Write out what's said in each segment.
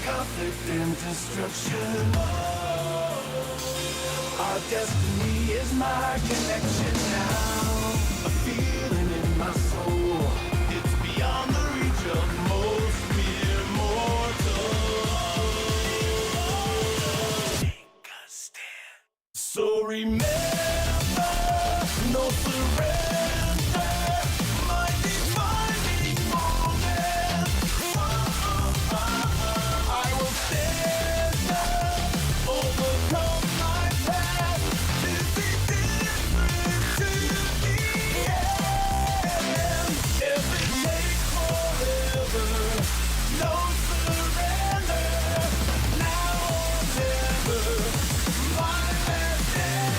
conflict and destruction. Our destiny is my connection now. A feeling in my soul. It's beyond the reach of most mere mortals. Take a stand. So remember, no surrender. My defining moment. I will stand up, overcome my past. This is different to the end. If it takes forever, no surrender. Now or never, my last stand.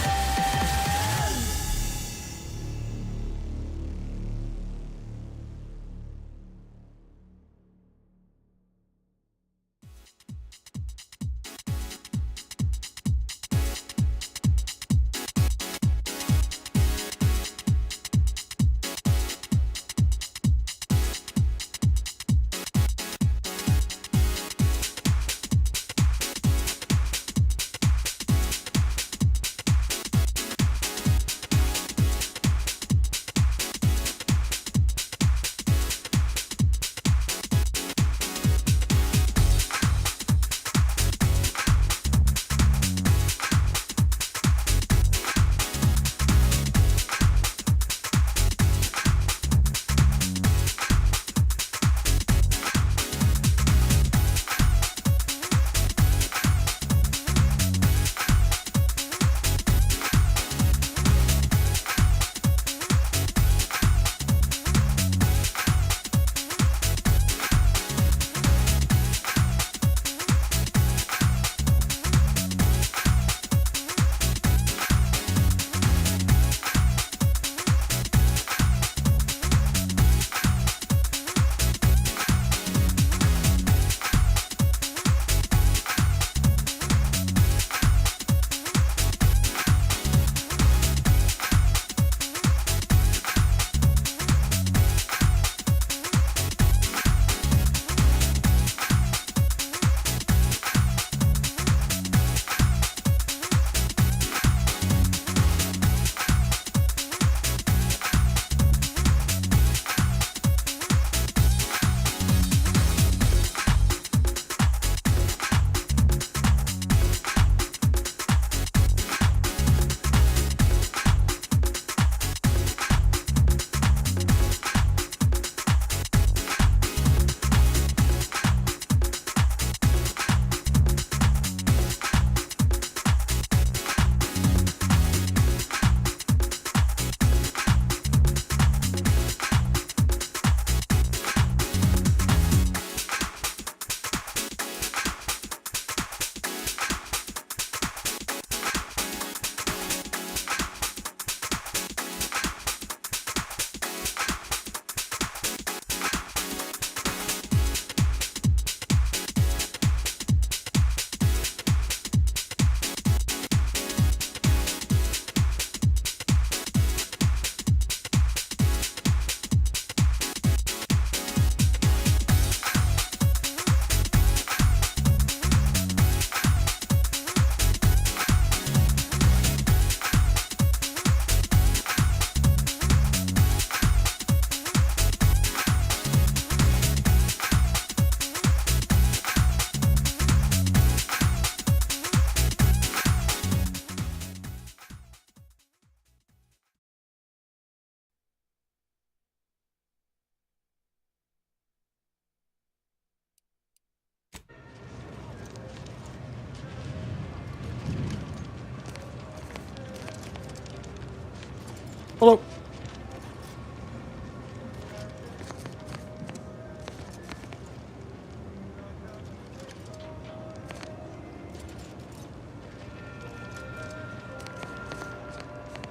Hello.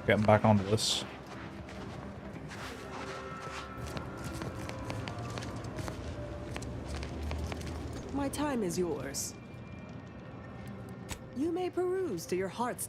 Getting back onto this. My time is yours. You may peruse to your heart's...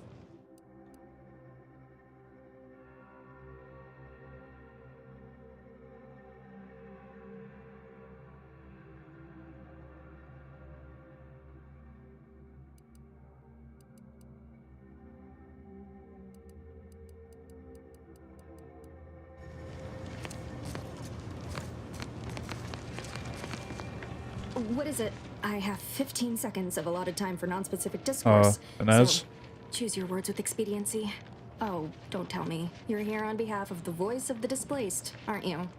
What is it? I have 15 seconds of allotted time for non-specific discourse. Inez? So, choose your words with expediency. Oh, don't tell me. You're here on behalf of the voice of the displaced, aren't you?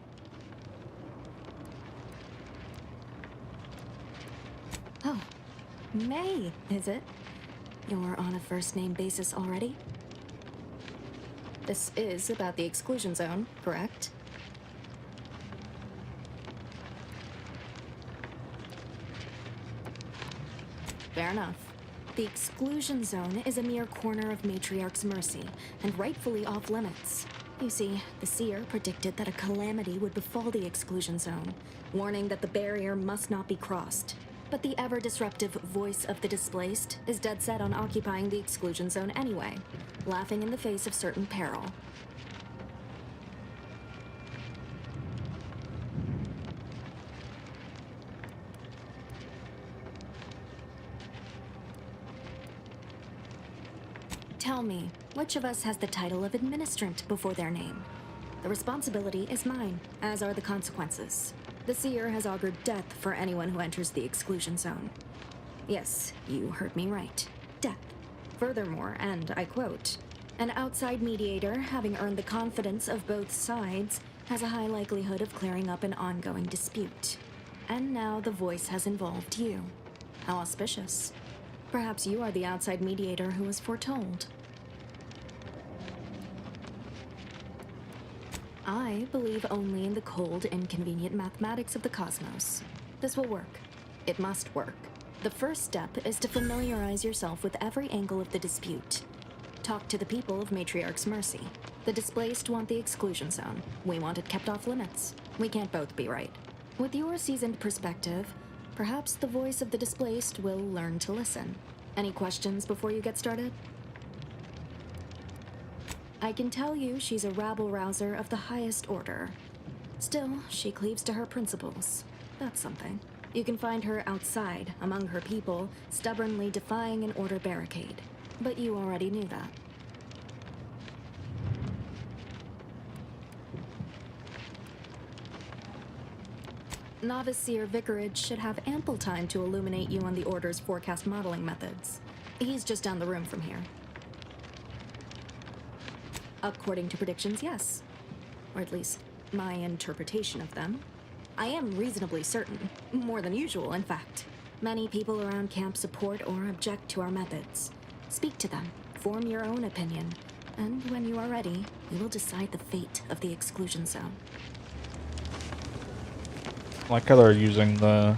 Oh, May, is it? You're on a first-name basis already? This is about the exclusion zone, correct? Fair enough. The exclusion zone is a mere corner of Matriarch's mercy, and rightfully off limits. You see, the seer predicted that a calamity would befall the exclusion zone, warning that the barrier must not be crossed. But the ever-disruptive voice of the displaced is dead set on occupying the exclusion zone anyway, laughing in the face of certain peril. Tell me, which of us has the title of administrant before their name? The responsibility is mine, as are the consequences. The seer has augured death for anyone who enters the exclusion zone. Yes, you heard me right. Death. Furthermore, and I quote, an outside mediator, having earned the confidence of both sides, has a high likelihood of clearing up an ongoing dispute. And now the voice has involved you. How auspicious. Perhaps you are the outside mediator who was foretold. I believe only in the cold, inconvenient mathematics of the cosmos. This will work. It must work. The first step is to familiarize yourself with every angle of the dispute. Talk to the people of Matriarch's mercy. The displaced want the exclusion zone. We want it kept off limits. We can't both be right. With your seasoned perspective, perhaps the voice of the displaced will learn to listen. Any questions before you get started? I can tell you she's a rabble-rouser of the highest order. Still, she cleaves to her principles. That's something. You can find her outside, among her people, stubbornly defying an order barricade. But you already knew that. Novice Seer Vicarage should have ample time to illuminate you on the Order's forecast modeling methods. He's just down the room from here. According to predictions, yes. Or at least, my interpretation of them. I am reasonably certain. More than usual, in fact. Many people around camp support or object to our methods. Speak to them, form your own opinion, and when you are ready, we will decide the fate of the exclusion zone. I like how they're using the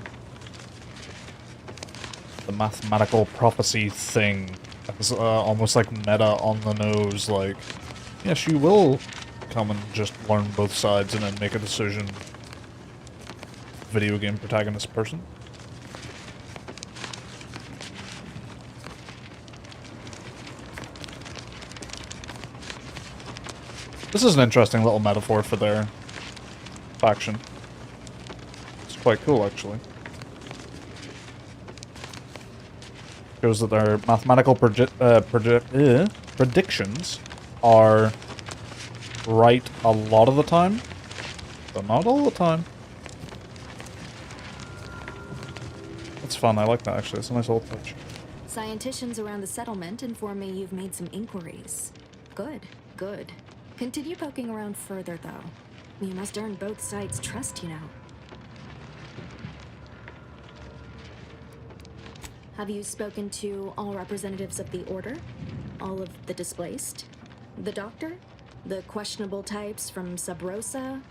mathematical prophecy thing as almost like meta on the nose, like, yes, you will come and just learn both sides and then make a decision. Video game protagonist person. This is an interesting little metaphor for their faction. It's quite cool, actually. Shows that their mathematical predictions are right a lot of the time, but not all the time. That's fun, I like that actually, it's a nice little touch. Scienticians around the settlement inform me you've made some inquiries. Good, good. Continue poking around further, though. You must earn both sides' trust, you know. Have you spoken to all representatives of the Order? All of the displaced? The Doctor? The questionable types from Sub Rosa?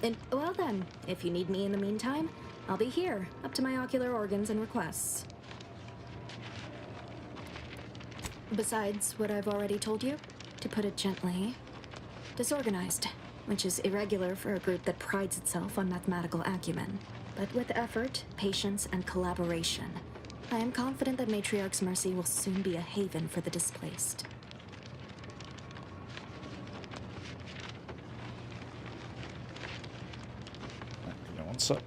And, well then, if you need me in the meantime, I'll be here, up to my ocular organs and requests. Besides what I've already told you, to put it gently, disorganized, which is irregular for a group that prides itself on mathematical acumen. But with effort, patience, and collaboration, I am confident that Matriarch's Mercy will soon be a haven for the displaced. Give me one sec.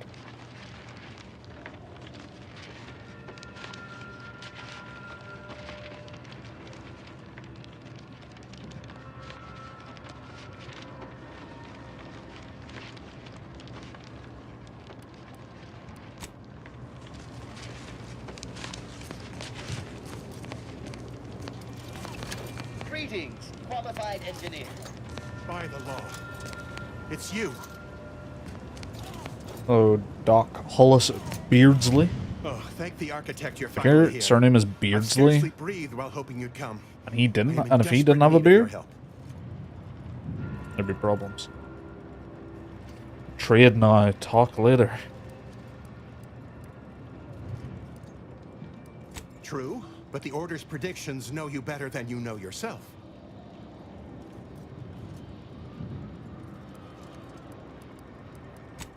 Greetings, qualified engineer. By the law. It's you. Oh, Doc Hollis Beardsley. Oh, thank the architect you're If finally your here. surname is I Beardsley, scarcely breathed while hoping you'd come. and he didn't, I am in and if he desperate didn't have a need of your beard, help. there'd be problems. Trade now, talk later. True, but the Order's predictions know you better than you know yourself.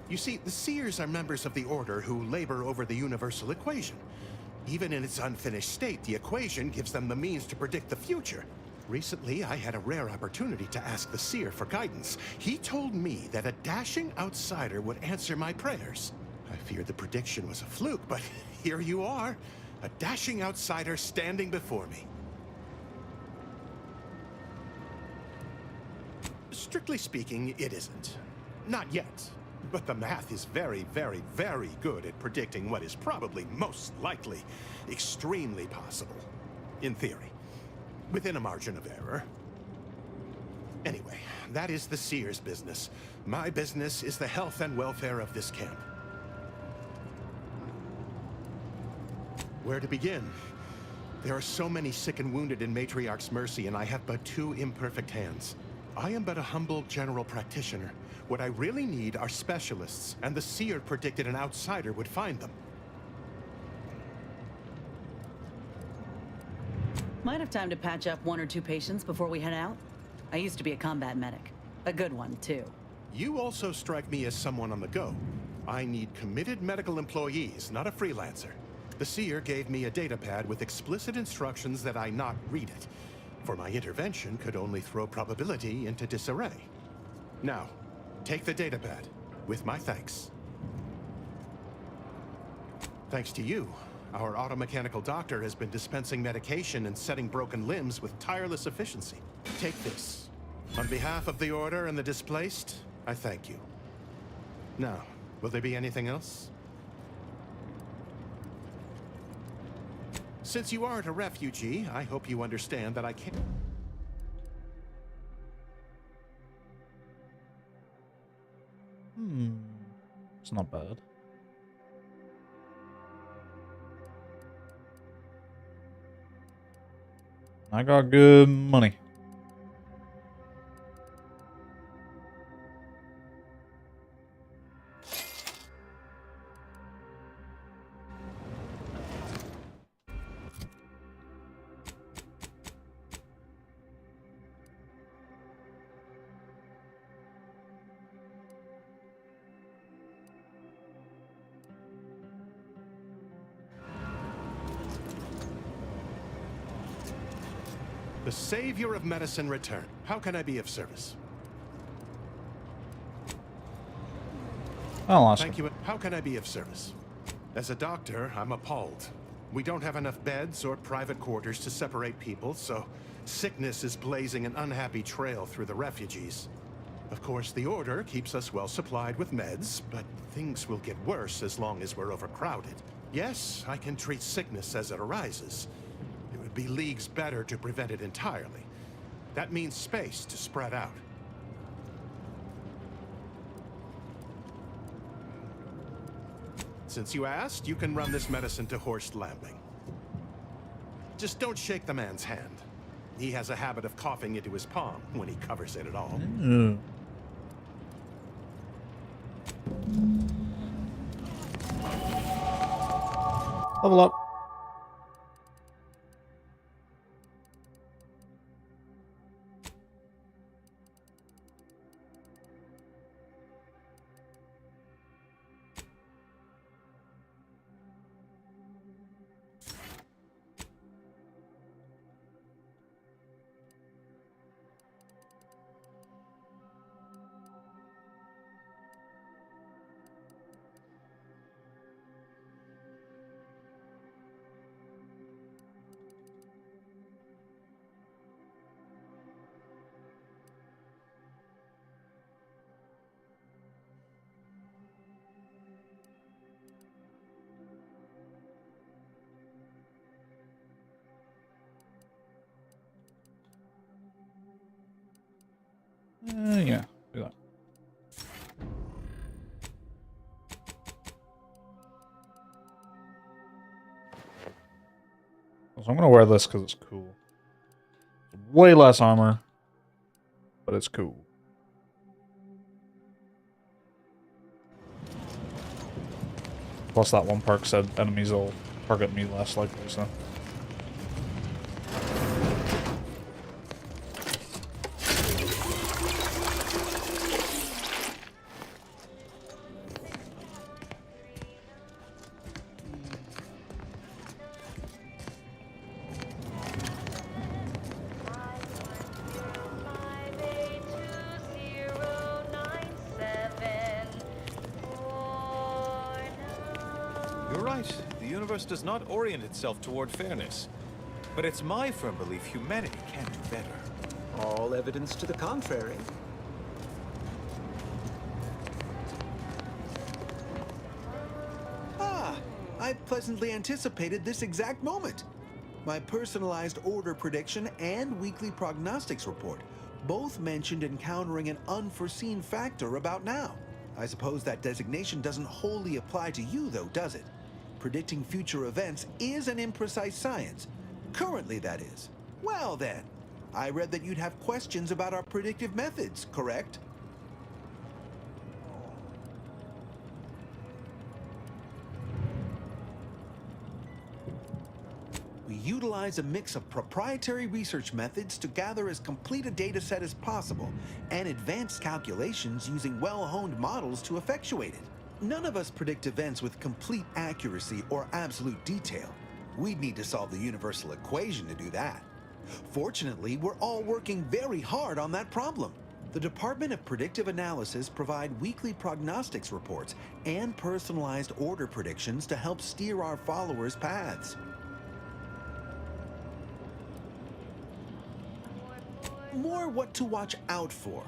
You see, the Seers are members of the Order who labor over the universal equation. Even in its unfinished state, the equation gives them the means to predict the future. Recently, I had a rare opportunity to ask the Seer for guidance. He told me that a dashing outsider would answer my prayers. I feared the prediction was a fluke, but here you are. A dashing outsider standing before me. Strictly speaking, it isn't. Not yet. But the math is very, very, very good at predicting what is probably most likely extremely possible. In theory. Within a margin of error. Anyway, that is the Seer's business. My business is the health and welfare of this camp. Where to begin? There are so many sick and wounded in Matriarch's mercy, and I have but 2 imperfect hands. I am but a humble general practitioner. What I really need are specialists, and the Seer predicted an outsider would find them. Might have time to patch up 1 or 2 patients before we head out. I used to be a combat medic. A good one, too. You also strike me as someone on the go. I need committed medical employees, not a freelancer. The Seer gave me a datapad with explicit instructions that I not read it, for my intervention could only throw probability into disarray. Now, take the datapad, with my thanks. Thanks to you, our automechanical doctor has been dispensing medication and setting broken limbs with tireless efficiency. Take this. On behalf of the Order and the displaced, I thank you. Now, will there be anything else? Since you aren't a refugee, I hope you understand that I can't... It's not bad. I got good money. The savior of medicine returned. How can I be of service? I'll ask Thank him. you. How can I be of service? As a doctor, I'm appalled. We don't have enough beds or private quarters to separate people, so sickness is blazing an unhappy trail through the refugees. Of course, the Order keeps us well supplied with meds, but things will get worse as long as we're overcrowded. Yes, I can treat sickness as it arises. It would be leagues better to prevent it entirely. That means space to spread out. Since you asked, you can run this medicine to Horst Lambing. Just don't shake the man's hand. He has a habit of coughing into his palm when he covers it at all. Level up. Yeah, do that. So I'm gonna wear this because it's cool. Way less armor, but it's cool. Plus that one perk said enemies will target me less likely, so... You're right. The universe does not orient itself toward fairness. But it's my firm belief humanity can do better. All evidence to the contrary. I pleasantly anticipated this exact moment. My personalized order prediction and weekly prognostics report both mentioned encountering an unforeseen factor about now. I suppose that designation doesn't wholly apply to you, though, does it? Predicting future events is an imprecise science. Currently, that is. Well, then. I read that you'd have questions about our predictive methods, correct? We utilize a mix of proprietary research methods to gather as complete a data set as possible, and advanced calculations using well-honed models to effectuate it. None of us predict events with complete accuracy or absolute detail. We'd need to solve the universal equation to do that. Fortunately, we're all working very hard on that problem. The Department of Predictive Analysis provide weekly prognostics reports and personalized order predictions to help steer our followers' paths. More what to watch out for,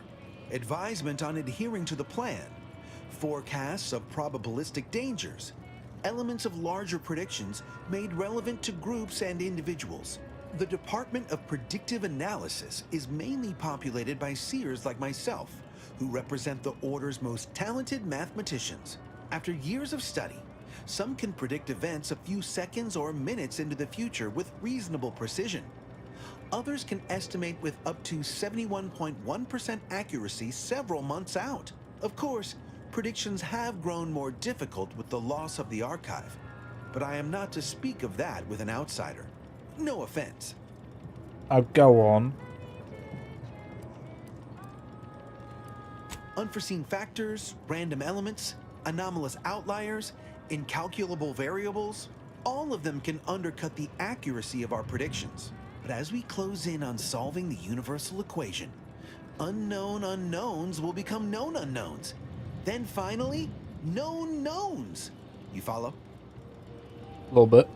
advisement on adhering to the plan, forecasts of probabilistic dangers, elements of larger predictions made relevant to groups and individuals. The Department of Predictive Analysis is mainly populated by seers like myself, who represent the Order's most talented mathematicians. After years of study, some can predict events a few seconds or minutes into the future with reasonable precision. Others can estimate with up to 71.1% accuracy several months out. Of course, predictions have grown more difficult with the loss of the archive, but I am not to speak of that with an outsider. No offense. I'll go on. Unforeseen factors, random elements, anomalous outliers, incalculable variables, all of them can undercut the accuracy of our predictions. But as we close in on solving the universal equation, unknown unknowns will become known unknowns. Then finally, known knowns. You follow? A little bit.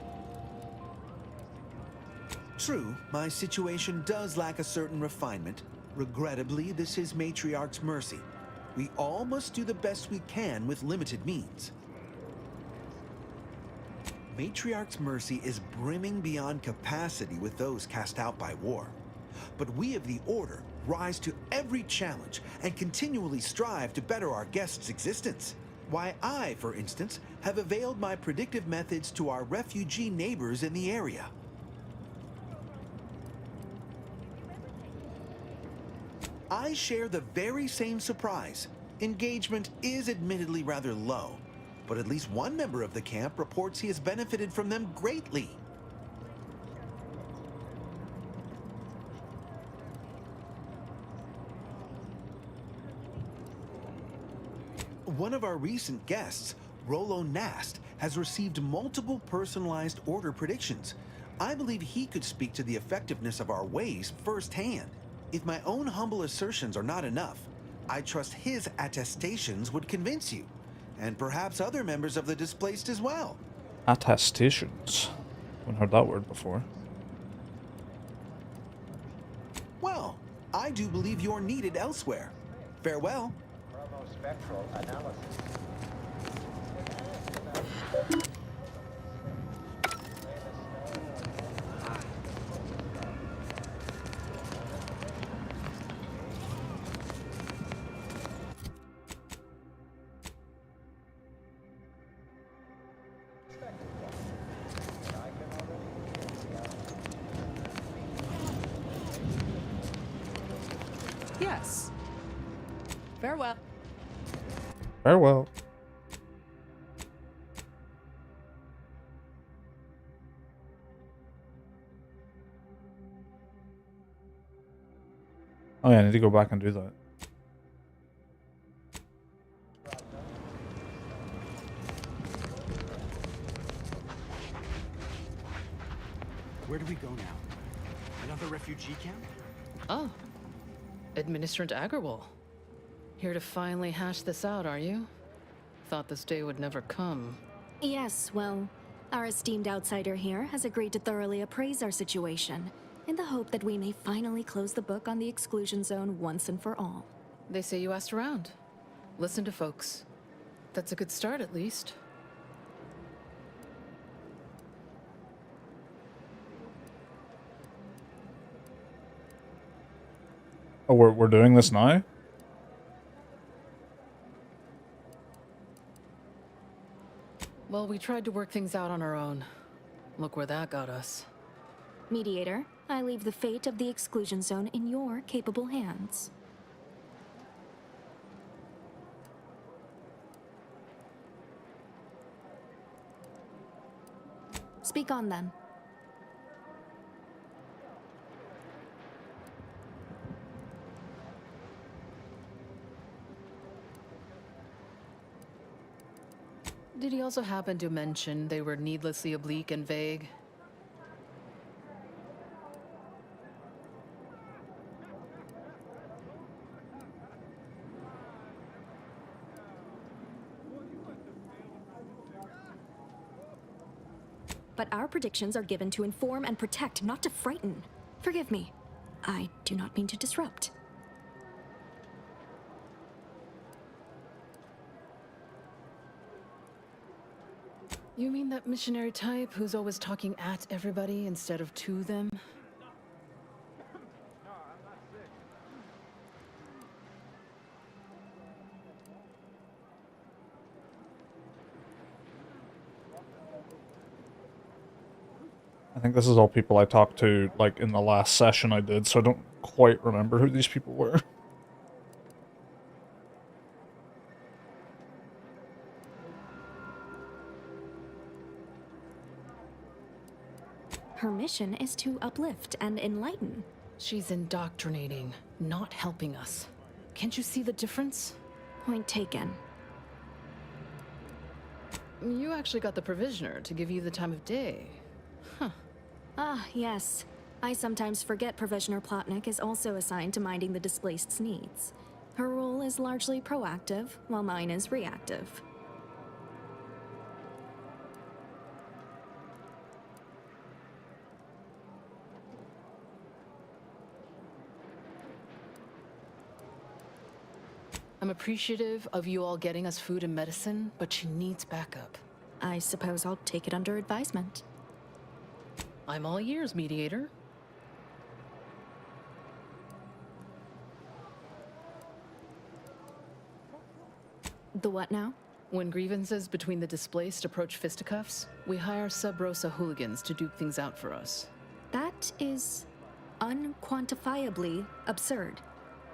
True, my situation does lack a certain refinement. Regrettably, this is Matriarch's mercy. We all must do the best we can with limited means. Matriarch's mercy is brimming beyond capacity with those cast out by war. But we of the Order rise to every challenge and continually strive to better our guests' existence. Why, I, for instance, have availed my predictive methods to our refugee neighbors in the area. I share the very same surprise. Engagement is admittedly rather low, but at least one member of the camp reports he has benefited from them greatly. One of our recent guests, Rollo Nast, has received multiple personalized order predictions. I believe he could speak to the effectiveness of our ways firsthand. If my own humble assertions are not enough, I trust his attestations would convince you, and perhaps other members of the displaced as well. Attestations. Haven't heard that word before. Well, I do believe you're needed elsewhere. Farewell. Spectral analysis. Yes. Farewell. Farewell. Oh yeah, I need to go back and do that. Where do we go now? Another refugee camp? Oh. Administrant Agrawal. Here to finally hash this out, are you? Thought this day would never come. Yes, well, our esteemed outsider here has agreed to thoroughly appraise our situation, in the hope that we may finally close the book on the exclusion zone once and for all. They say you asked around. Listen to folks. That's a good start, at least. Oh, we're doing this now? Well, we tried to work things out on our own. Look where that got us. Mediator, I leave the fate of the exclusion zone in your capable hands. Speak on then. Did he also happen to mention they were needlessly oblique and vague? But our predictions are given to inform and protect, not to frighten. Forgive me. I do not mean to disrupt. You mean that missionary type who's always talking at everybody instead of to them? I think this is all people I talked to, like, in the last session I did, so I don't quite remember who these people were. Her mission is to uplift and enlighten. She's indoctrinating, not helping us. Can't you see the difference? Point taken. You actually got the Provisioner to give you the time of day. Huh. Ah, yes. I sometimes forget Provisioner Plotnik is also assigned to minding the displaced's needs. Her role is largely proactive, while mine is reactive. I'm appreciative of you all getting us food and medicine, but she needs backup. I suppose I'll take it under advisement. I'm all ears, Mediator. The what now? When grievances between the displaced approach fisticuffs, we hire sub-rosa hooligans to duke things out for us. That is unquantifiably absurd.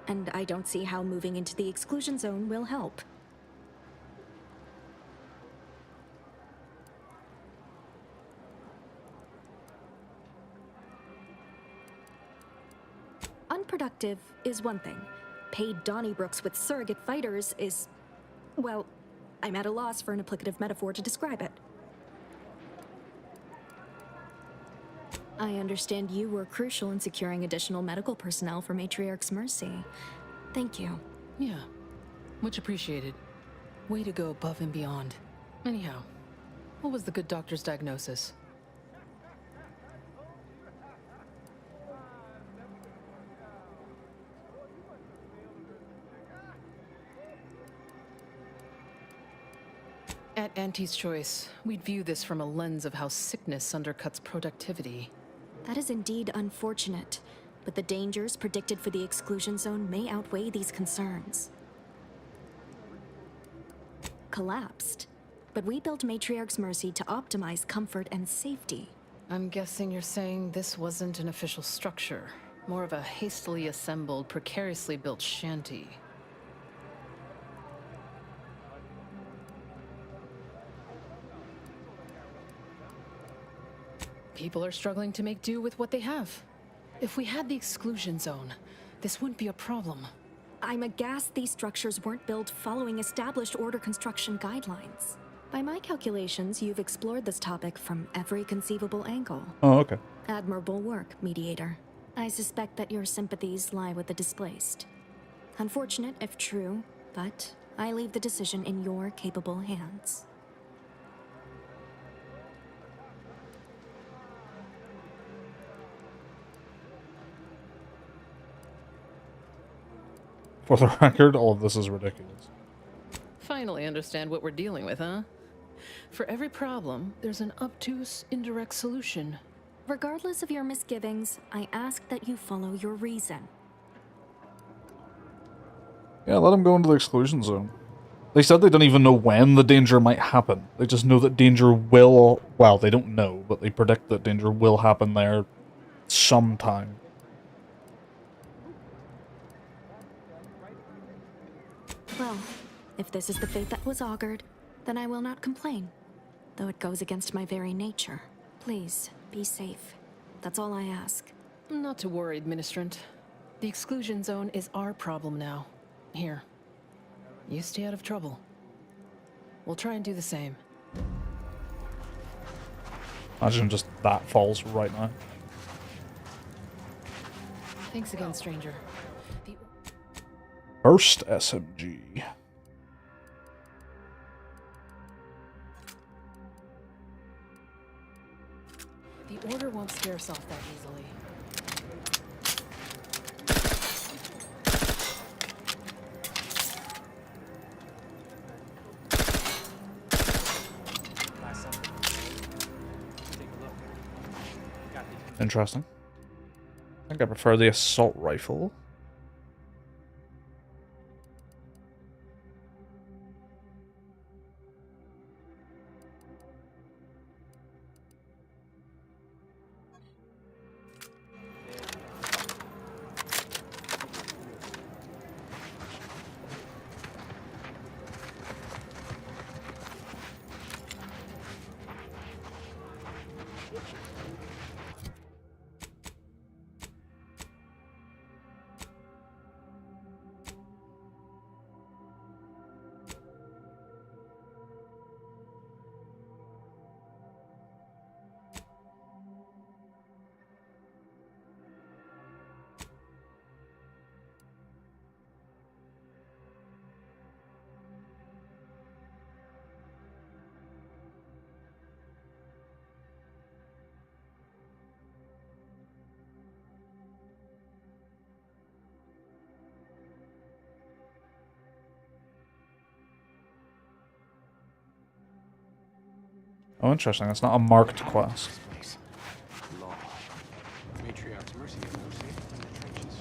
And I don't see how moving into the exclusion zone will help. Unproductive is one thing. Paid Donnybrooks with surrogate fighters is... well, I'm at a loss for an applicative metaphor to describe it. I understand you were crucial in securing additional medical personnel for Matriarch's Mercy. Thank you. Yeah, much appreciated. Way to go above and beyond. Anyhow, what was the good doctor's diagnosis? At Auntie's Choice, we'd view this from a lens of how sickness undercuts productivity. That is indeed unfortunate, but the dangers predicted for the exclusion zone may outweigh these concerns. Collapsed? but we built Matriarch's Mercy to optimize comfort and safety. I'm guessing you're saying this wasn't an official structure, more of a hastily assembled, precariously built shanty. People are struggling to make do with what they have. If we had the exclusion zone, this wouldn't be a problem. I'm aghast these structures weren't built following established order construction guidelines. By my calculations, you've explored this topic from every conceivable angle. Oh, okay. Admirable work, Mediator. I suspect that your sympathies lie with the displaced. Unfortunate if true, but I leave the decision in your capable hands. For the record, all of this is ridiculous. Finally understand what we're dealing with, huh? For every problem, there's an obtuse, indirect solution. Regardless of your misgivings, I ask that you follow your reason. Yeah, let them go into the exclusion zone. They said they don't even know when the danger might happen. They just know that danger will... Well, they don't know, but they predict that danger will happen there sometime. Well, if this is the fate that was augured, then I will not complain. Though it goes against my very nature. Please, be safe. That's all I ask. Not to worry, Administrant. The exclusion zone is our problem now. Here. You stay out of trouble. We'll try and do the same. Imagine just that falls right now. Thanks again, stranger. First SMG. The order won't scare us off that easily. Interesting. I think I prefer the assault rifle. Oh, interesting. It's not a marked quest. Law. Matriarch's Mercy has no safety in the trenches.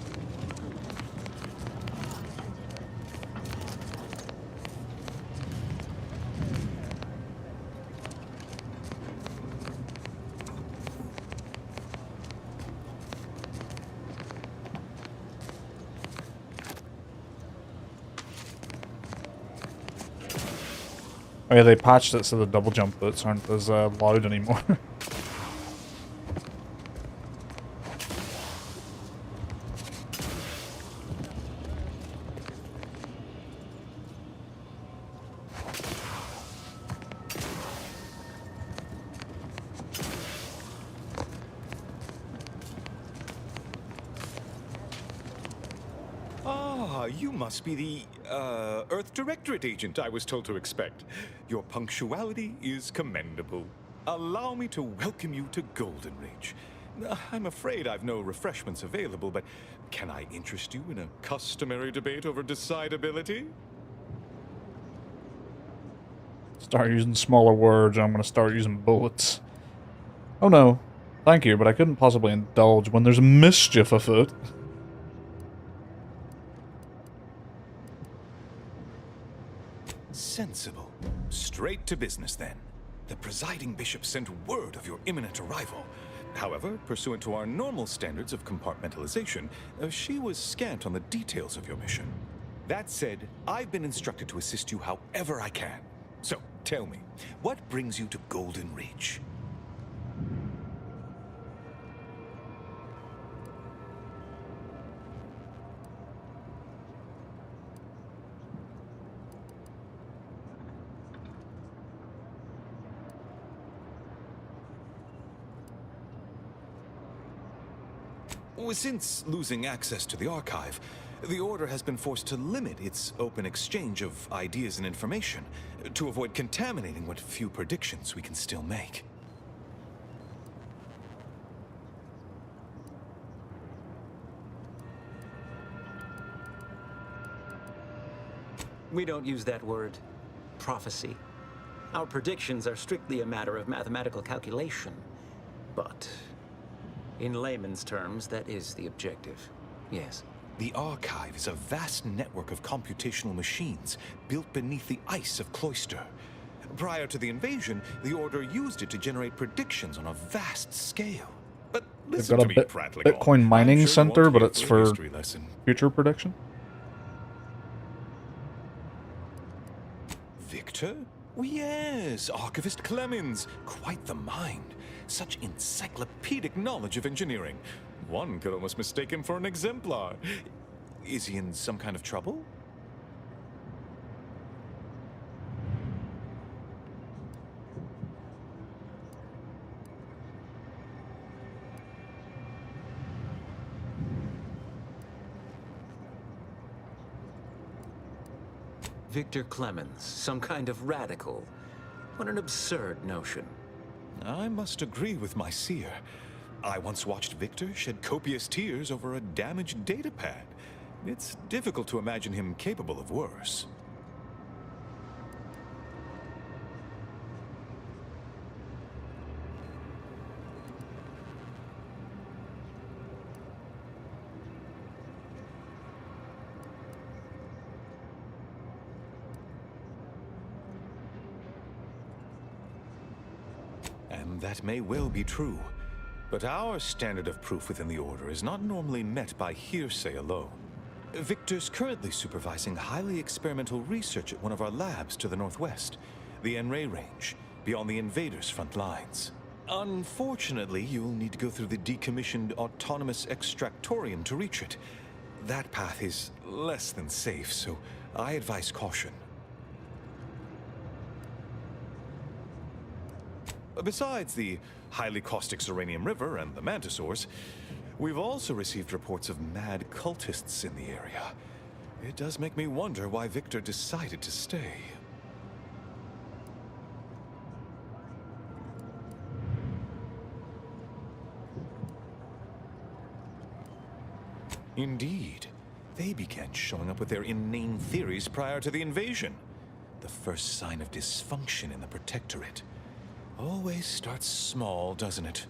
Oh yeah, they patched it so the double jump boots aren't as loud anymore. Ah, you must be the, Earth Directorate agent I was told to expect. Your punctuality is commendable. Allow me to welcome you to Golden Ridge. I'm afraid I've no refreshments available, but can I interest you in a customary debate over decidability? Start using smaller words, I'm gonna start using bullets. Oh no. Thank you, but I couldn't possibly indulge when there's mischief afoot. Sensible, Straight to business, then. The presiding bishop sent word of your imminent arrival. However, pursuant to our normal standards of compartmentalization, she was scant on the details of your mission. That said, I've been instructed to assist you however I can. So, tell me, what brings you to Golden Reach? Since losing access to the archive, the Order has been forced to limit its open exchange of ideas and information to avoid contaminating what few predictions we can still make. We don't use that word, prophecy. Our predictions are strictly a matter of mathematical calculation. But in layman's terms, that is the objective. Yes. The Archive is a vast network of computational machines built beneath the ice of Cloister. Prior to the invasion, the Order used it to generate predictions on a vast scale. But They've listen got to a me prattling on. Bitcoin mining I'm sure you center, want but to it's hear a for history lesson. future prediction. Victor? Oh, yes, Archivist Clemens. Quite the mind. Such encyclopedic knowledge of engineering. One could almost mistake him for an exemplar. Is he in some kind of trouble? Victor Clemens, some kind of radical. What an absurd notion. I must agree with my seer. I once watched Victor shed copious tears over a damaged datapad. It's difficult to imagine him capable of worse. And that may well be true. But our standard of proof within the Order is not normally met by hearsay alone. Victor's currently supervising highly experimental research at one of our labs to the northwest, the Enray Range, beyond the invaders' front lines. Unfortunately, you'll need to go through the decommissioned autonomous extractorium to reach it. That path is less than safe, so I advise caution. Besides the highly caustic Serenium River and the Mantisaurs, we've also received reports of mad cultists in the area. It does make me wonder why Victor decided to stay. Indeed. They began showing up with their inane theories prior to the invasion. The first sign of dysfunction in the Protectorate. Always starts small, doesn't it?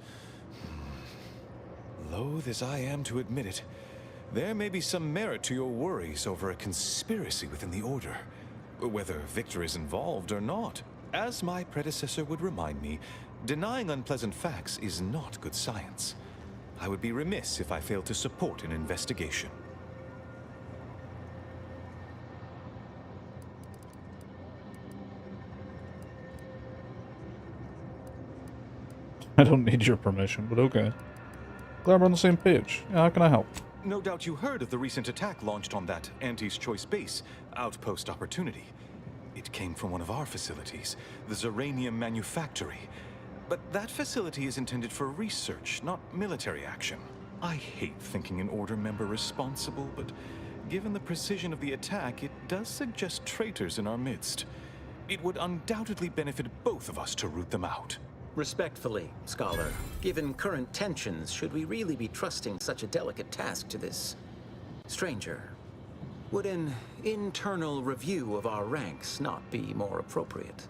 Loath as I am to admit it, there may be some merit to your worries over a conspiracy within the Order, whether Victor is involved or not. As my predecessor would remind me, denying unpleasant facts is not good science. I would be remiss if I failed to support an investigation. I don't need your permission, but okay. Glad we're on the same page. Yeah, how can I help? No doubt you heard of the recent attack launched on that Anti's Choice base, Outpost Opportunity. It came from one of our facilities, the Zeranium Manufactory. But that facility is intended for research, not military action. I hate thinking an Order member responsible, but given the precision of the attack, it does suggest traitors in our midst. It would undoubtedly benefit both of us to root them out. Respectfully, Scholar, given current tensions, should we really be trusting such a delicate task to this stranger? Would an internal review of our ranks not be more appropriate?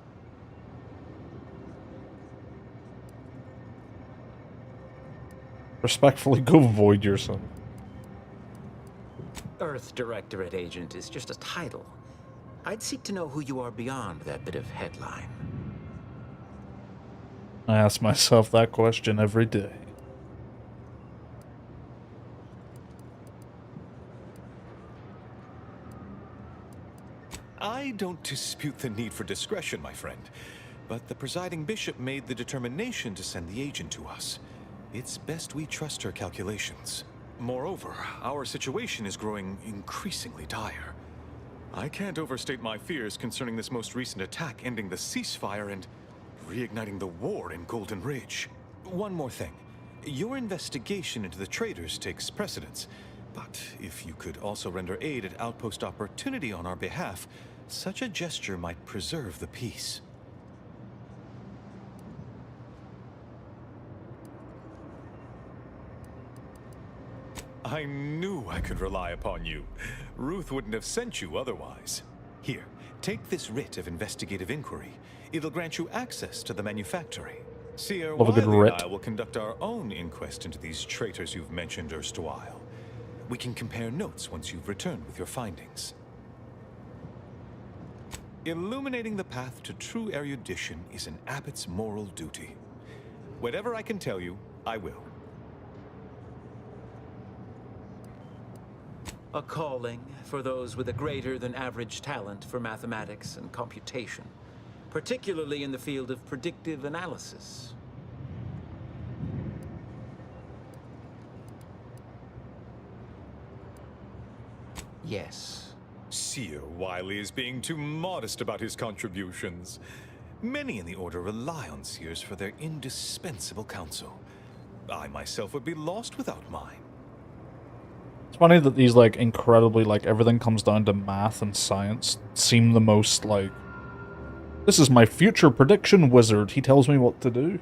Respectfully, go void yourself. Earth Directorate agent is just a title. I'd seek to know who you are beyond that bit of headline. I ask myself that question every day. I don't dispute the need for discretion, my friend, but the presiding bishop made the determination to send the agent to us. It's best we trust her calculations. Moreover, our situation is growing increasingly dire. I can't overstate my fears concerning this most recent attack ending the ceasefire and reigniting the war in Golden Ridge. One more thing. Your investigation into the traitors takes precedence, but if you could also render aid at Outpost Opportunity on our behalf, such a gesture might preserve the peace. I knew I could rely upon you. Ruth wouldn't have sent you otherwise. Here, take this writ of investigative inquiry. It'll grant you access to the manufactory. Seer Love a good Wiley and writ. I will conduct our own inquest into these traitors you've mentioned erstwhile. We can compare notes once you've returned with your findings. Illuminating the path to true erudition is an abbot's moral duty. Whatever I can tell you, I will. A calling for those with a greater than average talent for mathematics and computation, particularly in the field of predictive analysis. Yes. Seer Wiley is being too modest about his contributions. Many in the Order rely on Seers for their indispensable counsel. I myself would be lost without mine. It's funny that these, like, incredibly, like, everything comes down to math and science seem the most, like, this is my future prediction wizard, he tells me what to do.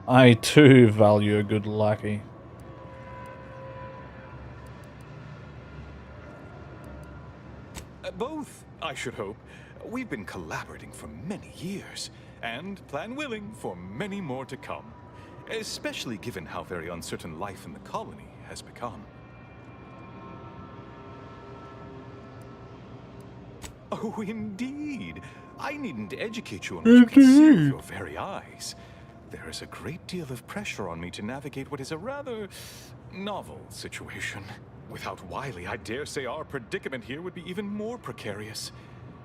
I, too, value a good lackey. Both, I should hope. We've been collaborating for many years, and, plan willing, for many more to come. Especially given how very uncertain life in the colony has become. Oh, indeed. I needn't educate you on what you can see with your very eyes. There is a great deal of pressure on me to navigate what is a rather novel situation. Without Wiley, I dare say our predicament here would be even more precarious.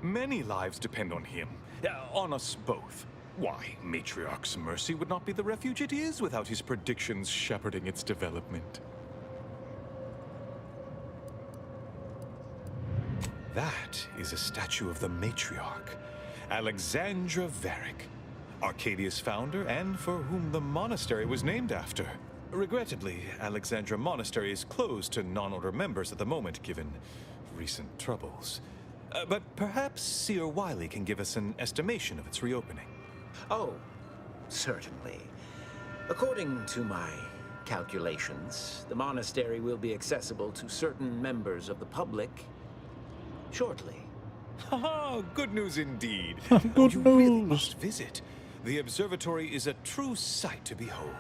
Many lives depend on him, on us both. Why, Matriarch's Mercy would not be the refuge it is without his predictions shepherding its development. That is a statue of the Matriarch, Alexandra Varick, Arcadia's founder and for whom the monastery was named after. Regrettably, Alexandra Monastery is closed to non-order members at the moment, given recent troubles. But perhaps Seer Wiley can give us an estimation of its reopening. Oh, certainly. According to my calculations, the monastery will be accessible to certain members of the public shortly. Haha, good news indeed. Good you news. Really must visit. The observatory is a true sight to behold.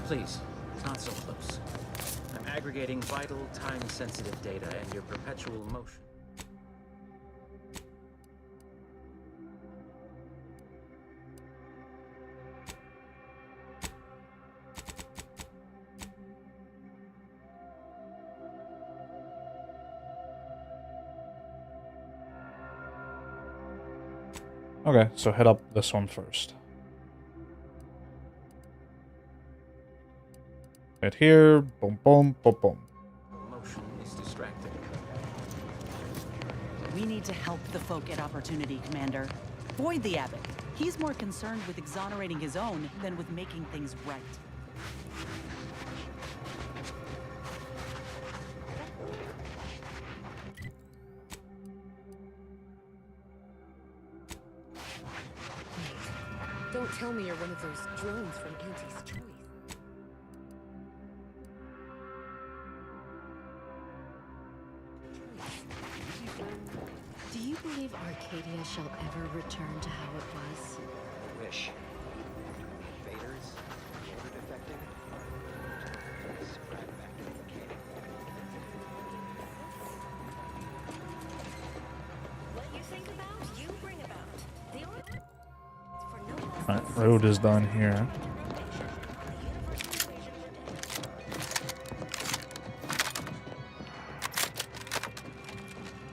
Please, not so close. I'm aggregating vital, time-sensitive data and your perpetual motion. Okay, so head up this one first. Right here, boom, boom, boom, boom. Motion is distracting. We need to help the folk at Opportunity, Commander. Void the Abbot. He's more concerned with exonerating his own than with making things right. Don't tell me you're one of those drones from Auntie's Choice. Do you believe Arcadia shall ever return to how it was? Wish. Invaders? Right, road is down here.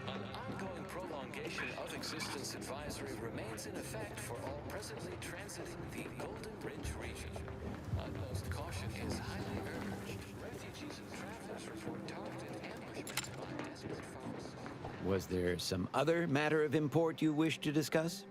An ongoing prolongation of existence advisory remains in effect for all presently transiting the Golden Ridge region. Utmost caution is highly urged. Refugees and travelers report targeted ambushment by desperate foes. Was there some other matter of import you wish to discuss?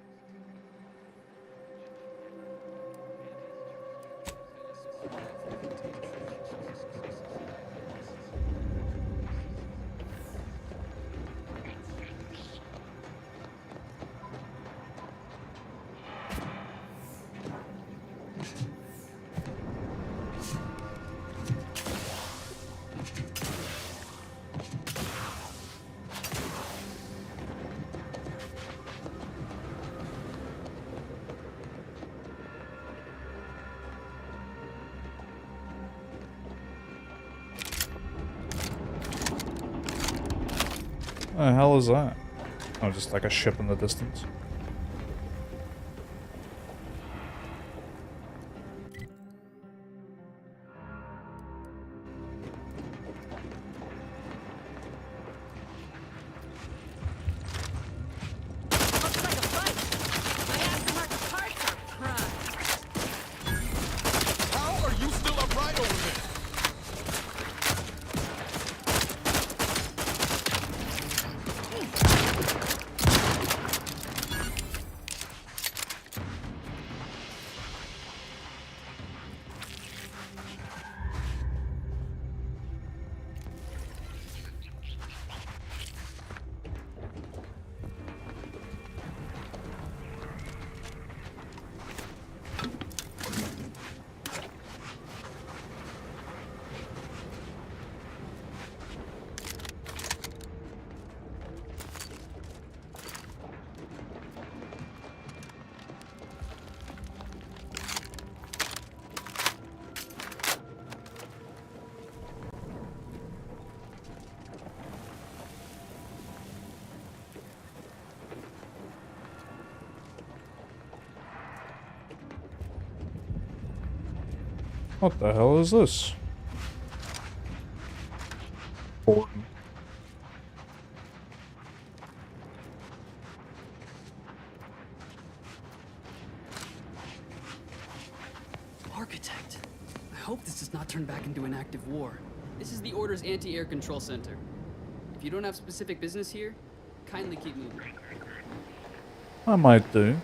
What the hell is that? Oh, just like a ship in the distance. How are you still upright over there? What the hell is this? Important. Architect. I hope this does not turn back into an active war. This is the Order's anti-air control center. If you don't have specific business here, kindly keep moving. I might do.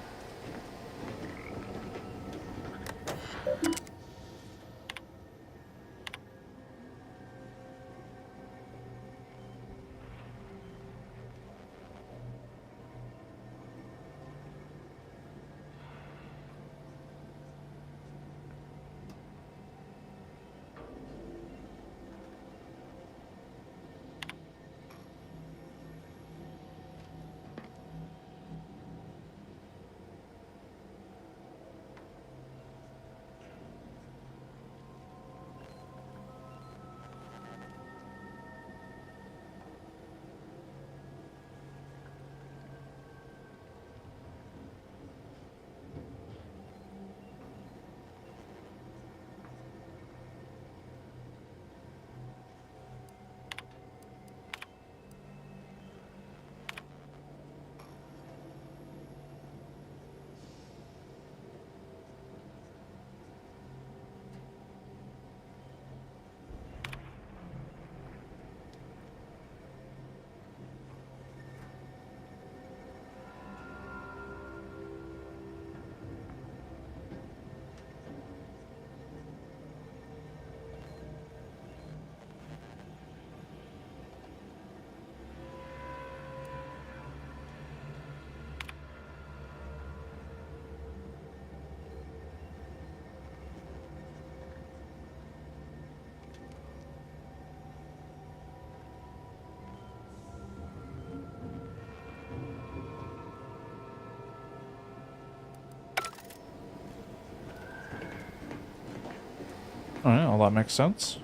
Alright, well that makes sense.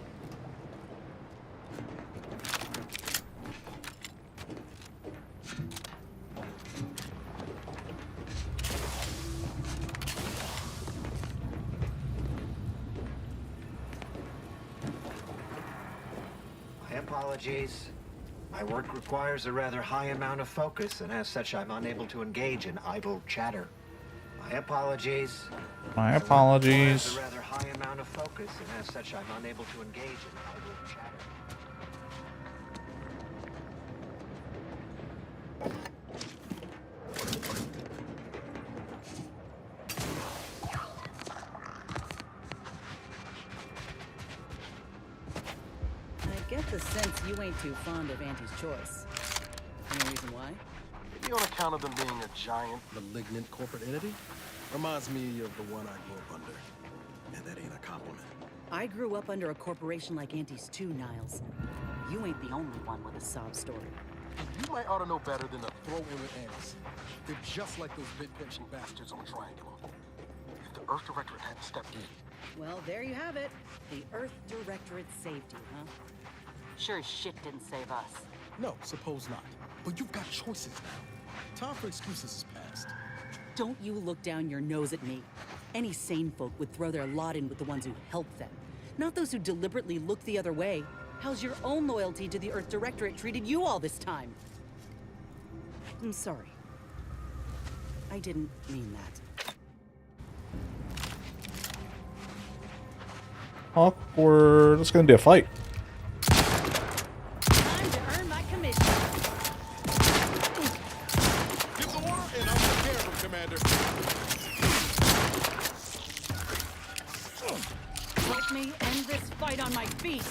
apologies. My work requires a rather high amount of focus, and as such, I'm unable to engage in idle chatter. My apologies. My apologies. A rather high amount of focus, and as such, I'm unable to engage in idle chatter. I get the sense you ain't too fond of Auntie's choice. Any reason why? Maybe on account of them being a giant, malignant corporate entity? Reminds me of the one I grew up under. And that ain't a compliment. I grew up under a corporation like Auntie's too, Niles. You ain't the only one with a sob story. You might ought to know better than to throw in with ants. They're just like those bit-pinching bastards on Triangular. If the Earth Directorate hadn't stepped in. Well, there you have it. The Earth Directorate saved you, huh? Sure as shit didn't save us. No, suppose not. But you've got choices now. Time for excuses is past. Don't you look down your nose at me. Any sane folk would throw their lot in with the ones who helped them, not those who deliberately look the other way. How's your own loyalty to the Earth Directorate treated you all this time? I'm sorry. I didn't mean that. Awkward. It's gonna be a fight. Time to earn my commission. Give the order and I'll take care of him, Commander. Help me end this fight on my feet.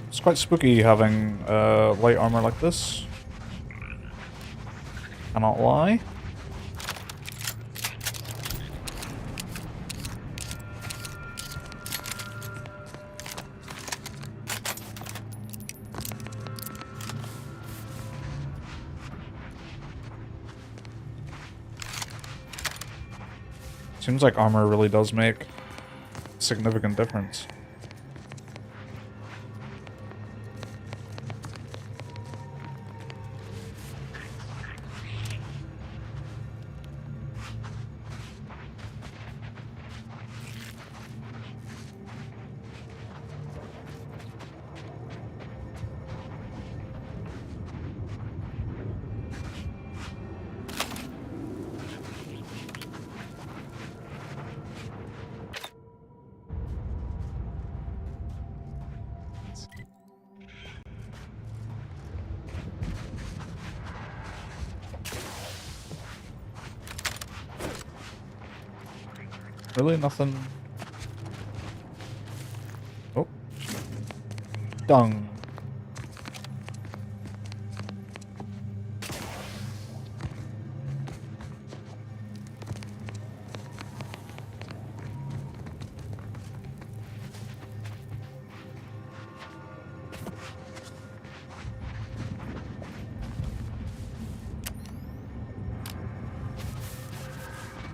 It's quite spooky having light armor like this. Cannot lie. Seems like armor really does make a significant difference. Really nothing. Oh. Dung.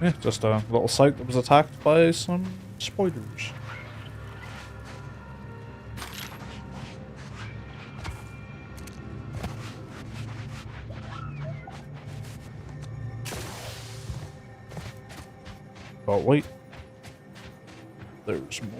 Yeah, just a little site that was attacked by some spiders. But wait, there's more.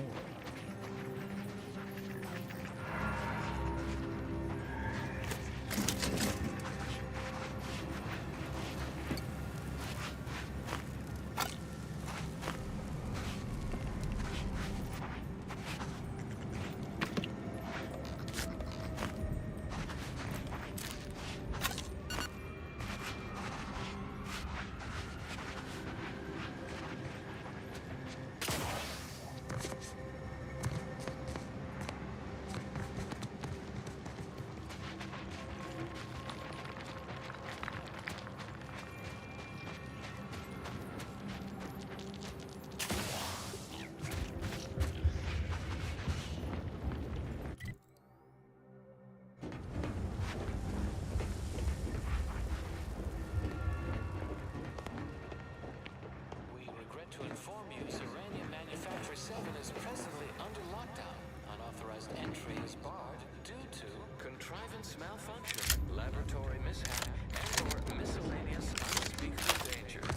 to inform you, Uranium Manufacturer 7 is presently under lockdown. Unauthorized entry is barred due to contrivance malfunction, laboratory mishap, and/or miscellaneous unspeakable dangers.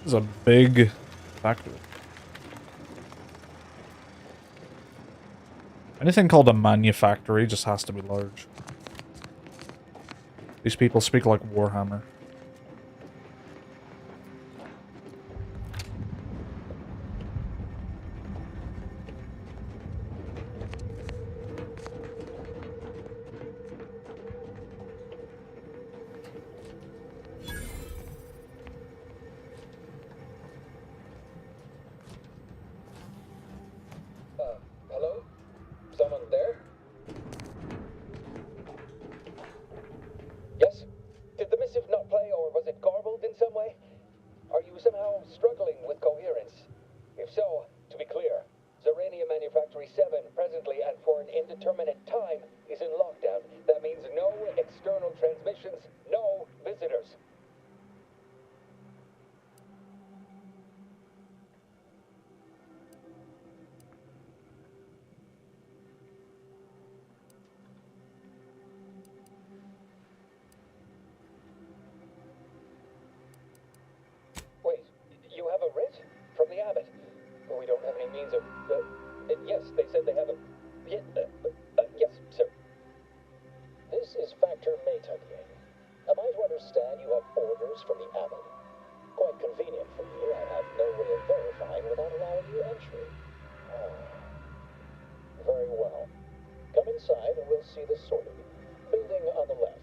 This is a big factory. Anything called a manufactory just has to be large. These people speak like Warhammer. Hello? Someone there? Yes? Did the missive not play, or was it garbled in some way? Are you somehow struggling with coherence? If so, to be clear, Zerania Manufactory 7 presently and for an indeterminate time is in lockdown. That means no external transmissions, no visitors. Wait, you have a writ? From the abbot? We don't have any means of... yes, they said they have a... yes, sir. This is Factor Maytugian. Am I to understand you have orders from the abbot? Quite convenient for you. I have no way of verifying without allowing you entry. Very well. Come inside and we'll see this sorted. Building on the left.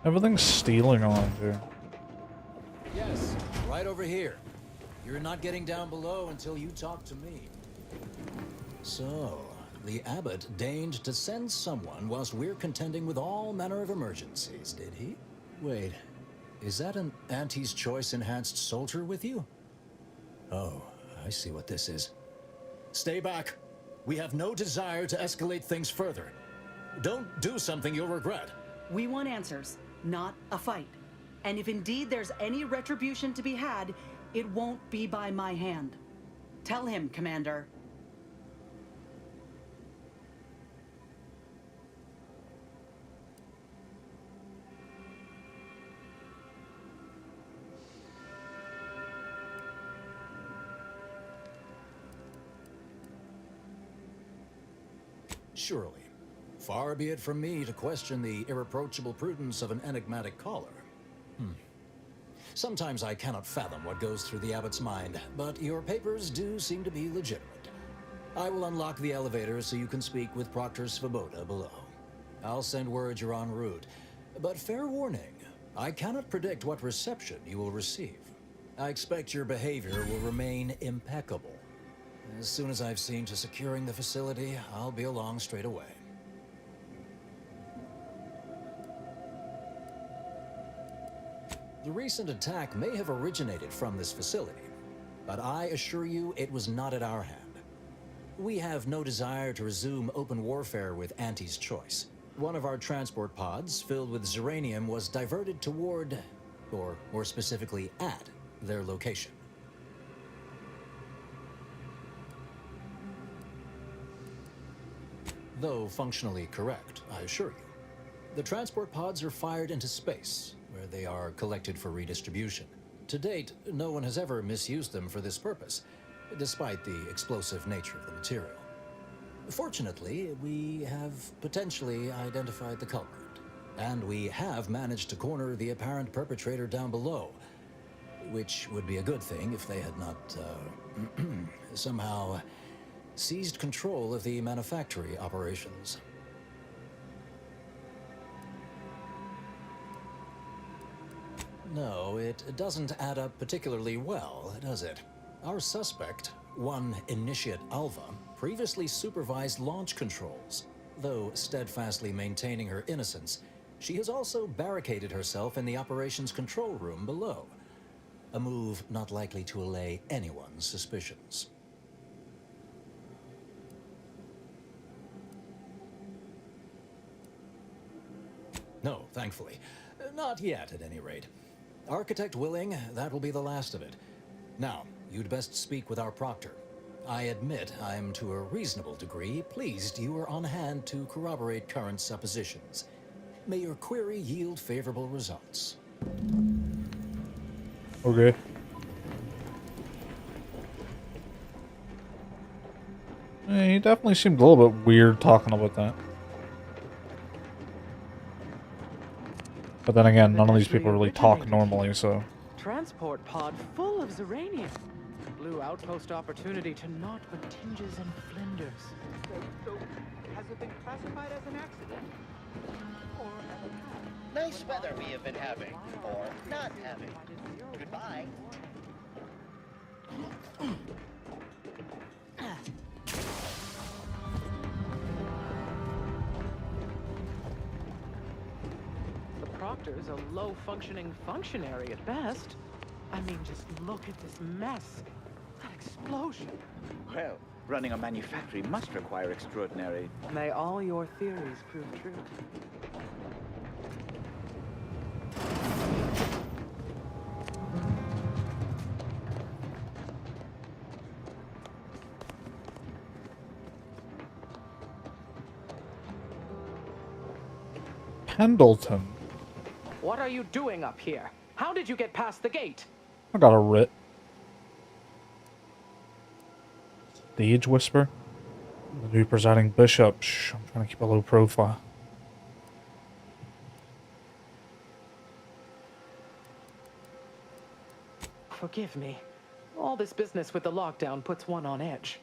Everything's stealing around here. Yes, right over here. You're not getting down below until you talk to me. So, the abbot deigned to send someone whilst we're contending with all manner of emergencies, did he? Wait, is that an Auntie's Choice enhanced soldier with you? Oh, I see what this is. Stay back. We have no desire to escalate things further. Don't do something you'll regret. We want answers, not a fight. And if indeed there's any retribution to be had, it won't be by my hand. Tell him, Commander. Surely. Far be it from me to question the irreproachable prudence of an enigmatic caller. Sometimes I cannot fathom what goes through the abbot's mind, but your papers do seem to be legitimate. I will unlock the elevator so you can speak with Proctor Svoboda below. I'll send word you're en route, but fair warning, I cannot predict what reception you will receive. I expect your behavior will remain impeccable. As soon as I've seen to securing the facility, I'll be along straight away. The recent attack may have originated from this facility, but I assure you it was not at our hand. We have no desire to resume open warfare with Auntie's Choice. One of our transport pods filled with Zeranium was diverted toward, or more specifically at, their location. Though functionally correct, I assure you. The transport pods are fired into space, where they are collected for redistribution. To date, no one has ever misused them for this purpose, despite the explosive nature of the material. Fortunately, we have potentially identified the culprit, and we have managed to corner the apparent perpetrator down below, which would be a good thing if they had not, somehow seized control of the manufactory operations. No, it doesn't add up particularly well, does it? Our suspect, one Initiate Alva, previously supervised launch controls. Though steadfastly maintaining her innocence, she has also barricaded herself in the operations control room below. A move not likely to allay anyone's suspicions. No, thankfully. Not yet, at any rate. Architect willing, that will be the last of it. Now, you'd best speak with our proctor. I admit I'm to a reasonable degree pleased you are on hand to corroborate current suppositions. May your query yield favorable results. Okay. He definitely seemed a little bit weird talking about that. But then again, none of these people really talk normally, so... Transport pod full of Zeranium. Blue outpost opportunity to naught but tinges and flinders. So has it been classified as an accident? Or as a... Nice weather we have been having, or not having. Goodbye. The Proctor's a low-functioning functionary at best. I mean, just look at this mess. That explosion. Well, running a manufactory must require extraordinary... May all your theories prove true. Pendleton. What are you doing up here? How did you get past the gate? I got a writ. Stage Whisper? The new presiding bishop. Shh, I'm trying to keep a low profile. Forgive me. All this business with the lockdown puts one on edge.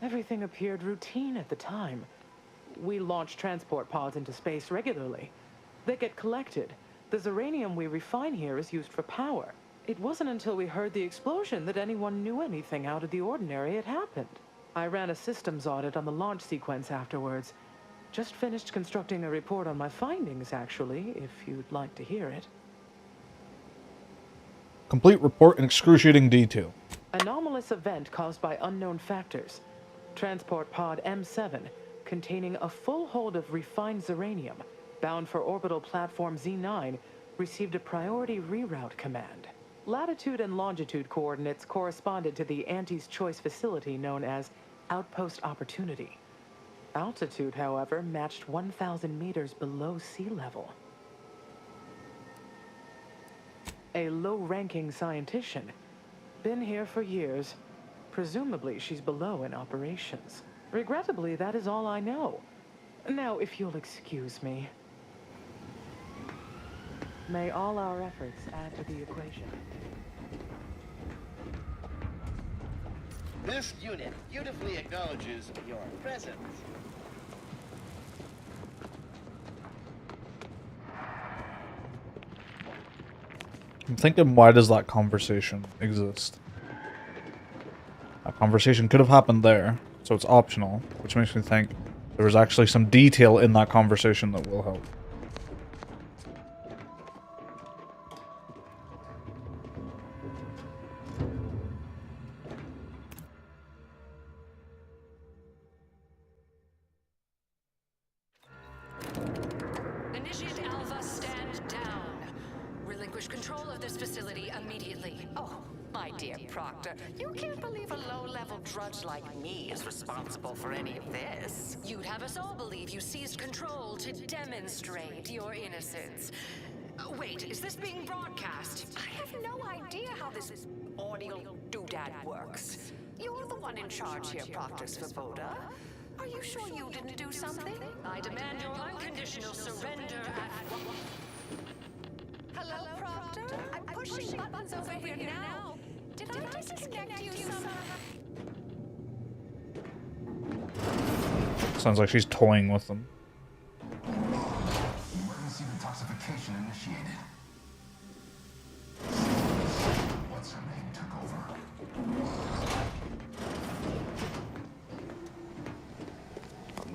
Everything appeared routine at the time. We launch transport pods into space regularly. They get collected. The Zeranium we refine here is used for power. It wasn't until we heard the explosion that anyone knew anything out of the ordinary had happened. I ran a systems audit on the launch sequence afterwards. Just finished constructing a report on my findings, actually, if you'd like to hear it. Complete report in excruciating detail. Anomalous event caused by unknown factors. Transport pod M7, containing a full hold of refined Zeranium, bound for orbital platform Z9, received a priority reroute command. Latitude and longitude coordinates corresponded to the Anti's Choice facility known as Outpost Opportunity. Altitude, however, matched 1,000 meters below sea level. A low-ranking scientician. Been here for years. Presumably, she's below in operations. Regrettably, that is all I know. Now, if you'll excuse me. May all our efforts add to the equation. This unit beautifully acknowledges your presence. I'm thinking, why does that conversation exist? That conversation could have happened there, so it's optional, which makes me think there was actually some detail in that conversation that will help. Initiate Alpha, stand down. Relinquish control of this facility immediately. Oh, my dear Proctor, you can't believe a low-level drudge like me is responsible for any of this. You'd have us all believe you seized control to demonstrate your innocence. Wait, is this being broadcast? I have no idea how this audio doodad works. You're the one in charge here, Proctor Svoboda. Are you sure you didn't do something? I demand your unconditional surrender at... Hello, Proctor? I'm pushing buttons over here now. Did I disconnect you somehow? Sounds like she's toying with them. Emergency detoxification initiated.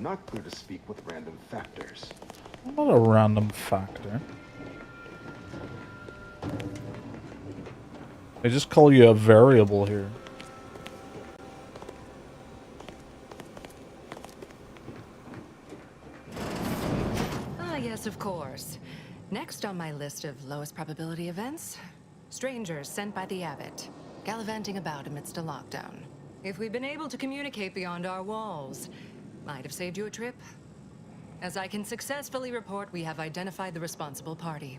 I'm not going to speak with random factors. I'm not a random factor. I just call you a variable here. Ah, yes, of course. Next on my list of lowest probability events, strangers sent by the Abbot, gallivanting about amidst a lockdown. If we'd been able to communicate beyond our walls, might have saved you a trip. As I can successfully report, we have identified the responsible party.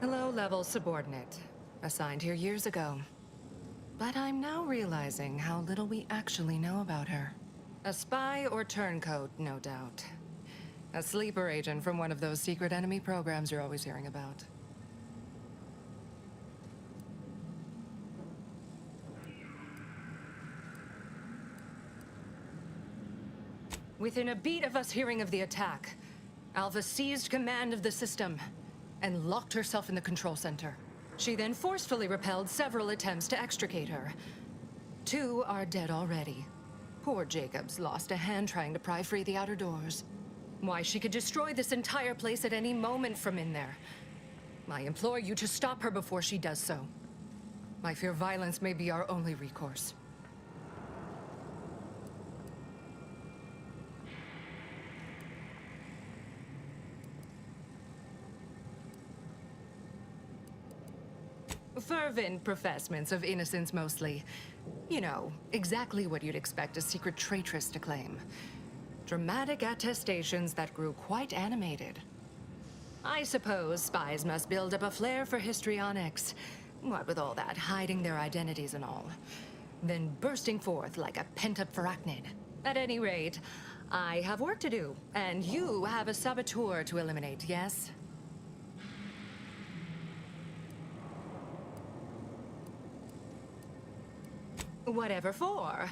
A low-level subordinate, assigned here years ago. But I'm now realizing how little we actually know about her. A spy or turncoat, no doubt. A sleeper agent from one of those secret enemy programs you're always hearing about. Within a beat of us hearing of the attack, Alpha seized command of the system and locked herself in the control center. She then forcefully repelled several attempts to extricate her. 2 are dead already. Poor Jacobs lost a hand trying to pry free the outer doors. Why, she could destroy this entire place at any moment from in there. I implore you to stop her before she does so. I fear violence may be our only recourse. Fervent professements of innocence, mostly. You know, exactly what you'd expect a secret traitress to claim. Dramatic attestations that grew quite animated. I suppose spies must build up a flair for histrionics. What with all that, hiding their identities and all. Then bursting forth like a pent-up arachnid. At any rate, I have work to do, and you have a saboteur to eliminate, yes? Whatever for.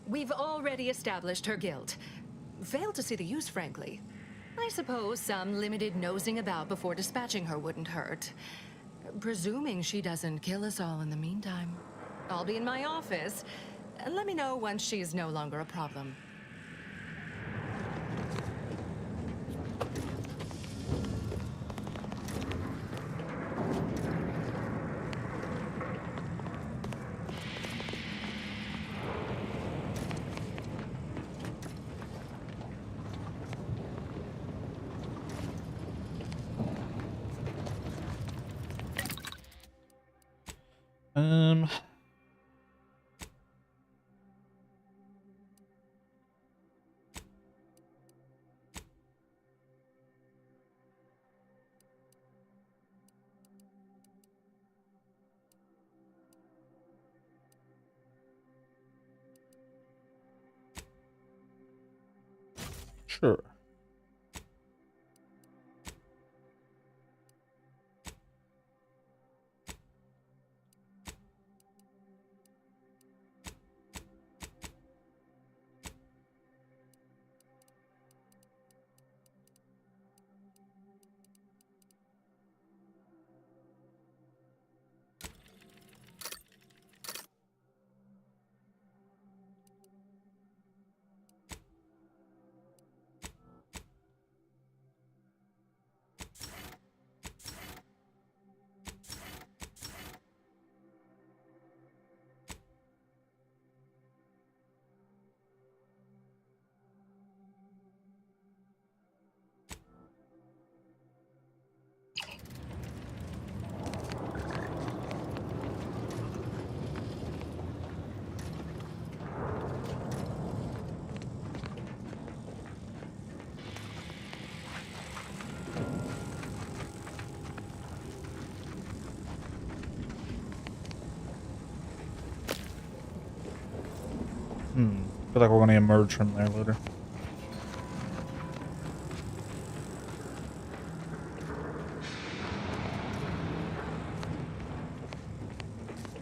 We've already established her guilt. Failed to see the use, frankly. I suppose some limited nosing about before dispatching her wouldn't hurt. Presuming she doesn't kill us all in the meantime. I'll be in my office. Let me know once she's no longer a problem. Sure. Feel like we're going to emerge from there later.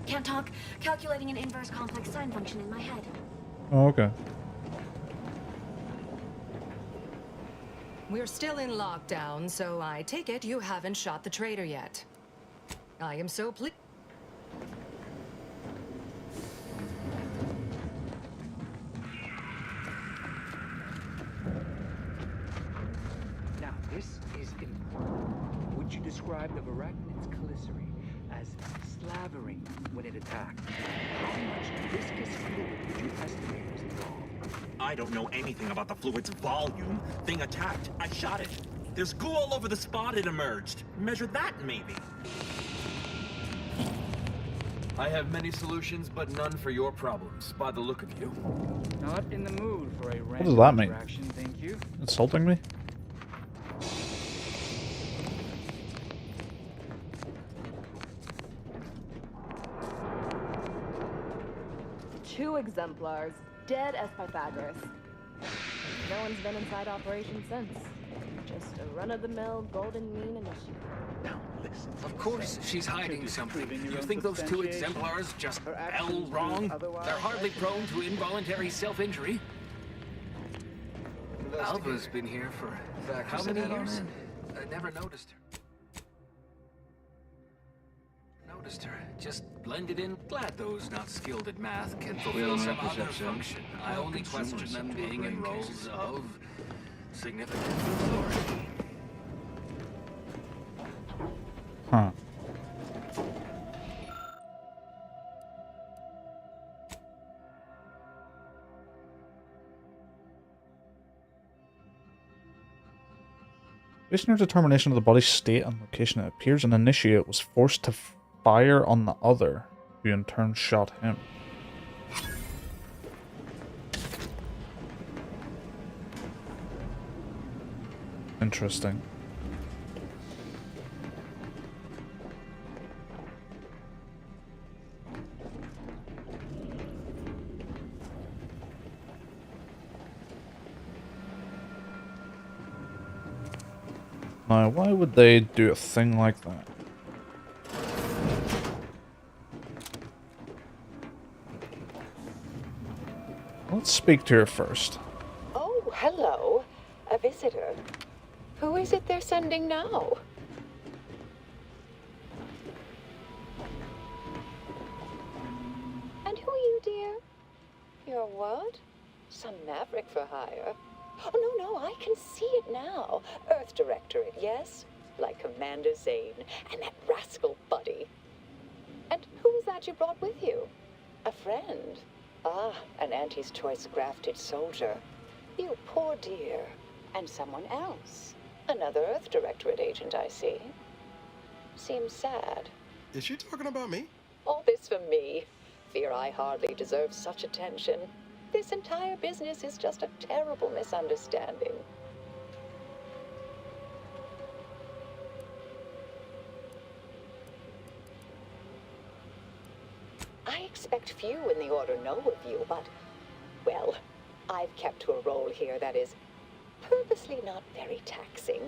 Can't talk. Calculating an inverse complex sine function in my head. Oh, okay. We're still in lockdown, so I take it you haven't shot the traitor yet. I am so pleased. Now, this is important. Would you describe the Varachnids' Calicere as slavering when it attacked? How much viscous fluid would you estimate was involved? I don't know anything about the fluid's volume. Thing attacked. I shot it. There's goo all over the spot it emerged. Measure that, maybe. I have many solutions, but none for your problems, by the look of you. Not in the mood for a What does that mean? interaction, thank you. Insulting me? Two exemplars, dead as Pythagoras. No one's been inside operation since. Just a run-of-the-mill golden mean initiative. Now listen. Of course she's hiding something. You think those two exemplars just fell wrong? They're hardly prone to involuntary self-injury. Alva's been here for how many years? I never noticed her. Just blended in. Glad those not skilled at math can fulfill some other function. I only question them being in roles of significant authority. Huh. Based on your determination of the body's state and location, it appears an initiate was forced to fire on the other, who in turn shot him. Interesting. Now, why would they do a thing like that? Let's speak to her first. Oh, hello. A visitor. Who is it they're sending now? And who are you, dear? You're what? Some maverick for hire? Oh, no, I can see it now. Earth Directorate, yes? Like Commander Zane and that rascal Buddy. And who is that you brought with you? A friend? Ah, an Auntie's choice grafted soldier. You poor dear. And someone else. Another Earth Directorate agent, I see. Seems sad. Is she talking about me? All this for me. Fear I hardly deserve such attention. This entire business is just a terrible misunderstanding. I expect few in the Order know of you, but, well, I've kept to a role here that is purposely not very taxing.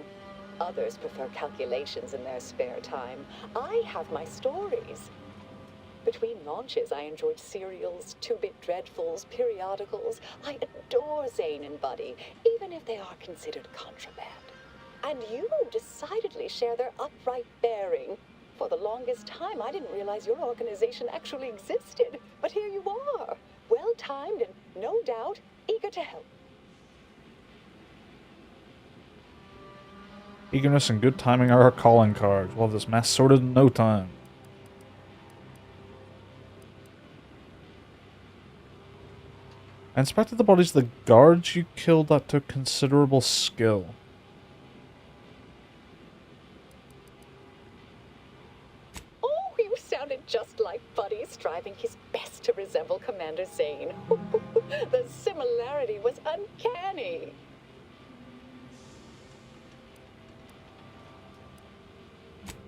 Others prefer calculations in their spare time. I have my stories. Between launches, I enjoyed serials, two-bit dreadfuls, periodicals. I adore Zane and Buddy, even if they are considered contraband. And you decidedly share their upright bearing. For the longest time, I didn't realize your organization actually existed. But here you are, well-timed and, no doubt, eager to help. Eagerness and good timing are our calling cards. We'll have this mess sorted in no time. I inspected the bodies of the guards you killed. That took considerable skill. Oh, you sounded just like Buddy, striving his best to resemble Commander Zane. The similarity was uncanny.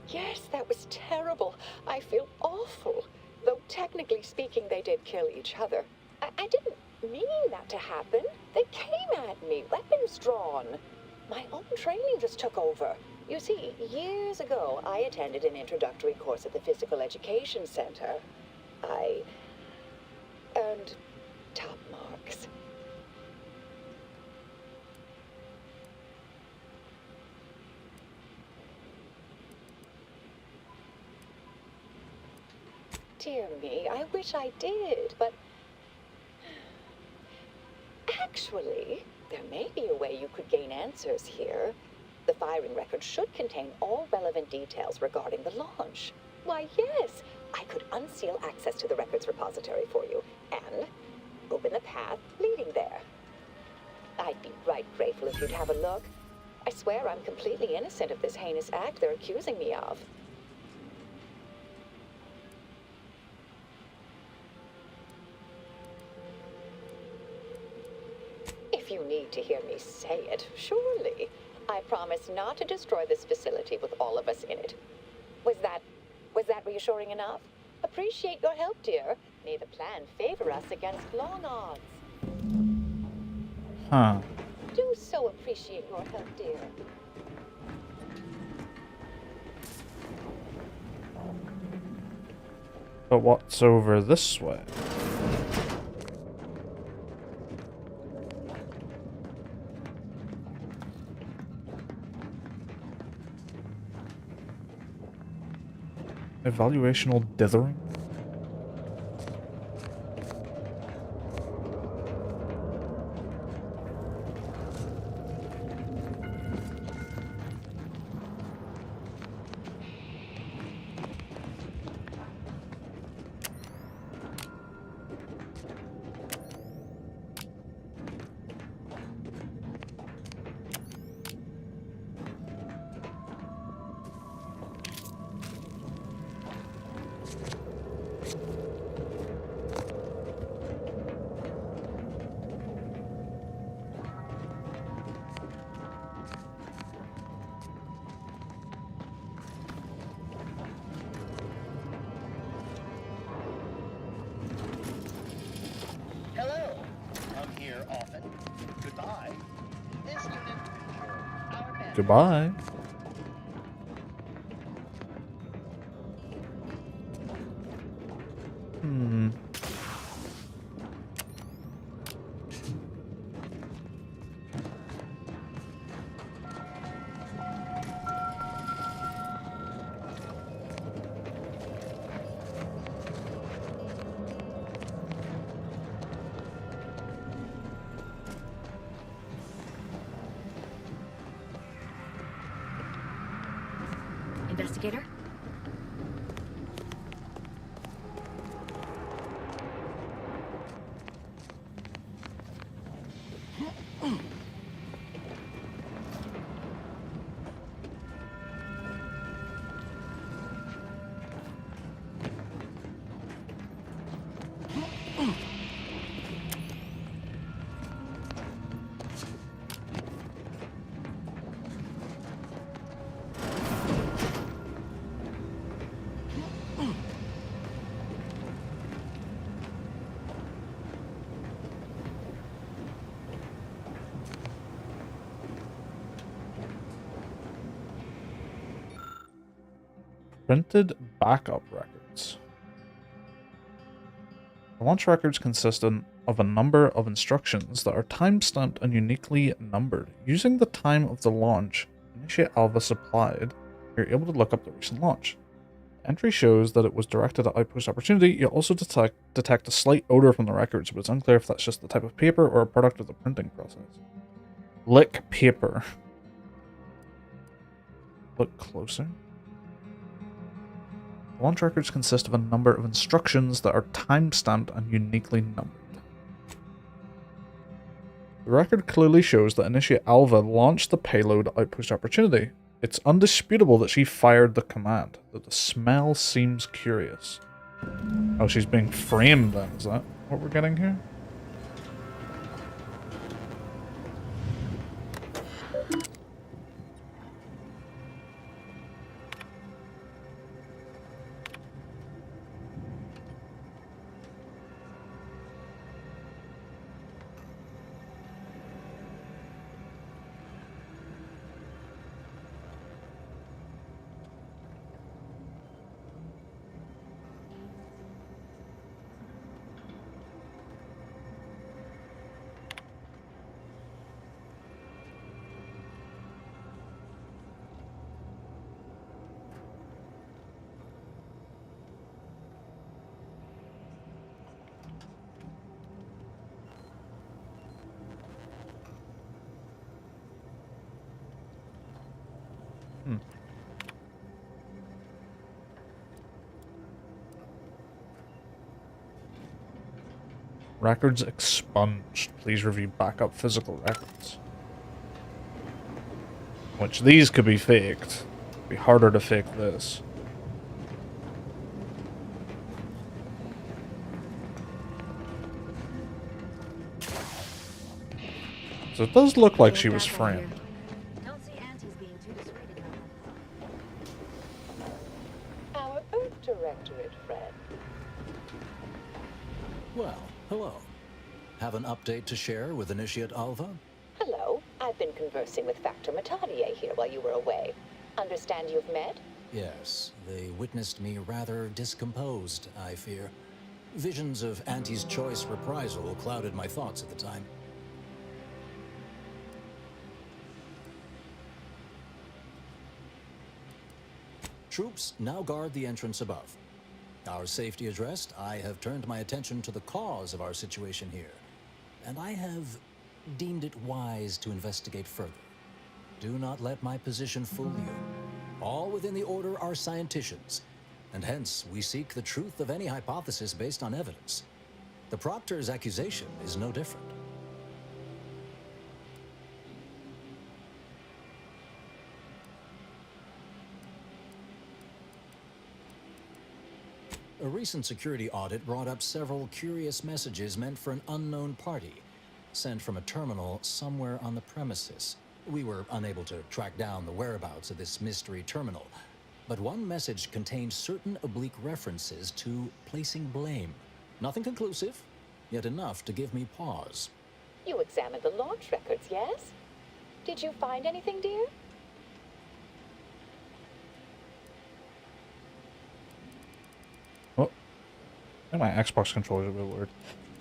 Yes, that was terrible. I feel awful. Though technically speaking, they did kill each other. I didn't mean that to happen. They came at me, weapons drawn. My own training just took over. You see, years ago, I attended an introductory course at the Physical Education Center. I earned top marks. dear me, I wish I did, but... Actually, there may be a way you could gain answers here. The firing record should contain all relevant details regarding the launch. Why, yes, I could unseal access to the records repository for you and open the path leading there. I'd be right grateful if you'd have a look. I swear I'm completely innocent of this heinous act they're accusing me of. If you need to hear me say it, surely. I promise not to destroy this facility with all of us in it. Was that reassuring enough? Appreciate your help, dear. May the plan favor us against long odds. Huh. Do so appreciate your help, dear. But what's over this way? Evaluational dithering? Hello. Come here often. Goodbye. This unit our man. Goodbye. Hmm. Investigator? Printed backup records. The launch records consist of a number of instructions that are time-stamped and uniquely numbered. Using the time of the launch Initiate Alva supplied, you're able to look up the recent launch. The entry shows that it was directed at Outpost Opportunity. You also detect a slight odor from the records, but it's unclear if that's just the type of paper or a product of the printing process. Lick paper. Look closer. The launch records consist of a number of instructions that are time-stamped and uniquely numbered. The record clearly shows that Initiate Alva launched the payload at Outpost Opportunity. It's undisputable that she fired the command, though the smell seems curious. Oh, she's being framed then, is that what we're getting here? Records expunged. Please review backup physical records. Which these could be faked. It'd be harder to fake this. So it does look like she was framed. Don't see Auntie's being too dissuaded by our Earth Directorate friend. Well, hello. Have an update to share with Initiate Alva? Hello. I've been conversing with Factor Matadier here while you were away. Understand you've met? Yes, they witnessed me rather discomposed, I fear. Visions of Auntie's choice reprisal clouded my thoughts at the time. Troops now guard the entrance above. Our safety addressed, I have turned my attention to the cause of our situation here, and I have deemed it wise to investigate further. Do not let my position fool you. All within the Order are scienticians, and hence we seek the truth of any hypothesis based on evidence. The Proctor's accusation is no different. A recent security audit brought up several curious messages meant for an unknown party, sent from a terminal somewhere on the premises. We were unable to track down the whereabouts of this mystery terminal, but one message contained certain oblique references to placing blame. Nothing conclusive, yet enough to give me pause. You examined the launch records, yes? Did you find anything, dear? I think my Xbox controller is a bit weird.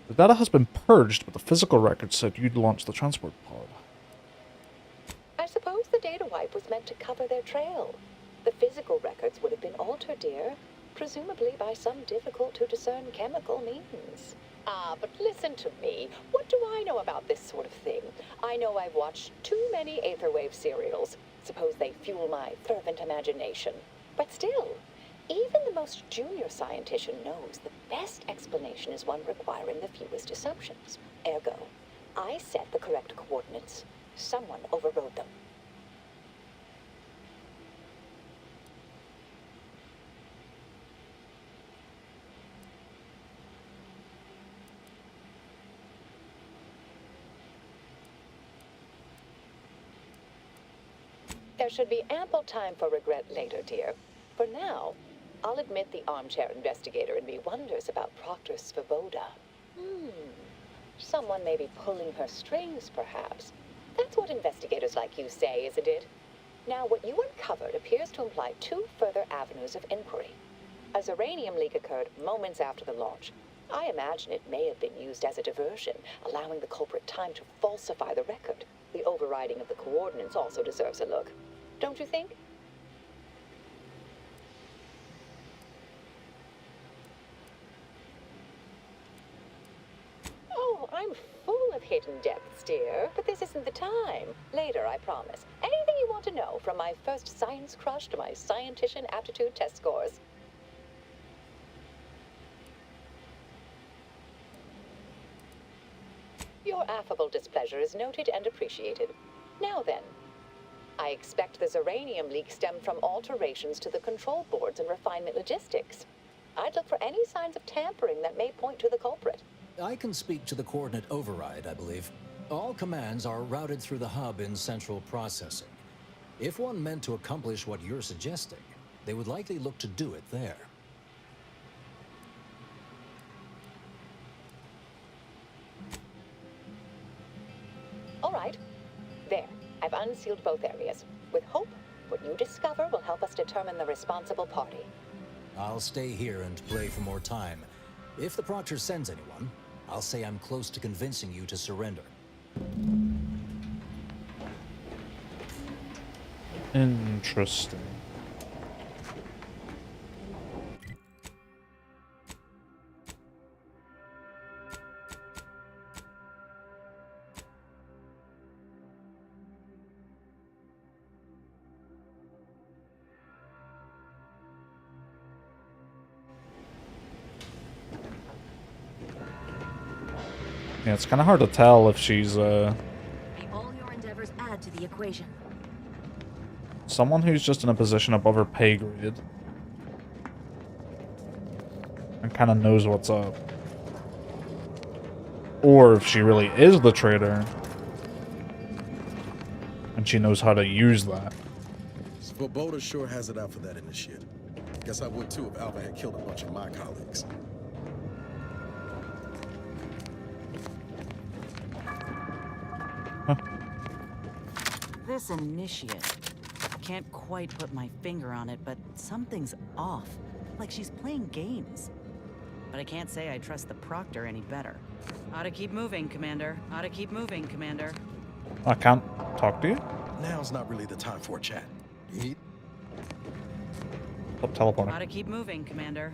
The data has been purged, but the physical record said you'd launched the transport pod. I suppose the data wipe was meant to cover their trail. The physical records would have been altered, dear, presumably by some difficult-to-discern chemical means. Ah, but listen to me. What do I know about this sort of thing? I know I've watched too many Aetherwave serials. Suppose they fuel my fervent imagination. But still, even the most junior scientician knows the best explanation is one requiring the fewest assumptions. Ergo, I set the correct coordinates. Someone overrode them. There should be ample time for regret later, dear. For now, I'll admit the armchair investigator in me wonders about Proctor Svoboda. Someone may be pulling her strings, perhaps. That's what investigators like you say, isn't it? Now, what you uncovered appears to imply two further avenues of inquiry. A Zeranium leak occurred moments after the launch. I imagine it may have been used as a diversion, allowing the culprit time to falsify the record. The overriding of the coordinates also deserves a look. Don't you think? Oh, I'm full of hidden depths, dear, but this isn't the time. Later, I promise. Anything you want to know, from my first science crush to my scientician aptitude test scores. Your affable displeasure is noted and appreciated. Now then, I expect the Zeranium leak stemmed from alterations to the control boards and refinement logistics. I'd look for any signs of tampering that may point to the culprit. I can speak to the coordinate override, I believe. All commands are routed through the hub in central processing. If one meant to accomplish what you're suggesting, they would likely look to do it there. All right. There. I've unsealed both areas. With hope, what you discover will help us determine the responsible party. I'll stay here and play for more time. If the Proctor sends anyone, I'll say I'm close to convincing you to surrender. Interesting. Yeah, it's kind of hard to tell if she's May all your endeavors add to the equation. someone who's just in a position above her pay grade and kind of knows what's up. Or if she really is the traitor and she knows how to use that. Svoboda sure has it out for that initiate. Guess I would too if Alva had killed a bunch of my colleagues. This initiate. Can't quite put my finger on it, but something's off. Like she's playing games. But I can't say I trust the Proctor any better. Ought to keep moving, Commander. Ought to keep moving, Commander. I can't talk to you? Now's not really the time for a chat. You need? Stop teleporting. Ought to keep moving, Commander.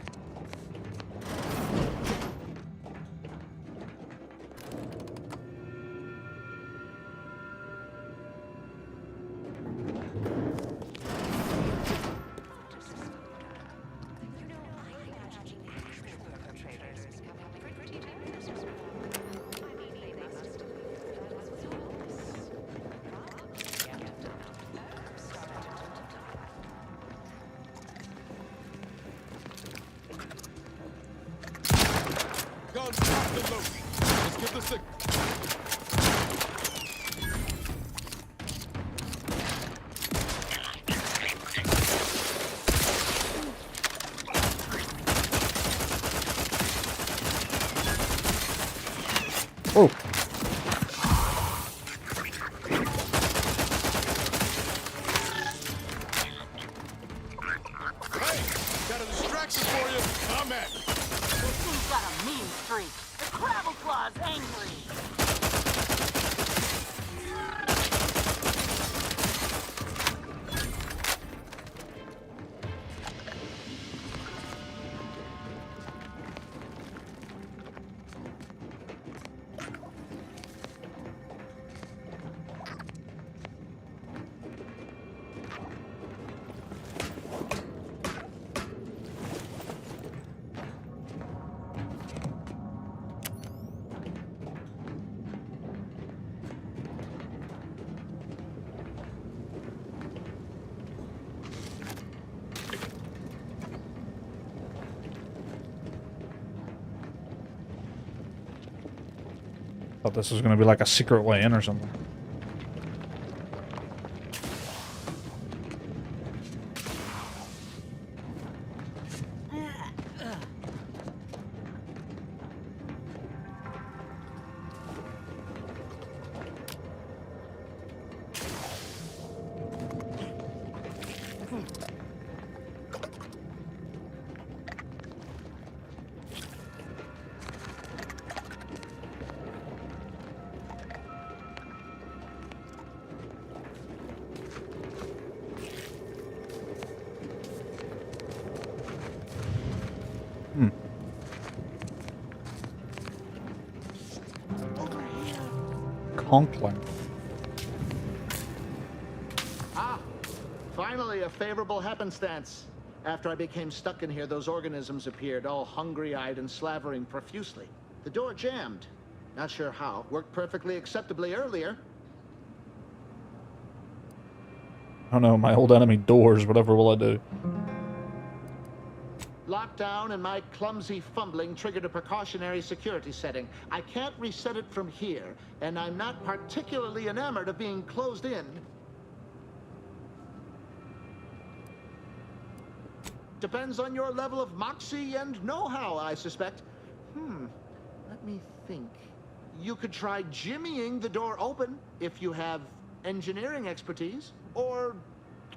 Guns locked and loaded. Let's get the signal. Oh. Hey, got a distraction for you. I'm at it. This thing's got a mean streak. The Gravel Claw's angry. Thought this was gonna be like a secret way in or something. Conkling. Ah, finally a favorable happenstance. After I became stuck in here, those organisms appeared, all hungry-eyed and slavering profusely. The door jammed. Not sure how. Worked perfectly acceptably earlier. I don't know, my old enemy doors, whatever will I do? Lockdown and my clumsy fumbling triggered a precautionary security setting. I can't reset it from here, and I'm not particularly enamored of being closed in. Depends on your level of moxie and know-how, I suspect. Let me think. You could try jimmying the door open if you have engineering expertise. Or,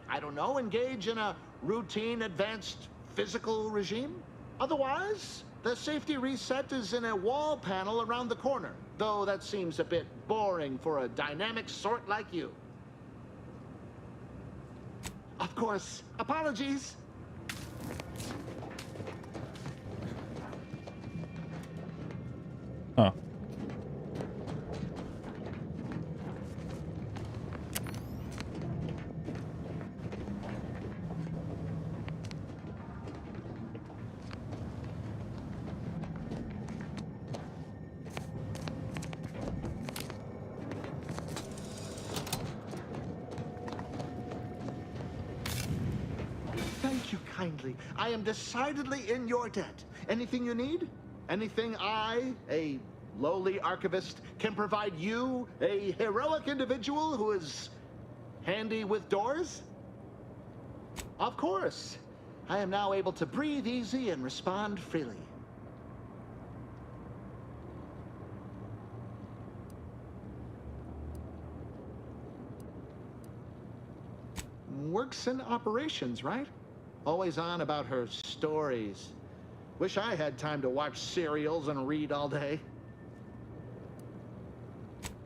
I don't know, engage in a routine advanced physical regime. Otherwise, the safety reset is in a wall panel around the corner. Though that seems a bit boring for a dynamic sort like you. Of course, apologies. Huh. kindly. I am decidedly in your debt. Anything you need? Anything I, a lowly archivist, can provide you, a heroic individual who is handy with doors? Of course. I am now able to breathe easy and respond freely. Works in operations, right? Always on about her stories. Wish I had time to watch serials and read all day.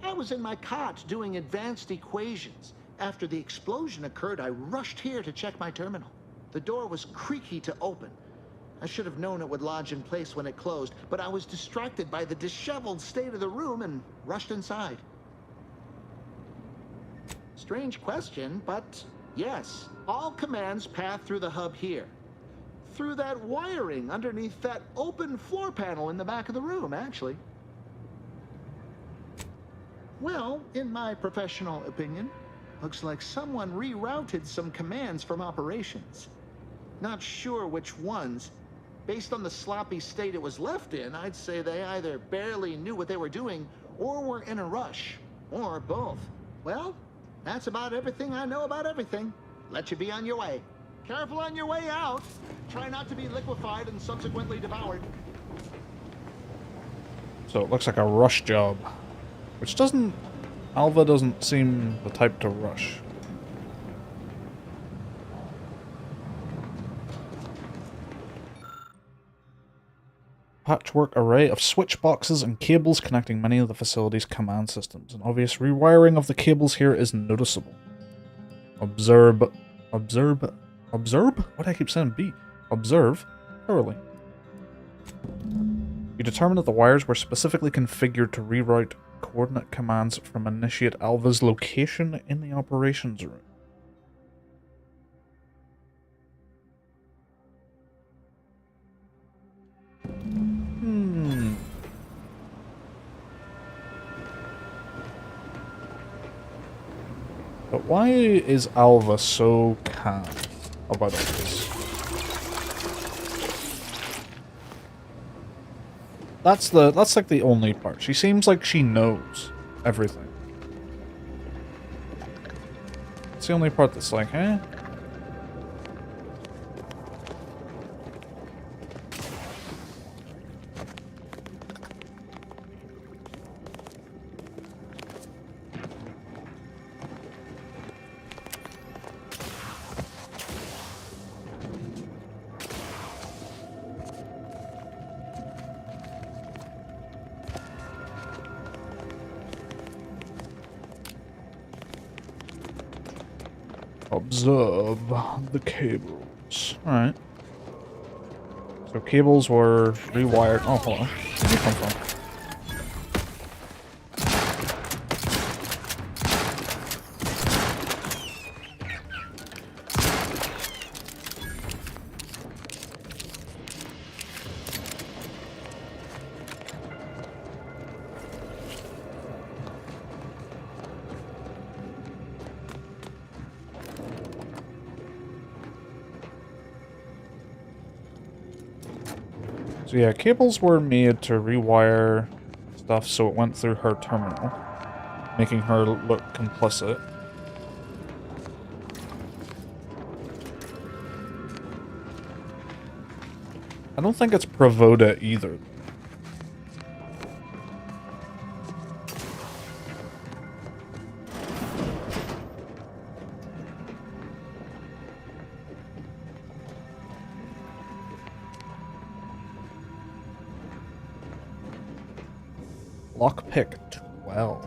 I was in my cot doing advanced equations. After the explosion occurred, I rushed here to check my terminal. The door was creaky to open. I should have known it would lodge in place when it closed, but I was distracted by the disheveled state of the room and rushed inside. Strange question, but yes, all commands pass through the hub here. Through that wiring underneath that open floor panel in the back of the room, actually. Well, in my professional opinion, looks like someone rerouted some commands from operations. Not sure which ones. Based on the sloppy state it was left in, I'd say they either barely knew what they were doing or were in a rush, or both. Well, that's about everything I know about everything. Let you be on your way. Careful on your way out. Try not to be liquefied and subsequently devoured. So it looks like a rush job. Which doesn't... Alva doesn't seem the type to rush. Patchwork array of switch boxes and cables connecting many of the facility's command systems. An obvious rewiring of the cables here is noticeable. Observe? What do I keep saying? Observe thoroughly. You determined that the wires were specifically configured to reroute coordinate commands from Initiate Alva's location in the operations room. But why is Alva so calm about all this? That's like the only part. She seems like she knows everything. It's the only part that's like, eh? Observe the cables. Alright. So cables were rewired. Oh, hold on. Where did you come from? So yeah, cables were made to rewire stuff so it went through her terminal, making her look complicit. I don't think it's Pravoda either. Lockpick 12.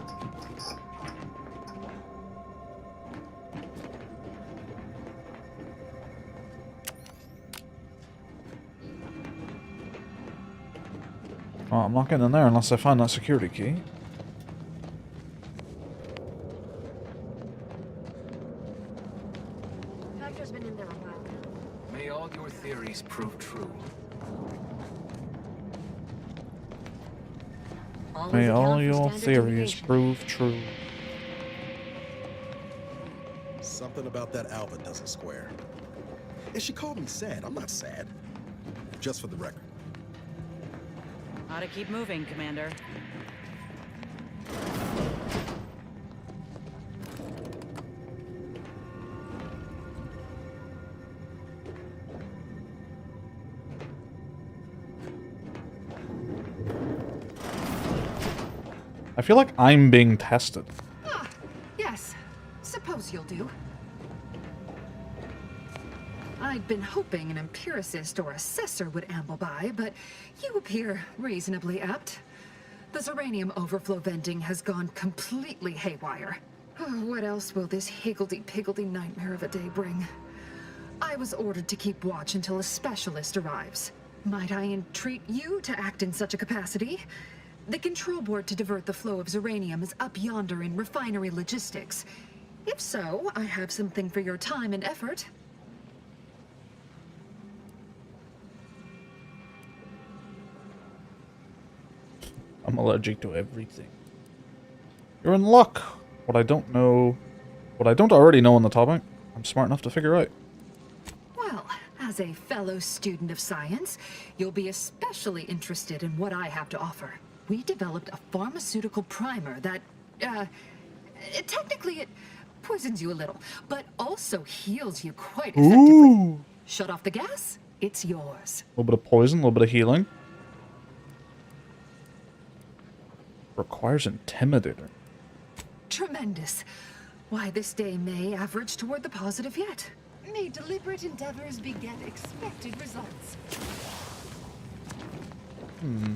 Oh, I'm not getting in there unless I find that security key. Factor's been in there a while now. May all your theories prove true. May all your theories prove true. Something about that Alva doesn't square. And she called me sad. I'm not sad. Just for the record. Ought to keep moving, Commander. I feel like I'm being tested. Ah, yes. Suppose you'll do. I'd been hoping an empiricist or assessor would amble by, but you appear reasonably apt. The Zeranium overflow venting has gone completely haywire. Oh, what else will this higgledy-piggledy nightmare of a day bring? I was ordered to keep watch until a specialist arrives. Might I entreat you to act in such a capacity? The control board to divert the flow of Zeranium is up yonder in refinery logistics. If so, I have something for your time and effort. I'm allergic to everything. You're in luck. What I don't already know on the topic, I'm smart enough to figure out. Well, as a fellow student of science, you'll be especially interested in what I have to offer. We developed a pharmaceutical primer that, technically it poisons you a little, but also heals you quite effectively. Ooh. Shut off the gas, it's yours. A little bit of poison, a little bit of healing. Requires Intimidator. Tremendous. Why, this day may average toward the positive yet. May deliberate endeavors beget expected results. Hmm.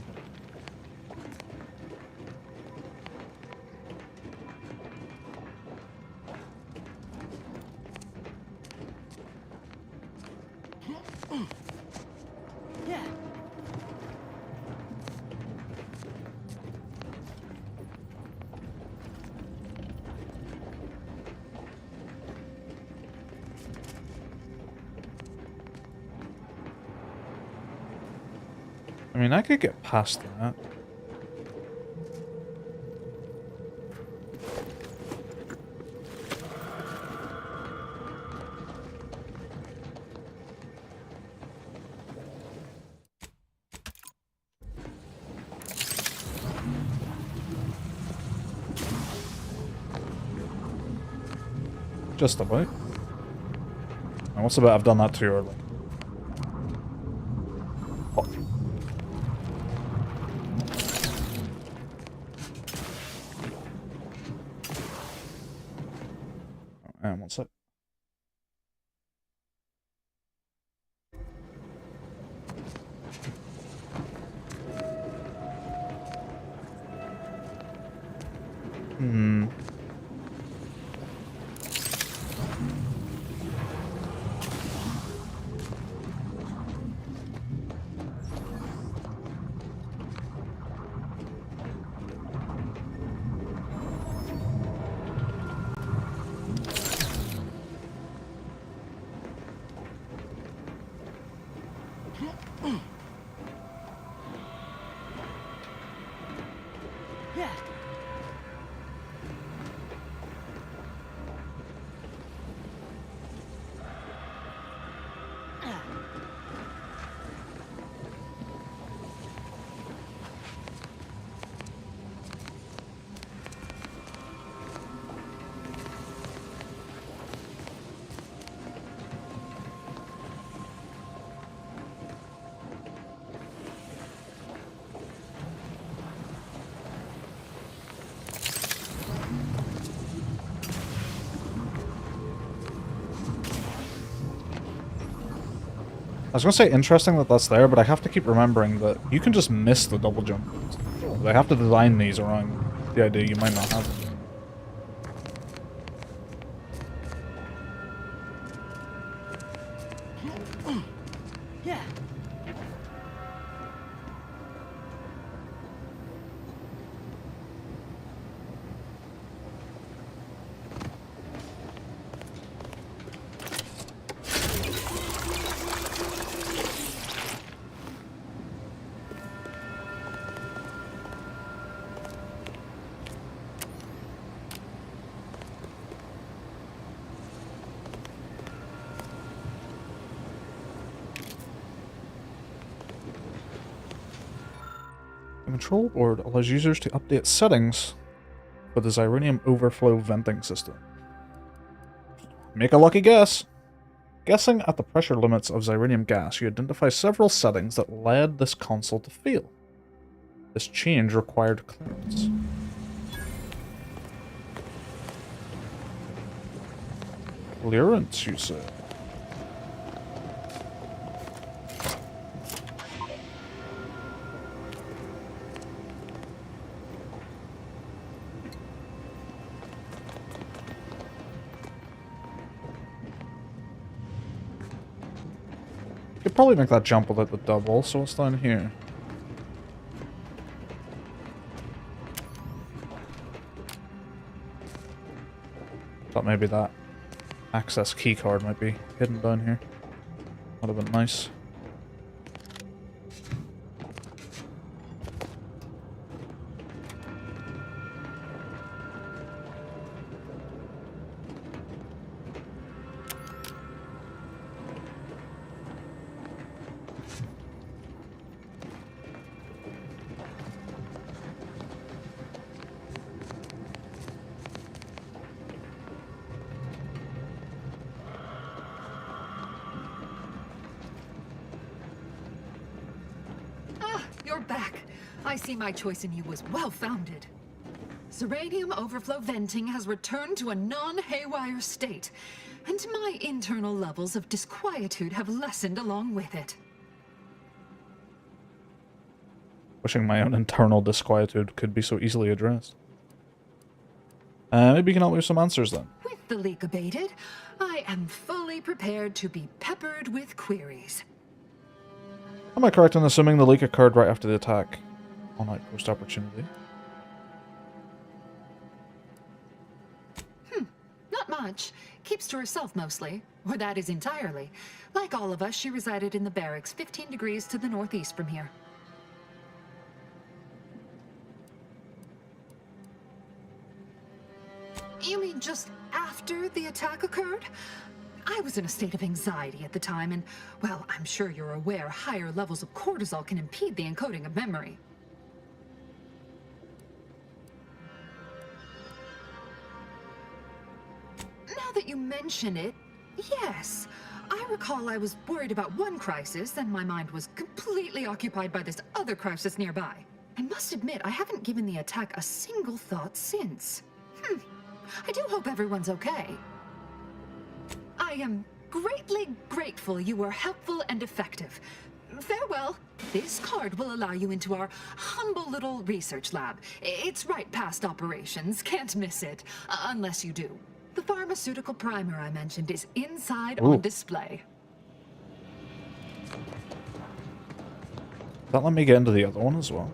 Yeah. I mean, I could get past that. Just about. And what's about I've done that too early? Oh. And what's that? Hmm. Yeah. I was gonna say interesting that that's there, but I have to keep remembering that you can just miss the double jump. They have to design these around the idea you might not have. Yeah. control board allows users to update settings for the Xyranium overflow venting system. Make a lucky guess! Guessing at the pressure limits of Xyranium gas, you identify several settings that led this console to fail. This change required clearance. Clearance, you say? Could probably make that jump without the double, so what's down here? Thought maybe that access keycard might be hidden down here. Would have been nice. You're back. I see my choice in you was well-founded. Xyranium overflow venting has returned to a non-haywire state, and my internal levels of disquietude have lessened along with it. Wishing my own internal disquietude could be so easily addressed. Maybe you can help me with some answers then. With the leak abated, I am fully prepared to be peppered with queries. Am I correct in assuming the leak occurred right after the attack on Outpost Opportunity? Not much. Keeps to herself mostly, or that is entirely. Like all of us, she resided in the barracks 15 degrees to the northeast from here. You mean just after the attack occurred? I was in a state of anxiety at the time, and, well, I'm sure you're aware higher levels of cortisol can impede the encoding of memory. Now that you mention it, yes. I recall I was worried about one crisis, and my mind was completely occupied by this other crisis nearby. I must admit, I haven't given the attack a single thought since. I do hope everyone's okay. I am greatly grateful you were helpful and effective. Farewell. This card will allow you into our humble little research lab. It's right past operations. Can't miss it. Unless you do. The pharmaceutical primer I mentioned is inside on display. That let me get into the other one as well.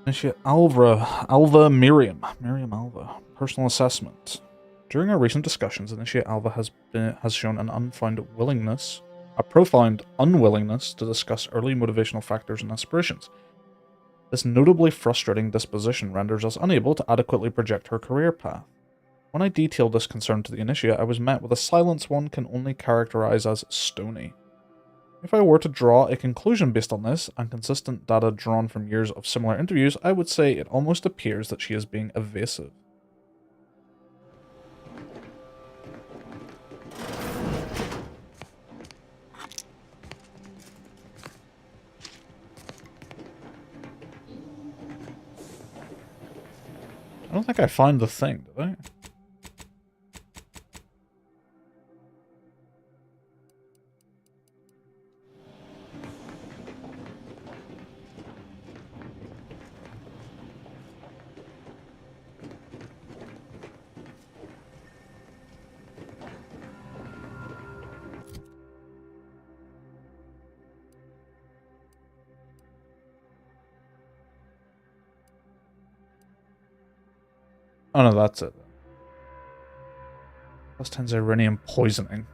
Initiate Alva Miriam Alva. Personal assessment. During our recent discussions, Initiate Alva has shown a profound unwillingness to discuss early motivational factors and aspirations. This notably frustrating disposition renders us unable to adequately project her career path. When I detailed this concern to the Initiate, I was met with a silence one can only characterize as stony. If I were to draw a conclusion based on this, and consistent data drawn from years of similar interviews, I would say it almost appears that she is being evasive. I don't think I find the thing, did I? Oh no, that's it. Plus 10 Zirinium poisoning.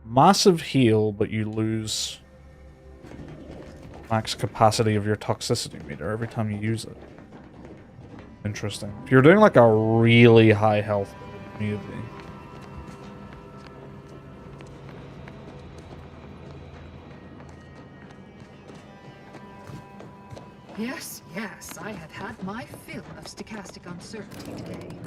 Massive heal, but you lose max capacity of your toxicity meter every time you use it. Interesting. If you're doing like a really high health build, maybe. Yes, yes, I have had my fill of stochastic uncertainty today.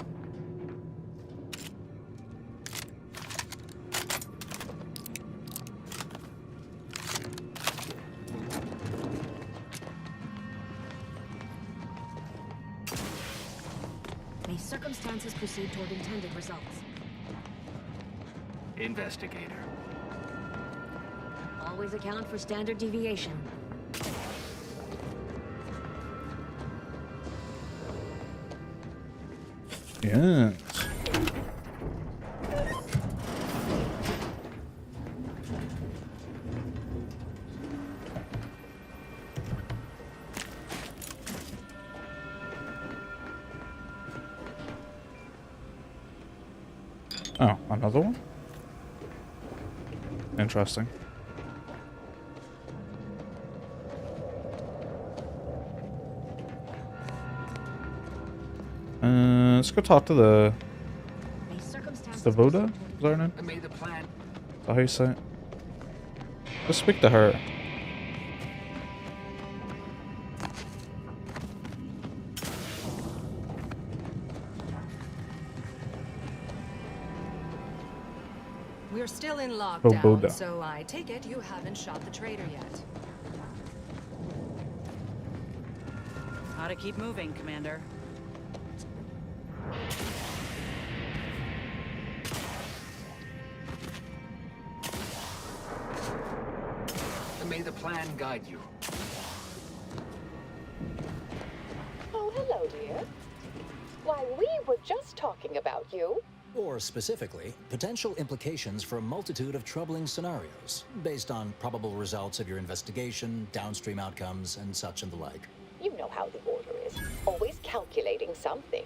May circumstances proceed toward intended results. Investigator. Always account for standard deviation. Yes. Oh, another one? Interesting. Let's go talk to the Voda? Is that her name? I made the plan. Is that how you say it? Let's speak to her. We're still in Voda. lockdown, so I take it you haven't shot the traitor yet. How to keep moving, Commander. May the plan guide you. Oh, hello, dear. Why, we were just talking about you. Or specifically, potential implications for a multitude of troubling scenarios, based on probable results of your investigation, downstream outcomes, and such and the like. You know how the Order is. Always calculating something.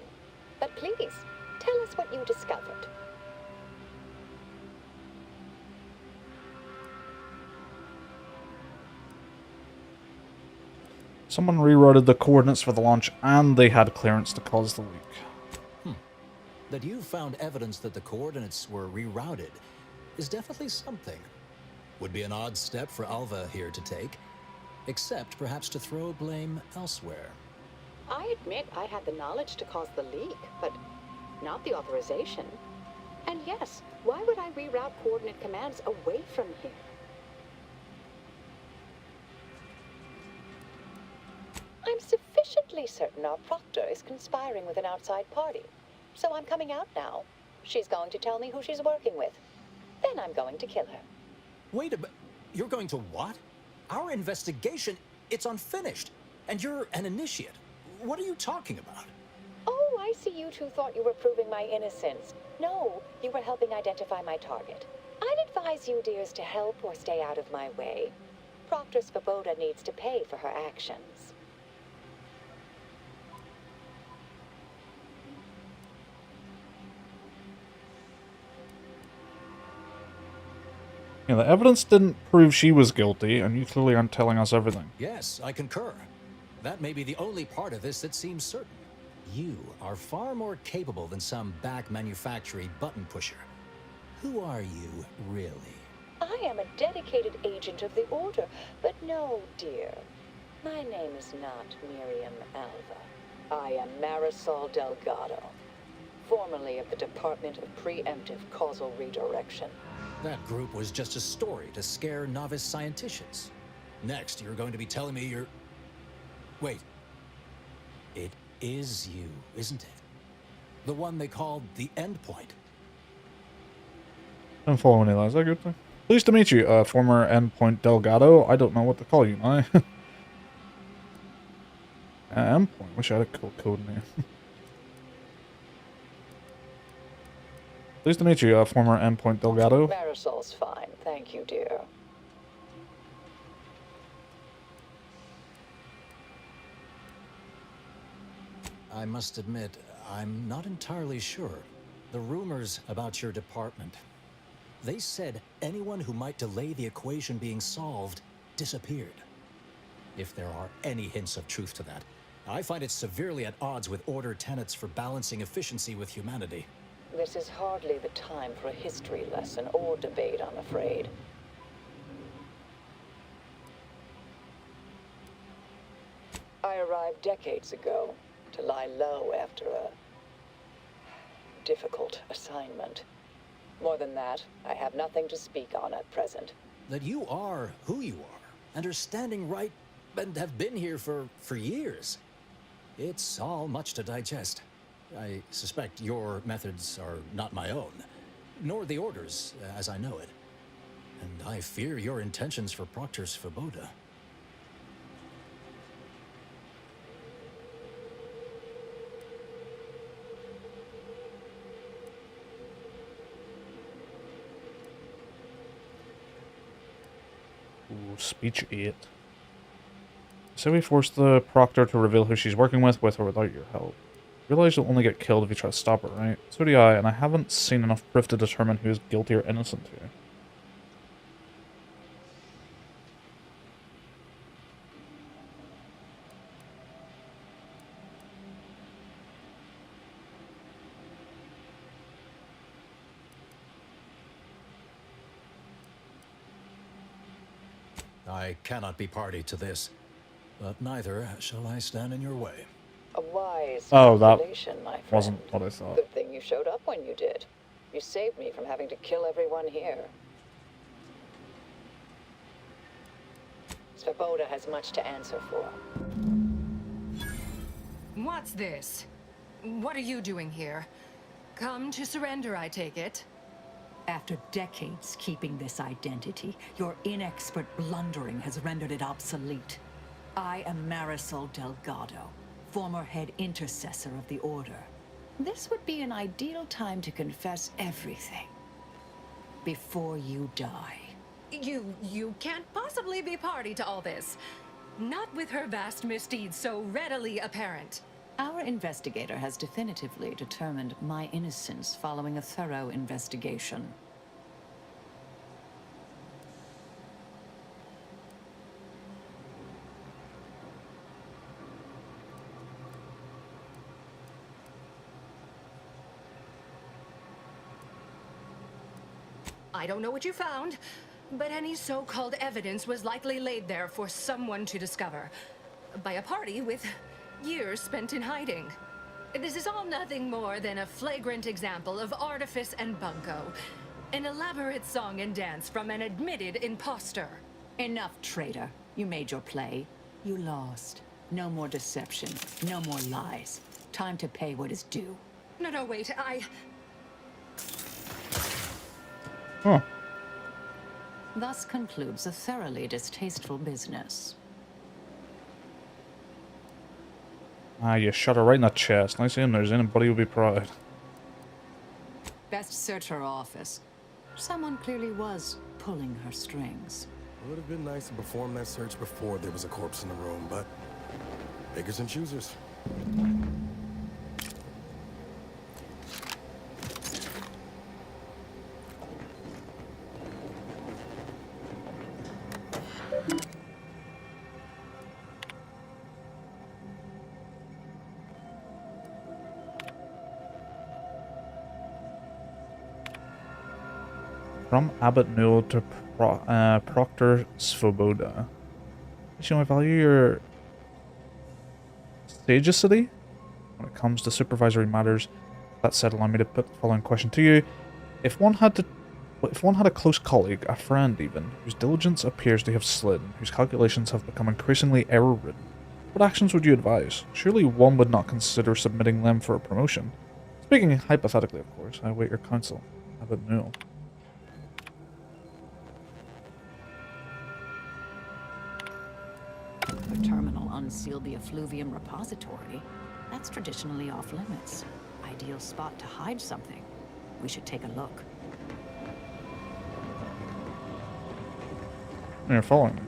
But please, tell us what you discovered. Someone rerouted the coordinates for the launch, and they had clearance to cause the leak. That you found evidence that the coordinates were rerouted is definitely something. Would be an odd step for Alva here to take, except perhaps to throw blame elsewhere. I admit I had the knowledge to cause the leak, but not the authorization. And yes, why would I reroute coordinate commands away from here? I'm sufficiently certain our proctor is conspiring with an outside party. So I'm coming out now. She's going to tell me who she's working with. Then I'm going to kill her. Wait a minute. You're going to what? Our investigation, it's unfinished. And you're an initiate. What are you talking about? Oh, I see you two thought you were proving my innocence. No, you were helping identify my target. I'd advise you dears to help or stay out of my way. Proctor Svoboda needs to pay for her actions. Yeah, the evidence didn't prove she was guilty, and you clearly aren't telling us everything. Yes, I concur. That may be the only part of this that seems certain. You are far more capable than some back manufacturing button pusher. Who are you, really? I am a dedicated agent of the Order, but no, dear. My name is not Miriam Alva. I am Marisol Delgado, formerly of the Department of Preemptive Causal Redirection. That group was just a story to scare novice scienticians. Next, you're going to be telling me you're... Wait. It is you, isn't it? The one they called the endpoint. Don't follow any lies. Is that a good thing? Pleased to meet you, former endpoint Delgado. I don't know what to call you now. Endpoint. Wish I had a cool code name. Pleased to meet you, former endpoint Delgado. Marisol's fine, thank you, dear. I must admit, I'm not entirely sure. The rumors about your department. They said anyone who might delay the equation being solved disappeared. If there are any hints of truth to that, I find it severely at odds with Order tenets for balancing efficiency with humanity. This is hardly the time for a history lesson or debate, I'm afraid. I arrived decades ago to lie low after a difficult assignment. More than that, I have nothing to speak on at present. That you are who you are, and are standing right, and have been here for years. It's all much to digest. I suspect your methods are not my own, nor the Order's, as I know it. And I fear your intentions for Proctor Svoboda. Ooh, speech 8. So we forced the Proctor to reveal who she's working with or without your help. Realize you'll only get killed if you try to stop her, right? So do I, and I haven't seen enough proof to determine who is guilty or innocent here. I cannot be party to this, but neither shall I stand in your way. A wise Oh, that calculation, my friend. wasn't what I thought. Good thing you showed up when you did. You saved me from having to kill everyone here. Svoboda has much to answer for. What's this? What are you doing here? Come to surrender, I take it? After decades keeping this identity, your inexpert blundering has rendered it obsolete. I am Marisol Delgado, former head intercessor of the Order. This would be an ideal time to confess everything before you die. You can't possibly be party to all this. Not with her vast misdeeds so readily apparent. Our investigator has definitively determined my innocence following a thorough investigation. I don't know what you found, but any so-called evidence was likely laid there for someone to discover. By a party with years spent in hiding. This is all nothing more than a flagrant example of artifice and bunco. An elaborate song and dance from an admitted imposter. Enough, traitor. You made your play. You lost. No more deception. No more lies. Time to pay what is due. No, wait, Huh. Thus concludes a thoroughly distasteful business. Ah, you shot her right in the chest. Nice in there's anybody who'll be proud. Best search her office. Someone clearly was pulling her strings. It would have been nice to perform that search before there was a corpse in the room, but beggars and choosers. From Abbot Newell to Proctor Svoboda. Actually, I value your sagacity when it comes to supervisory matters. That said, allow me to put the following question to you. If one had a close colleague, a friend even, whose diligence appears to have slid, whose calculations have become increasingly error-ridden, What actions would you advise? Surely one would not consider submitting them for a promotion. Speaking hypothetically, of course. I await your counsel. Have it new. The terminal unsealed the effluvium repository. That's traditionally off limits. Ideal spot to hide something. We should take a look. You're following me.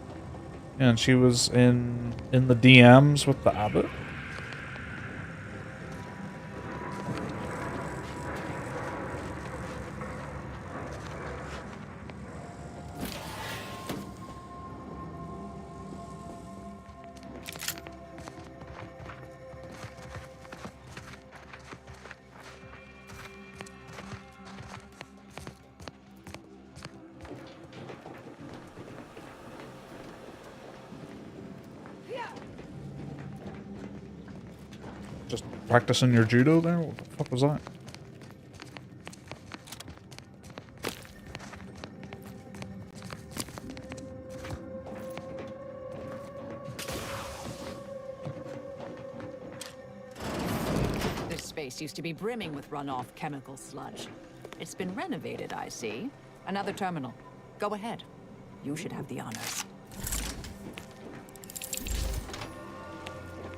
And she was in the DMs with the abbot. Just practicing your judo there? What the fuck was that? This space used to be brimming with runoff chemical sludge. It's been renovated, I see. Another terminal. Go ahead. You should have the honors.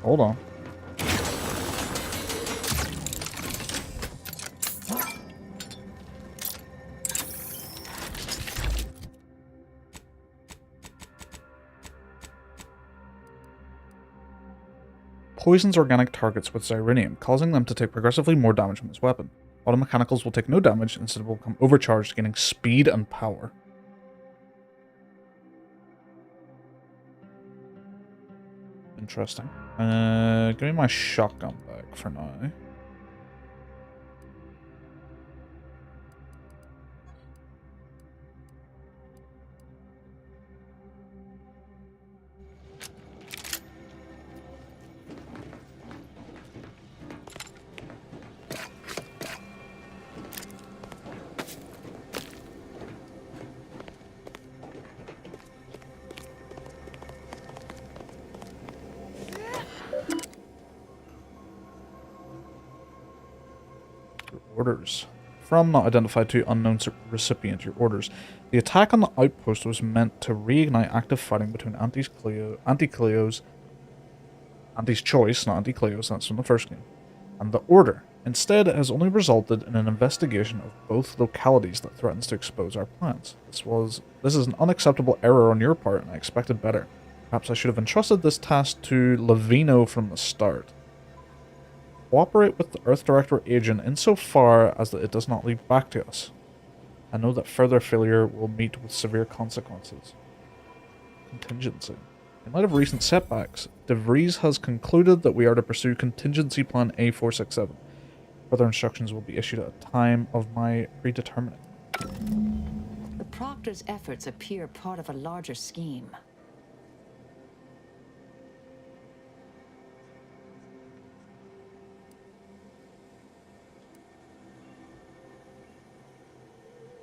Hold on. Poisons organic targets with Xyrinium, causing them to take progressively more damage from this weapon. Auto mechanicals will take no damage, instead will become overcharged, gaining speed and power. Interesting. Give me my shotgun back for now. Orders. From not identified to unknown recipient, your orders. The attack on the outpost was meant to reignite active fighting between Anti-Cleo's Choice, not Anti-Cleo's, that's from the first game, and the Order. Instead, it has only resulted in an investigation of both localities that threatens to expose our plans. This is an unacceptable error on your part, and I expected better. Perhaps I should have entrusted this task to Lavino from the start. Cooperate with the Earth Director agent insofar as that it does not lead back to us. I know that further failure will meet with severe consequences. Contingency. In light of recent setbacks, De Vries has concluded that we are to pursue Contingency Plan A467. Further instructions will be issued at a time of my predetermining. The Proctor's efforts appear part of a larger scheme.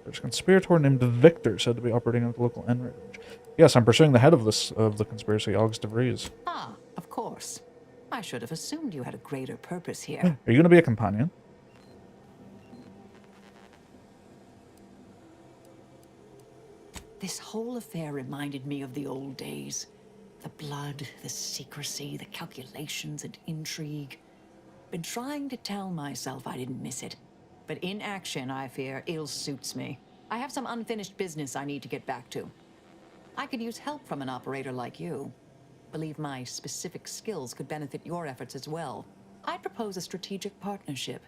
There's a conspirator named Victor said to be operating at the local end range. Yes, I'm pursuing the head of the conspiracy, August De Vries. Ah, of course. I should have assumed you had a greater purpose here. Are you going to be a companion? This whole affair reminded me of the old days. The blood, the secrecy, the calculations and intrigue. Been trying to tell myself I didn't miss it. But in action, I fear, ill suits me. I have some unfinished business I need to get back to. I could use help from an operator like you. Believe my specific skills could benefit your efforts as well. I'd propose a strategic partnership.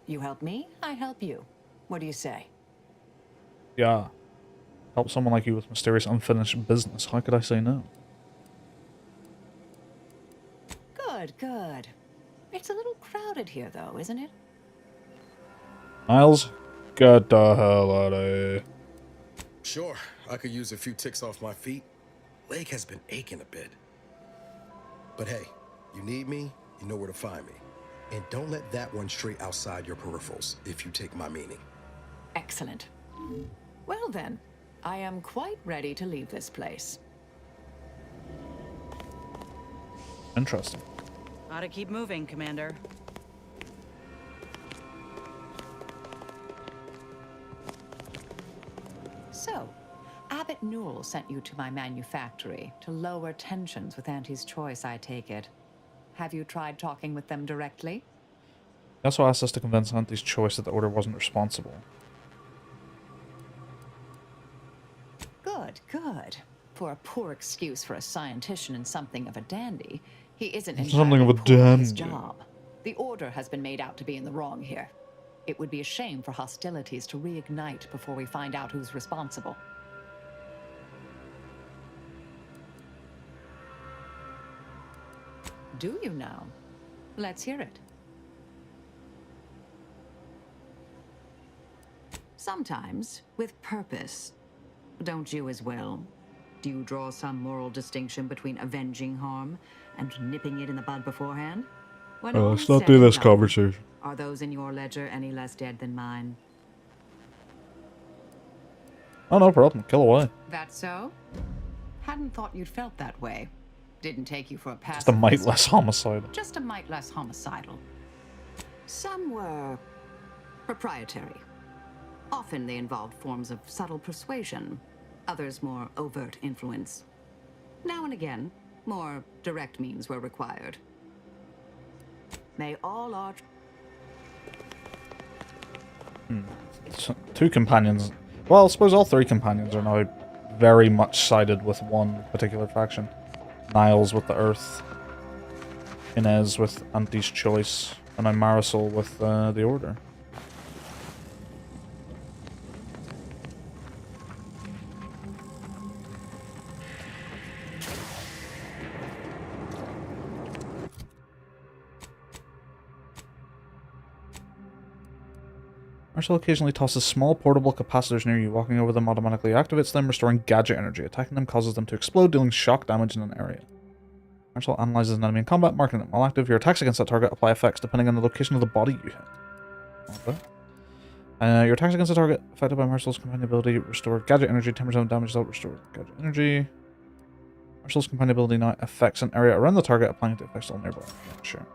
You help me, I help you. What do you say? Yeah. Help someone like you with mysterious unfinished business. How could I say no? Good, good. It's a little crowded here, though, isn't it? Miles, get the hell out of here. Sure, I could use a few ticks off my feet. Leg has been aching a bit. But hey, you need me, you know where to find me. And don't let that one stray outside your peripherals, if you take my meaning. Excellent. Well then, I am quite ready to leave this place. Interesting. Ought to keep moving, Commander. So, Abbot Newell sent you to my manufactory to lower tensions with Auntie's Choice, I take it. Have you tried talking with them directly? He also asked us to convince Auntie's Choice that the Order wasn't responsible. Good, good. For a poor excuse for a scientician and something of a dandy, he isn't Something of a entirely poor at his dandy. job. The Order has been made out to be in the wrong here. It would be a shame for hostilities to reignite before we find out who's responsible. Do you now? Let's hear it. Sometimes, with purpose. Don't you as well? Do you draw some moral distinction between avenging harm and nipping it in the bud beforehand? When all Let's is not said do and this done, conversation. are those in your ledger any less dead than mine? Oh, no problem. Kill away. That so? Hadn't thought you'd felt that way. Didn't take you for a Just a pacifist. mite less homicidal. Just a mite less homicidal. Some were proprietary. Often they involved forms of subtle persuasion, others more overt influence. Now and again, more direct means were required. May all our... So, 2 companions. Well, I suppose all 3 companions are now very much sided with one particular faction. Niles with the Earth, Inez with Auntie's Choice, and I'm Marisol with the Order. Marcel occasionally tosses small portable capacitors near you. Walking over them automatically activates them, restoring gadget energy. Attacking them causes them to explode, dealing shock damage in an area. Marcel analyzes an enemy in combat, marking it while active. Your attacks against that target apply effects depending on the location of the body you hit. Okay. Your attacks against the target affected by Marcel's companion ability restore gadget energy. 10% damage dealt, restore gadget energy. Marcel's companion ability now affects an area around the target, applying it to effects all nearby. Yeah, sure.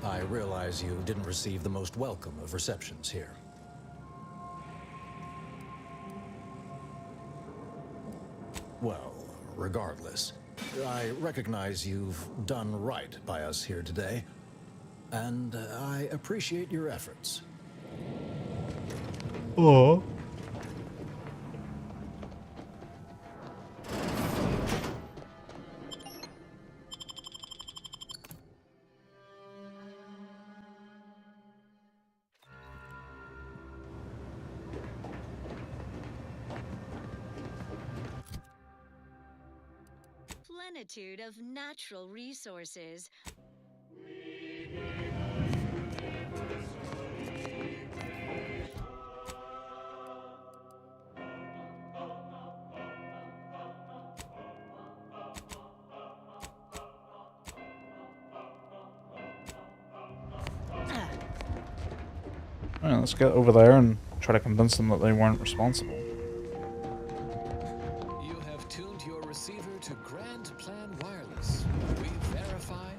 I realize you didn't receive the most welcome of receptions here. Well, regardless, I recognize you've done right by us here today, and I appreciate your efforts. Oh. Plenitude of natural resources. Alright, let's get over there and try to convince them that they weren't responsible. You have tuned your receiver to Grand Plan Wireless. We verify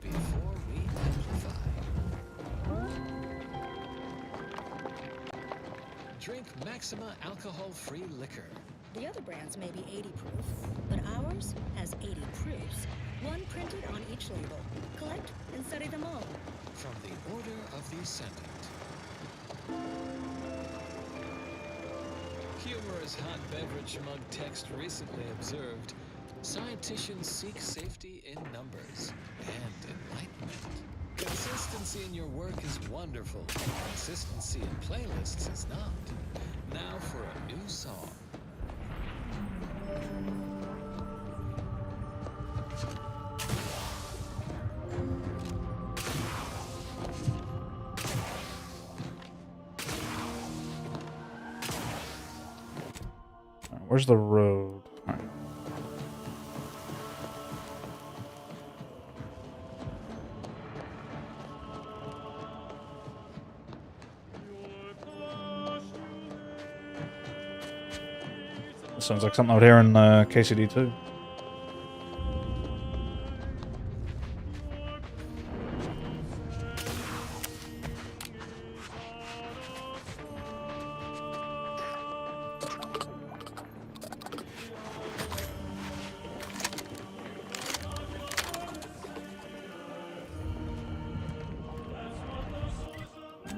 before we amplify. Drink Maxima alcohol-free liquor. The other brands may be 80 proof, but ours has 80 proofs. One printed on each label. Collect and study them all. From the Order of the Ascendant. Humorous hot beverage mug text recently observed, scienticians seek safety in numbers and enlightenment. Consistency in your work is wonderful. Consistency in playlists is not. Now for a new song. Where's the road? All right. Sounds like something out here in KCD too.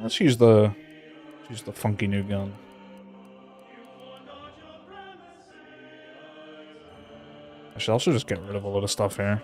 Let's use the funky new gun. I should also just get rid of a lot of stuff here.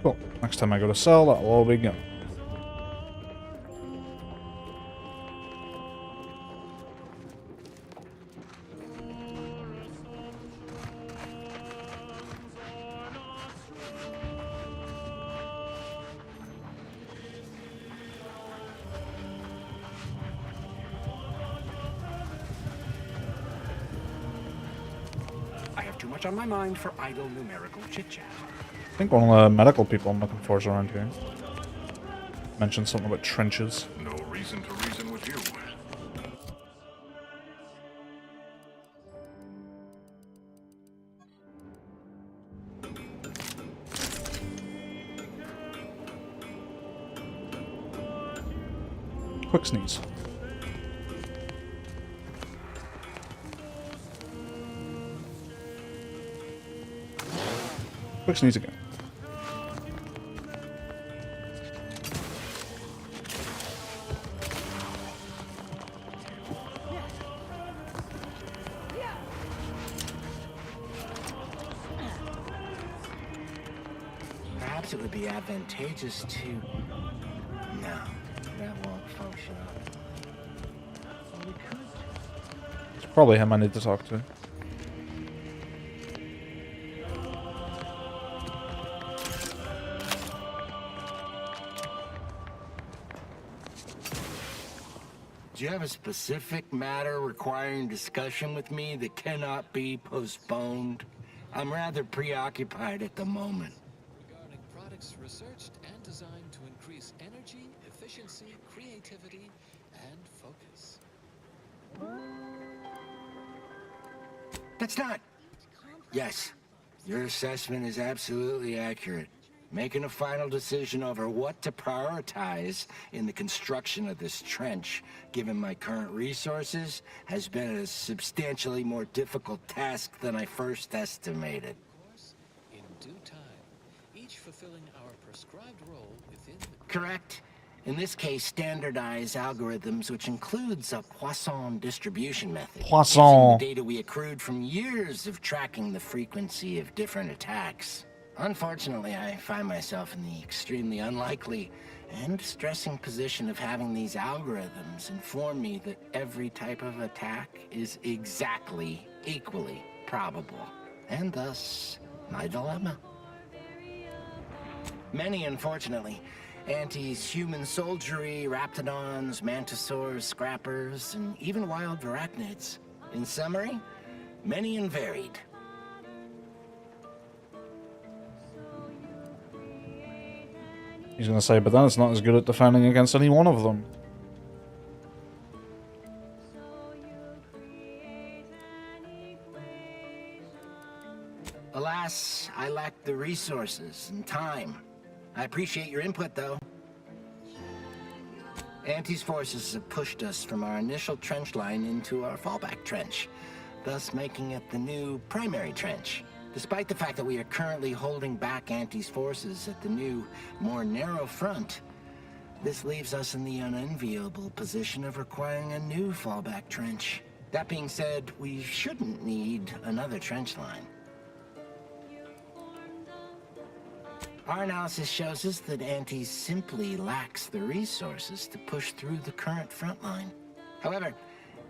Cool. Next time I go to sell, that'll all be gone. I have too much on my mind for idle numerical chit-chat. I think one of the medical people I'm looking for is around here. Mentioned something about trenches. No reason to reason with you. Quick sneeze. Quick sneeze again. Perhaps it would be advantageous to... No, that won't function. Well, we could... It's probably him I need to talk to. Do you have a specific matter requiring discussion with me that cannot be postponed? I'm rather preoccupied at the moment. Regarding products researched and designed to increase energy, efficiency, creativity, and focus. That's not... Yes, your assessment is absolutely accurate. Making a final decision over what to prioritize in the construction of this trench, given my current resources, has been a substantially more difficult task than I first estimated. Of course, in due time, each fulfilling our prescribed role within the... Correct. In this case, standardized algorithms, which includes a Poisson distribution method. Poisson. Using the data we accrued from years of tracking the frequency of different attacks. Unfortunately, I find myself in the extremely unlikely and distressing position of having these algorithms inform me that every type of attack is exactly equally probable, and thus my dilemma. Many, unfortunately, Anti's human soldiery, raptidons, mantisaurs, scrappers, and even wild arachnids. In summary, many and varied. He's gonna say, but then it's not as good at defending against any one of them. Alas, I lack the resources and time. I appreciate your input, though. Anti's forces have pushed us from our initial trench line into our fallback trench, thus making it the new primary trench. Despite the fact that we are currently holding back Auntie's forces at the new, more narrow front, this leaves us in the unenviable position of requiring a new fallback trench. That being said, we shouldn't need another trench line. Our analysis shows us that Auntie's simply lacks the resources to push through the current front line. However,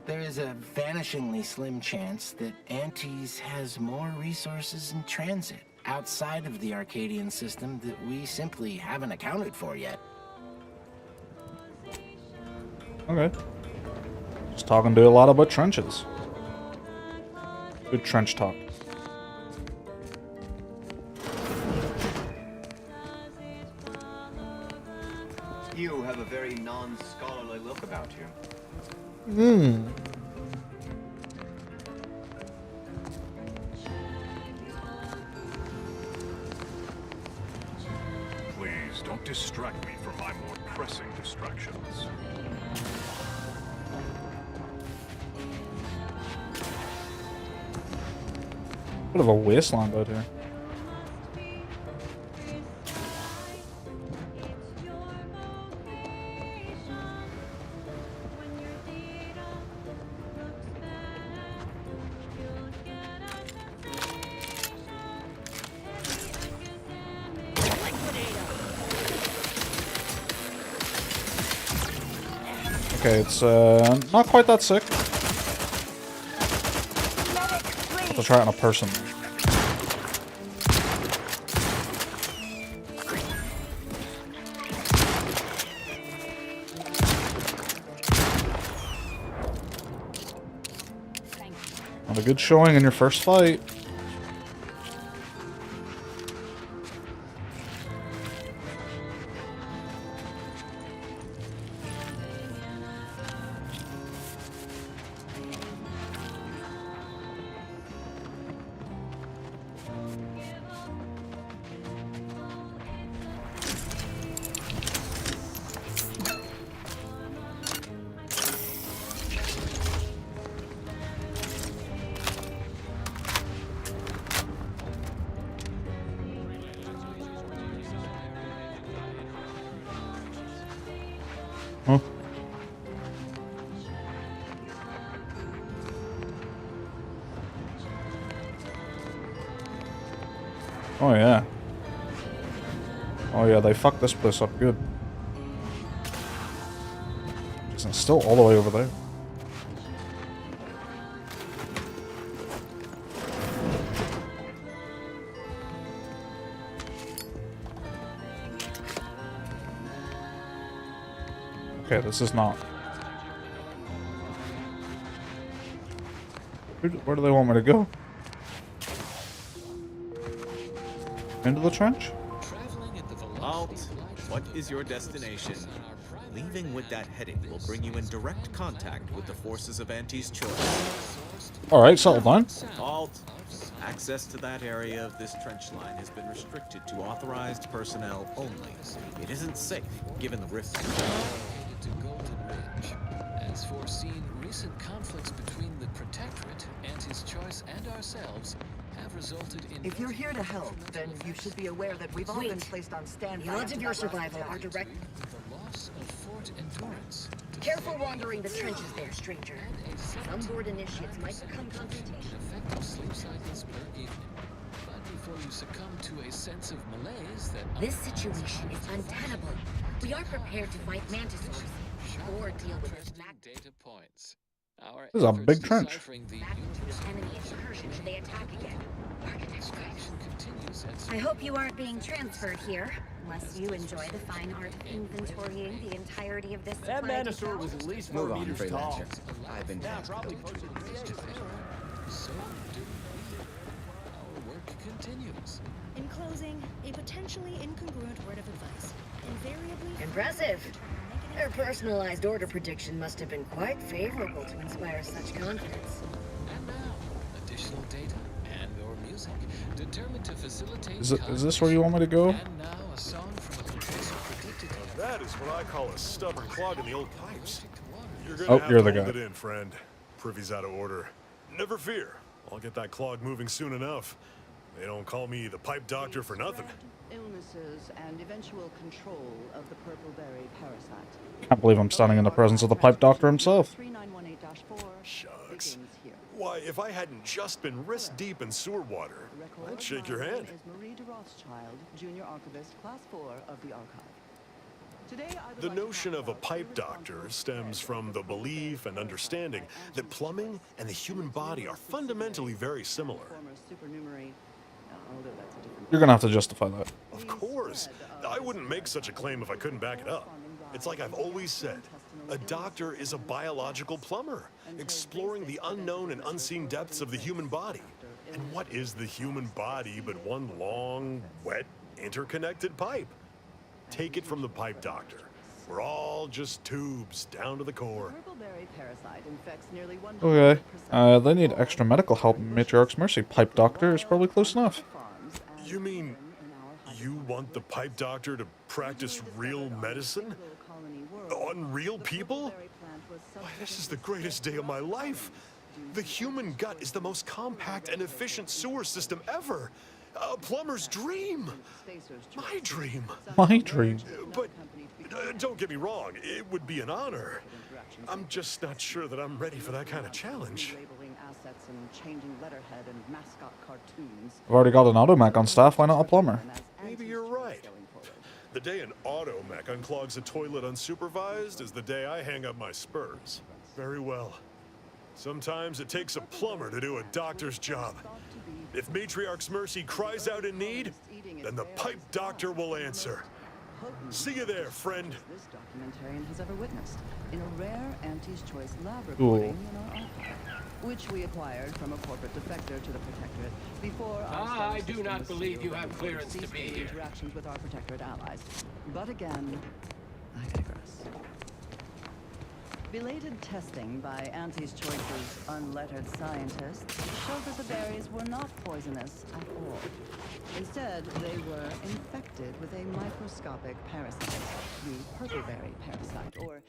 there is a vanishingly slim chance that Auntie's has more resources in transit outside of the Arcadian system that we simply haven't accounted for yet. Okay. Just talking to a lot about trenches. Good trench talk. You have a very non-scholarly look about you. Hmm. Please don't distract me from my more pressing distractions. Bit of a wasteland out here. Okay, it's not quite that sick. I'll try it on a person. Not a good showing in your first fight. Huh? Oh yeah. Oh yeah, they fucked this place up good. It's still all the way over there. Okay, this is not. Where do they want me to go? Into the trench? Alt, what is your destination? Leaving with that heading will bring you in direct contact with the forces of Auntie's choice. Alright, settle down. Alt, access to that area of this trench line has been restricted to authorized personnel only. It isn't safe, given the rift. To Golden Ridge. As foreseen, recent conflicts between the Protectorate, Auntie's Choice, and ourselves have resulted in... If you're here to help, then you should be aware that we've all been placed on standby. The odds of your survival are direct. The loss of Fort Endurance. Careful wandering the trenches there, stranger. Some board initiates might become confrontation. Effective sleep cycles per evening. But before you succumb to a sense of malaise that... This situation is untenable. We are prepared to fight mantisaurs or deal with data points. Our This is a big trench. enemy incursion should they attack again. I hope you aren't being transferred here, unless you enjoy the fine art of inventorying the entirety of this. That Manosaur was at least 4 meters tall. I've been Now, tasked probably with closer to 3 inches. So do we. Our work continues. In closing, a potentially incongruent word of advice. Invariably... Impressive. Their personalized order prediction must have been quite favorable to inspire such confidence. And now, additional data and/or music determined to facilitate. Is this where you want me to go? And now a song from a location predicted. That is what I call a stubborn clog in the old pipes. You're gonna Oh, have you're to the hold guy. it in, friend. Privy's out of order. Never fear. I'll get that clog moving soon enough. They don't call me the pipe doctor for nothing. Illnesses and eventual control of the purple-berry parasite. Can't believe I'm standing in the presence of the pipe doctor himself. 3918-4 Shucks. Why, if I hadn't just been wrist deep in sewer water, I'd shake your hand. Is Marie de Rothschild, Junior Archivist, Class 4 of the Archive. Today, The notion of a pipe doctor stems from the belief and understanding that plumbing and the human body are fundamentally very similar. You're gonna have to justify that. Of course. I wouldn't make such a claim if I couldn't back it up. It's like I've always said. A doctor is a biological plumber, exploring the unknown and unseen depths of the human body. And what is the human body but one long, wet, interconnected pipe? Take it from the pipe doctor. We're all just tubes down to the core. Okay. They need extra medical help in Matriarch's Mercy. Pipe doctor is probably close enough. You mean you want the pipe doctor to practice real medicine? On real people? Why, this is the greatest day of my life. The human gut is the most compact and efficient sewer system ever. A plumber's dream. My dream. My dream. But don't get me wrong, it would be an honor. I'm just not sure that I'm ready for that kind of challenge. I've already got an automech on staff, why not a plumber? Maybe you're right. The day an automech unclogs a toilet unsupervised is the day I hang up my spurs. Very well. Sometimes it takes a plumber to do a doctor's job. If Matriarch's Mercy cries out in need, then the pipe doctor will answer. See you there, friend. This documentarian has ever witnessed in a rare Auntie's Choice lab recording in our archive, which we acquired from a corporate defector to the Protectorate before our I do not believe you have clearance to be here. Interactions with our Protectorate allies. But again, I digress. Belated testing by Auntie's Choice's unlettered scientists showed that the berries were not poisonous at all. Instead, they were infected with a microscopic parasite, the purpleberry parasite, or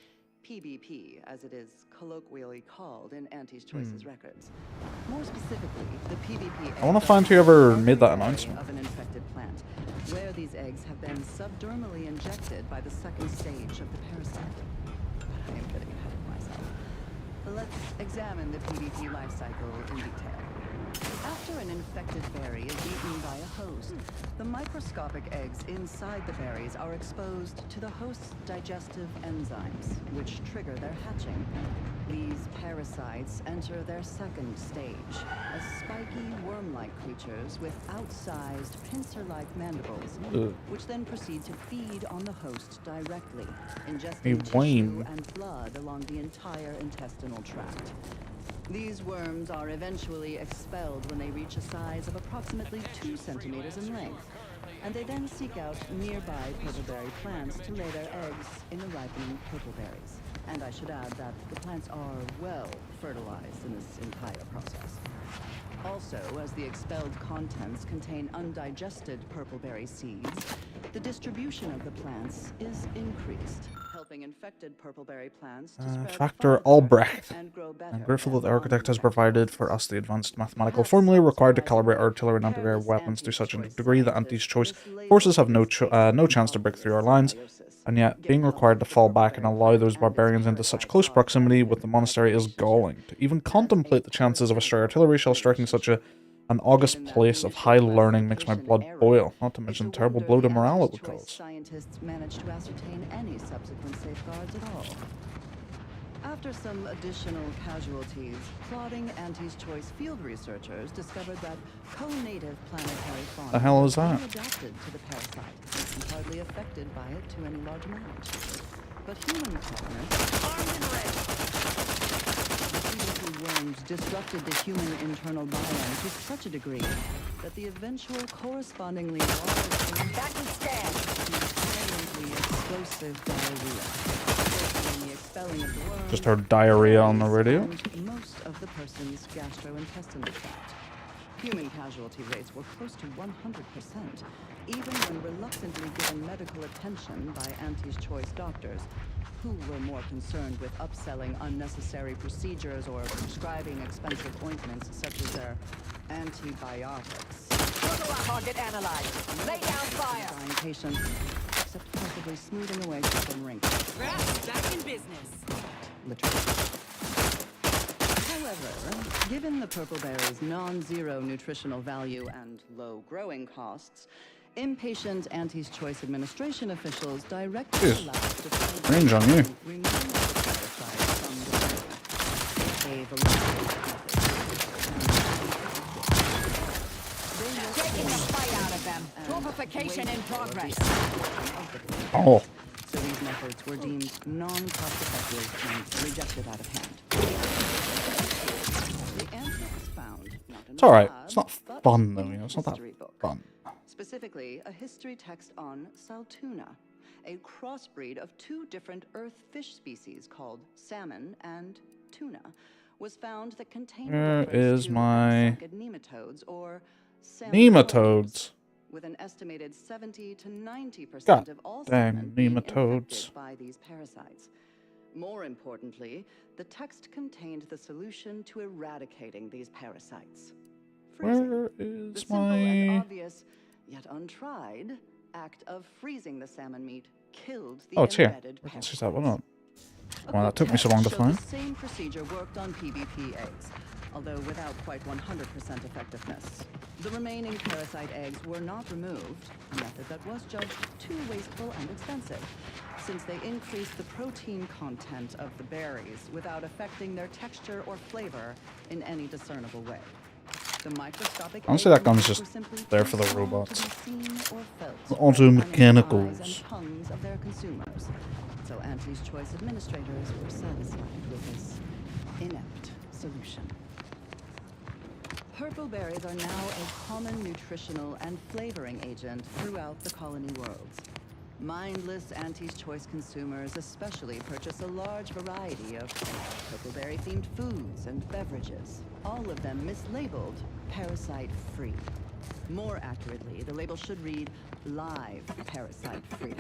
PBP, as it is colloquially called in Auntie's Choice's records. More specifically, the PBP. I want to find whoever made that announcement. Of an infected plant, where these eggs have been subdermally injected by the second stage of the parasite. But I am getting ahead of myself. Let's examine the PBP life cycle in detail. After an infected berry is eaten by a host, the microscopic eggs inside the berries are exposed to the host's digestive enzymes, which trigger their hatching. These parasites enter their second stage, as spiky, worm-like creatures with outsized, pincer-like mandibles, which then proceed to feed on the host directly, ingesting tissue and blood along the entire intestinal tract. These worms are eventually expelled when they reach a size of approximately 2 centimeters in length, and they then seek out nearby purpleberry plants to lay their eggs in the ripening purpleberries. And I should add that the plants are well fertilized in this entire process. Also, as the expelled contents contain undigested purpleberry seeds, the distribution of the plants is increased, helping infected purpleberry plants to spread Factor Albrecht. I'm grateful that the architect has provided for us the advanced mathematical formula required to calibrate artillery and anti-air weapons to such a degree that Auntie's Choice forces have no chance to break through our lines, and yet being required to fall back and allow those barbarians into such close proximity with the monastery is galling. To even contemplate the chances of a stray artillery shell striking such an august place of high learning makes my blood boil, not to mention the terrible blow to morale it would cause. Scientists managed to ascertain any subsequent safeguards at all. After some additional casualties, plodding Auntie's Choice field researchers discovered that co-native planetary fauna The hell is that? was adapted to the parasite and hardly affected by it to any large amount. But human partners, armed and ready. The worms disrupted the human internal biome to such a degree that the eventual correspondingly large back to stand explosive diarrhea. Just heard diarrhea on the radio. Most of the person's gastrointestinal tract. Human casualty rates were close to 100%, even when reluctantly given medical attention by Auntie's Choice doctors, who were more concerned with upselling unnecessary procedures or prescribing expensive ointments such as their antibiotics. Target analyzed. Lay down fire. Dying patients, except possibly smoothing away some wrinkles. Back in business. Literally. However, given the purple berry's non-zero nutritional value and low growing costs, impatient Auntie's Choice administration officials directly Jeez. allowed to Range on you. remove the parasite from the berry. A variety of Taking the fight out of them. Torpification in progress. Oh. So these methods were deemed non-cost effective and rejected out of hand. The anthrax found not in It's alright. lab, It's not but fun though, in you know. a It's not that history book. fun. Specifically, a history text on Saltuna, a crossbreed of two different earth fish species called salmon and tuna, was found that contained Where reference is to my backside nematodes or nematodes? with an estimated 70 to 90% God of all dang salmon being nematodes. infected by these parasites. More importantly, the text contained the solution to eradicating these parasites. Where The is simple and my... obvious, yet untried, act of freezing the salmon meat killed the Oh, it's here. embedded Let's just parasites. that one up. A Well, that quick took me so test long to showed find. The same procedure worked on PVP eggs, although without quite 100% effectiveness. The remaining parasite eggs were not removed, a method that was judged too wasteful and expensive, since they increased the protein content of the berries without affecting their texture or flavor in any discernible way. The microscopic Honestly, that egg gun's removals just were simply there too for the small robots. to be seen or felt The by auto the cunning mechanicals. eyes and tongues of their consumers. So Auntie's Choice administrators were satisfied with this inept solution. Purple berries are now a common nutritional and flavoring agent throughout the colony worlds. Mindless Auntie's Choice consumers especially purchase a large variety of purpleberry-themed foods and beverages, all of them mislabeled parasite-free. More accurately, the label should read live parasite-free.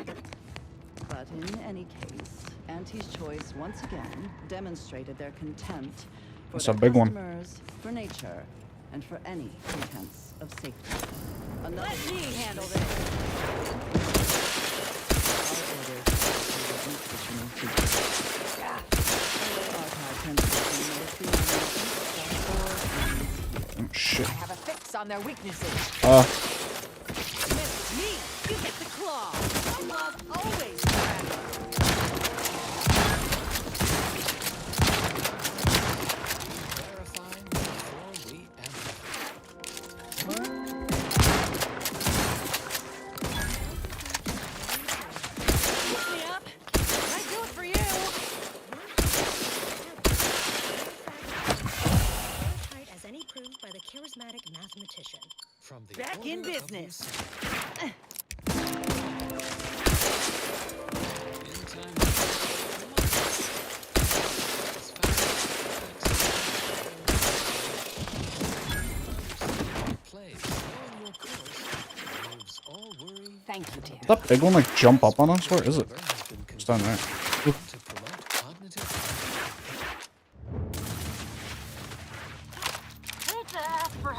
But in any case, Auntie's Choice once again demonstrated their contempt for That's their a big one. customers, for nature, and for any pretense of safety. Another Let me handle this. Oh, shit. I have a fix on their weaknesses. Miss me, you get the claw. My claws always grab. Verifying before we Look me up. I do it for you. Tight as any proved by the charismatic mathematician. From the Back in order of business. Thank you, dear. Did that big one like jump up on us? Where is it? It's down there. Oop.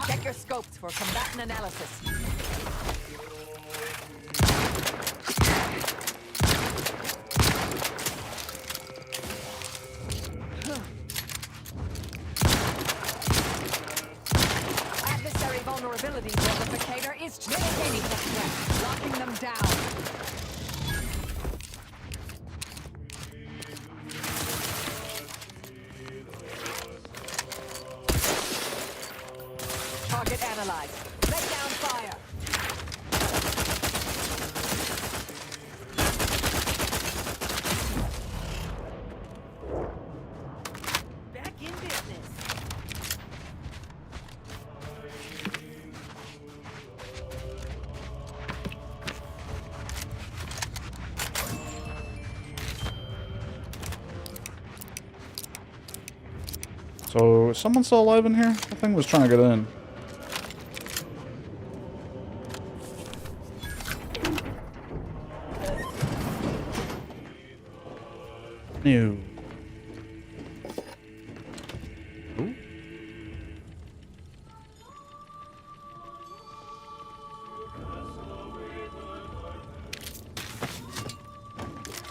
Check your scopes for combatant analysis. Adversary vulnerability amplificator is mitigating the threat, locking them down. Target analyzed. Lay down fire. Back in business. So, is someone still alive in here? That thing was trying to get in. No. Ooh.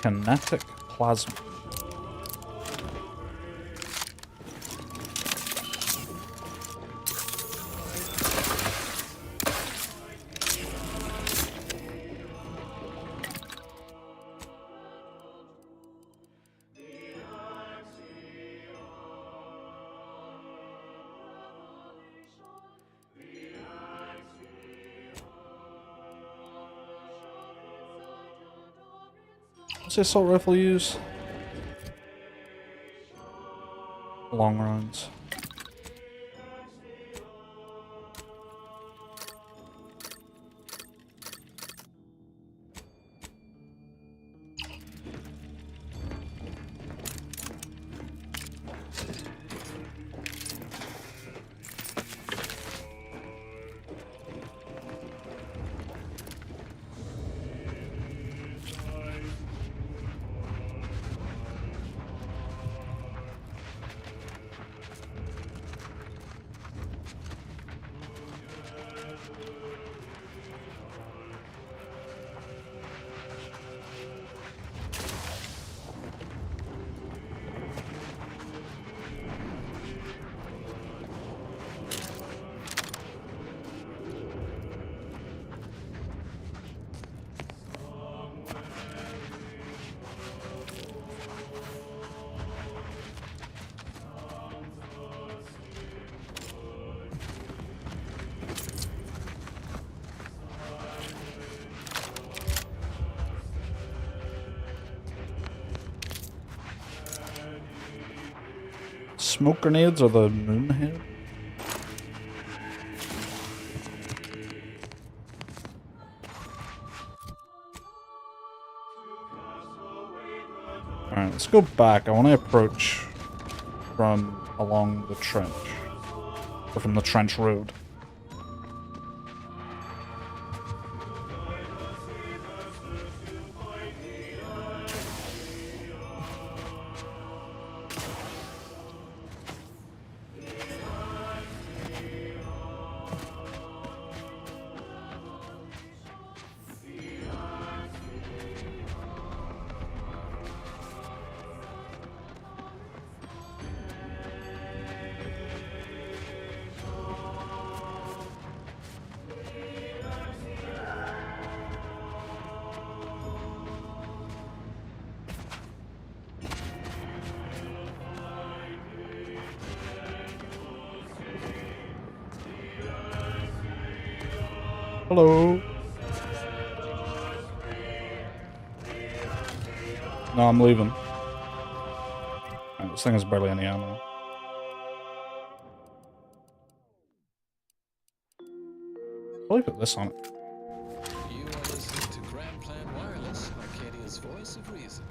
Kinetic plasma. What's the assault rifle use? Long rounds. Smoke grenades or the moon head? Alright, let's go back. I want to approach from along the trench. Or from the trench road. Hello. No, I'm leaving. This thing has barely any ammo. I'll put this on it. You are listening to Grand Plan Wireless, Arcadia's voice of reason.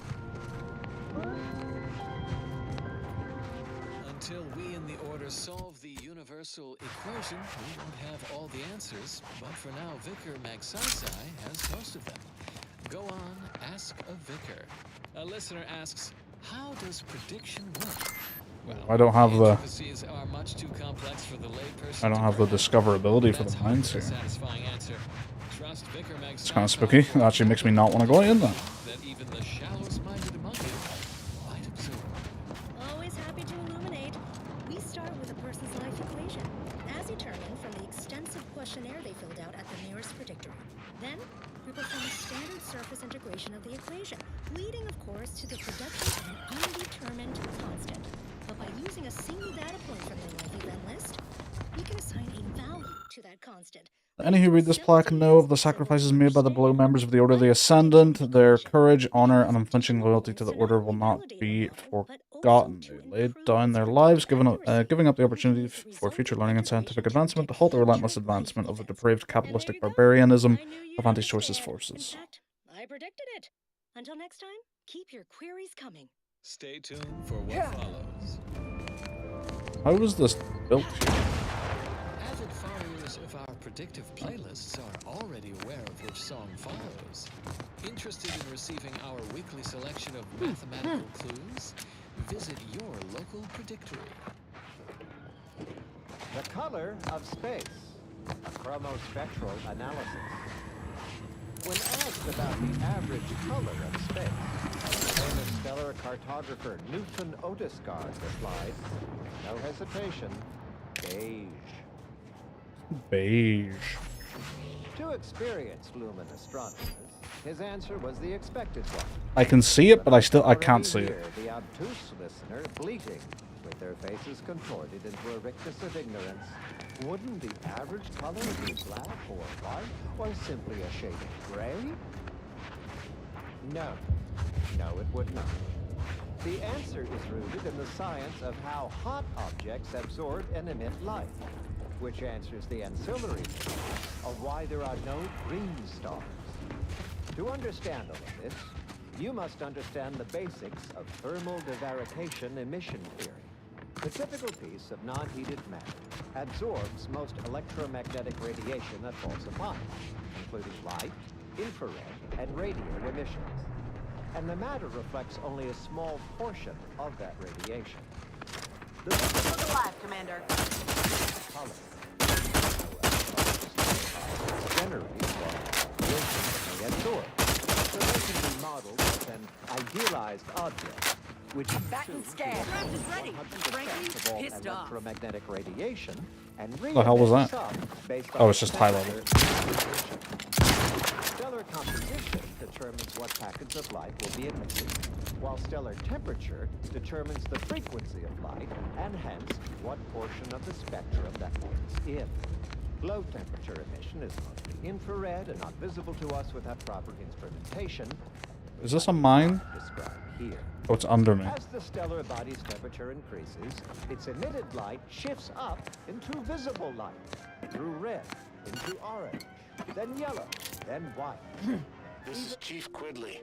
Until we in the Order solve the universal equation, we won't have all the answers, but for now, Vicar Magsasai has most of them. Go on, ask a vicar. A listener asks, how does prediction work? Well, I don't have the intricacies are much too complex for the layperson. I don't have the discoverability for the mines here. Satisfying answer. Trust Vicar Magsasai. It's kind of spooky. It actually makes me not want to go in there. That even the shallowest minded among you might absorb. Always happy to illuminate. We start with a person's life equation, as determined from the extensive questionnaire they filled out at the nearest predictory. Then, we perform a standard surface integration of the equation, leading, of course, to the production of an undetermined constant. But by using a single data point from the life event list, we can assign a value to that constant. Any who read this plaque know of the sacrifices made by the below members of the Order of the Ascendant. Their courage, honor, and unflinching loyalty to the Order will not be forgotten. They laid down their lives, giving up the opportunity for future learning and scientific advancement to halt the relentless advancement of the depraved capitalistic barbarianism of Anti-Choice's forces. In fact, I predicted it. Until next time, keep your queries coming. Stay tuned for what follows. How was this built here? Avid followers of our predictive playlists are already aware of which song follows. Interested in receiving our weekly selection of mathematical clues? Visit your local predictory. The color of space. A chromospectral analysis. When asked about the average color of space, famous stellar cartographer Newton Otisgard replied, no hesitation, beige. Beige. To experienced lumen astronomers, his answer was the expected one. I can see it, but I can't see it. The obtuse listener bleating, with their faces contorted into a rictus of ignorance. Wouldn't the average color be black or white, or simply a shade of gray? No. No, it would not. The answer is rooted in the science of how hot objects absorb and emit light, which answers the ancillary question of why there are no green stars. To understand all of this, you must understand the basics of thermal divarication emission theory. The typical piece of non-heated matter absorbs most electromagnetic radiation that falls upon it, including light, infrared, and radio emissions. And the matter reflects only a small portion of that radiation. Look alive, Commander. Color generates what radiation may absorb, so they can be modeled as an idealized object, which is back and scared. Draft is ready. Frankly, of all pissed off. electromagnetic radiation, and The hell was that? based Oh, on it's just high level. Stellar composition determines what packets of light will be emitted, while stellar temperature determines the frequency of light and hence what portion of the spectrum that light is in. Low temperature emission is mostly infrared and not visible to us without proper instrumentation. Is this a mine? Described here. Oh, it's under me. As the stellar body's temperature increases, its emitted light shifts up into visible light, through red, into orange, then yellow, then white. This is Chief Quidley,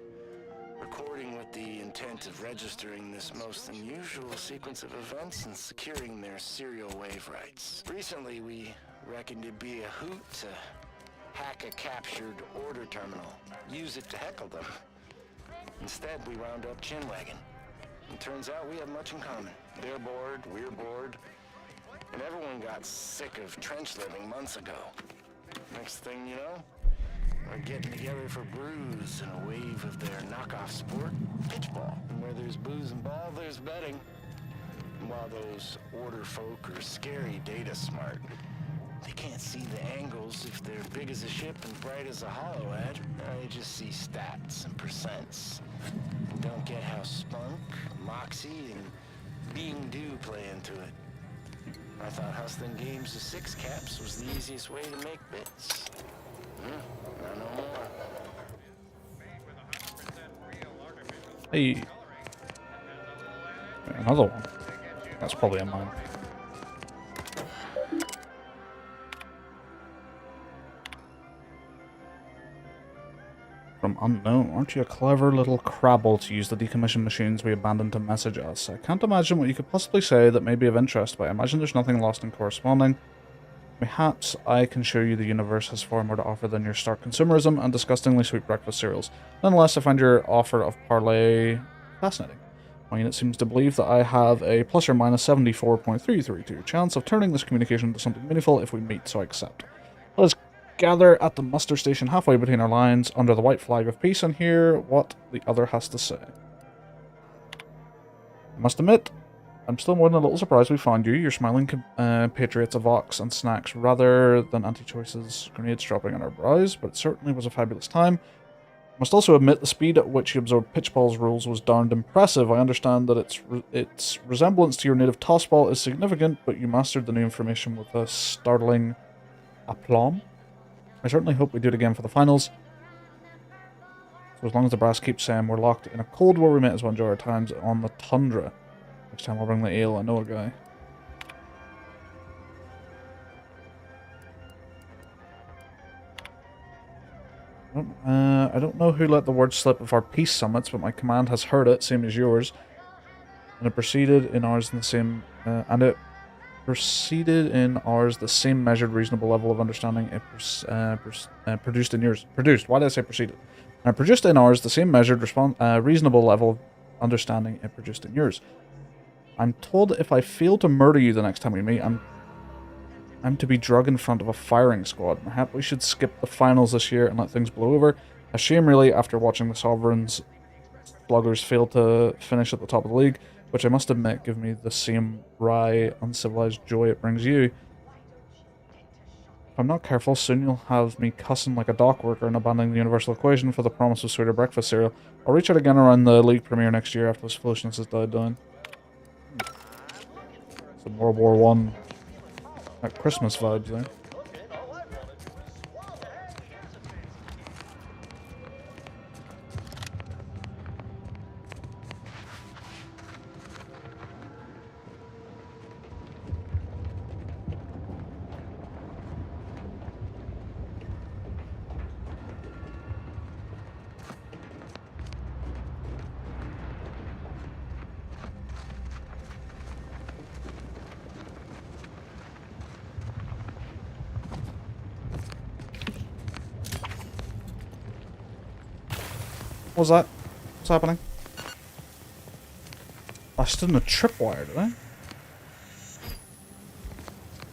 recording with the intent of registering this most unusual sequence of events and securing their serial wave rights. Recently, we reckoned it'd be a hoot to hack a captured order terminal, use it to heckle them. Instead, we wound up chinwagging. And turns out we have much in common. They're bored, we're bored, and everyone got sick of trench living months ago. Next thing you know, we're getting together for brews and a wave of their knockoff sport, pitchball. And where there's booze and ball, there's betting. And while those order folk are scary data smart, they can't see the angles if they're big as a ship and bright as a hollow ad. They just see stats and percents. And don't get how spunk, moxie, and being due play into it. I thought hustling games of six caps was the easiest way to make bits. Not no more. Hey. Another one. That's probably a mine. From unknown. Aren't you a clever little crabble to use the decommissioned machines we abandoned to message us? I can't imagine what you could possibly say that may be of interest, but I imagine there's nothing lost in corresponding. Perhaps I can show you the universe has far more to offer than your stark consumerism and disgustingly sweet breakfast cereals. Nonetheless, I find your offer of parley fascinating. My unit seems to believe that I have a plus or minus 74.332 chance of turning this communication into something meaningful if we meet, so I accept. Let us gather at the muster station halfway between our lines under the white flag of peace and hear what the other has to say. I must admit, I'm still more than a little surprised we found you, your smiling patriots of Ox and snacks rather than anti-choices grenades dropping on our brows, but it certainly was a fabulous time. I must also admit the speed at which you absorbed Pitchball's rules was darned impressive. I understand that its resemblance to your native tossball is significant, but you mastered the new information with a startling aplomb. I certainly hope we do it again for the finals. So as long as the brass keeps saying we're locked in a Cold War, we may as well enjoy our times on the tundra. Next time I'll bring the ale, I know a guy. I don't know who let the word slip of our peace summits, but my command has heard it, same as yours. And it proceeded in ours in the same... proceeded in ours the same measured reasonable level of understanding it produced in yours. Produced, why did I say proceeded? Produced in ours the same measured reasonable level of understanding it produced in yours. I'm told if I fail to murder you the next time we meet, I'm I'm to be drug in front of a firing squad. Perhaps we should skip the finals this year and let things blow over. A shame, really, after watching the Sovereigns sluggers fail to finish at the top of the league, which I must admit give me the same wry, uncivilized joy it brings you. If I'm not careful, soon you'll have me cussing like a dock worker and abandoning the universal equation for the promise of sweeter breakfast cereal. I'll reach out again around the league premiere next year after this foolishness has died down. Some World War One at Christmas vibes there. What was that? What's happening? I stood in a tripwire, did I?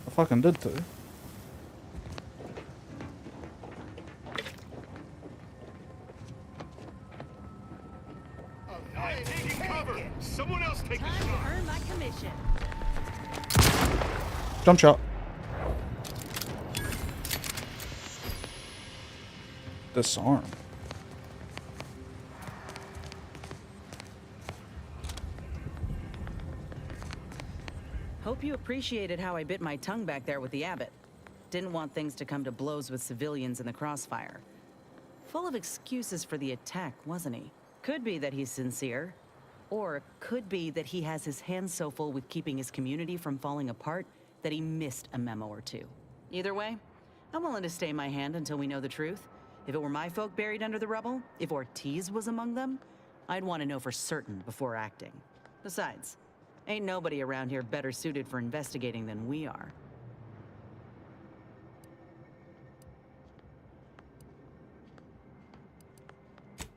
I fucking did too. I'm taking cover! Someone else take the shot! Earn my commission. Jump shot. Disarm. Hope you appreciated how I bit my tongue back there with the abbot. Didn't want things to come to blows with civilians in the crossfire. Full of excuses for the attack, wasn't he? Could be that he's sincere. Or could be that he has his hands so full with keeping his community from falling apart that he missed a memo or two. Either way, I'm willing to stay my hand until we know the truth. If it were my folk buried under the rubble, if Ortiz was among them, I'd want to know for certain before acting. Besides, ain't nobody around here better suited for investigating than we are.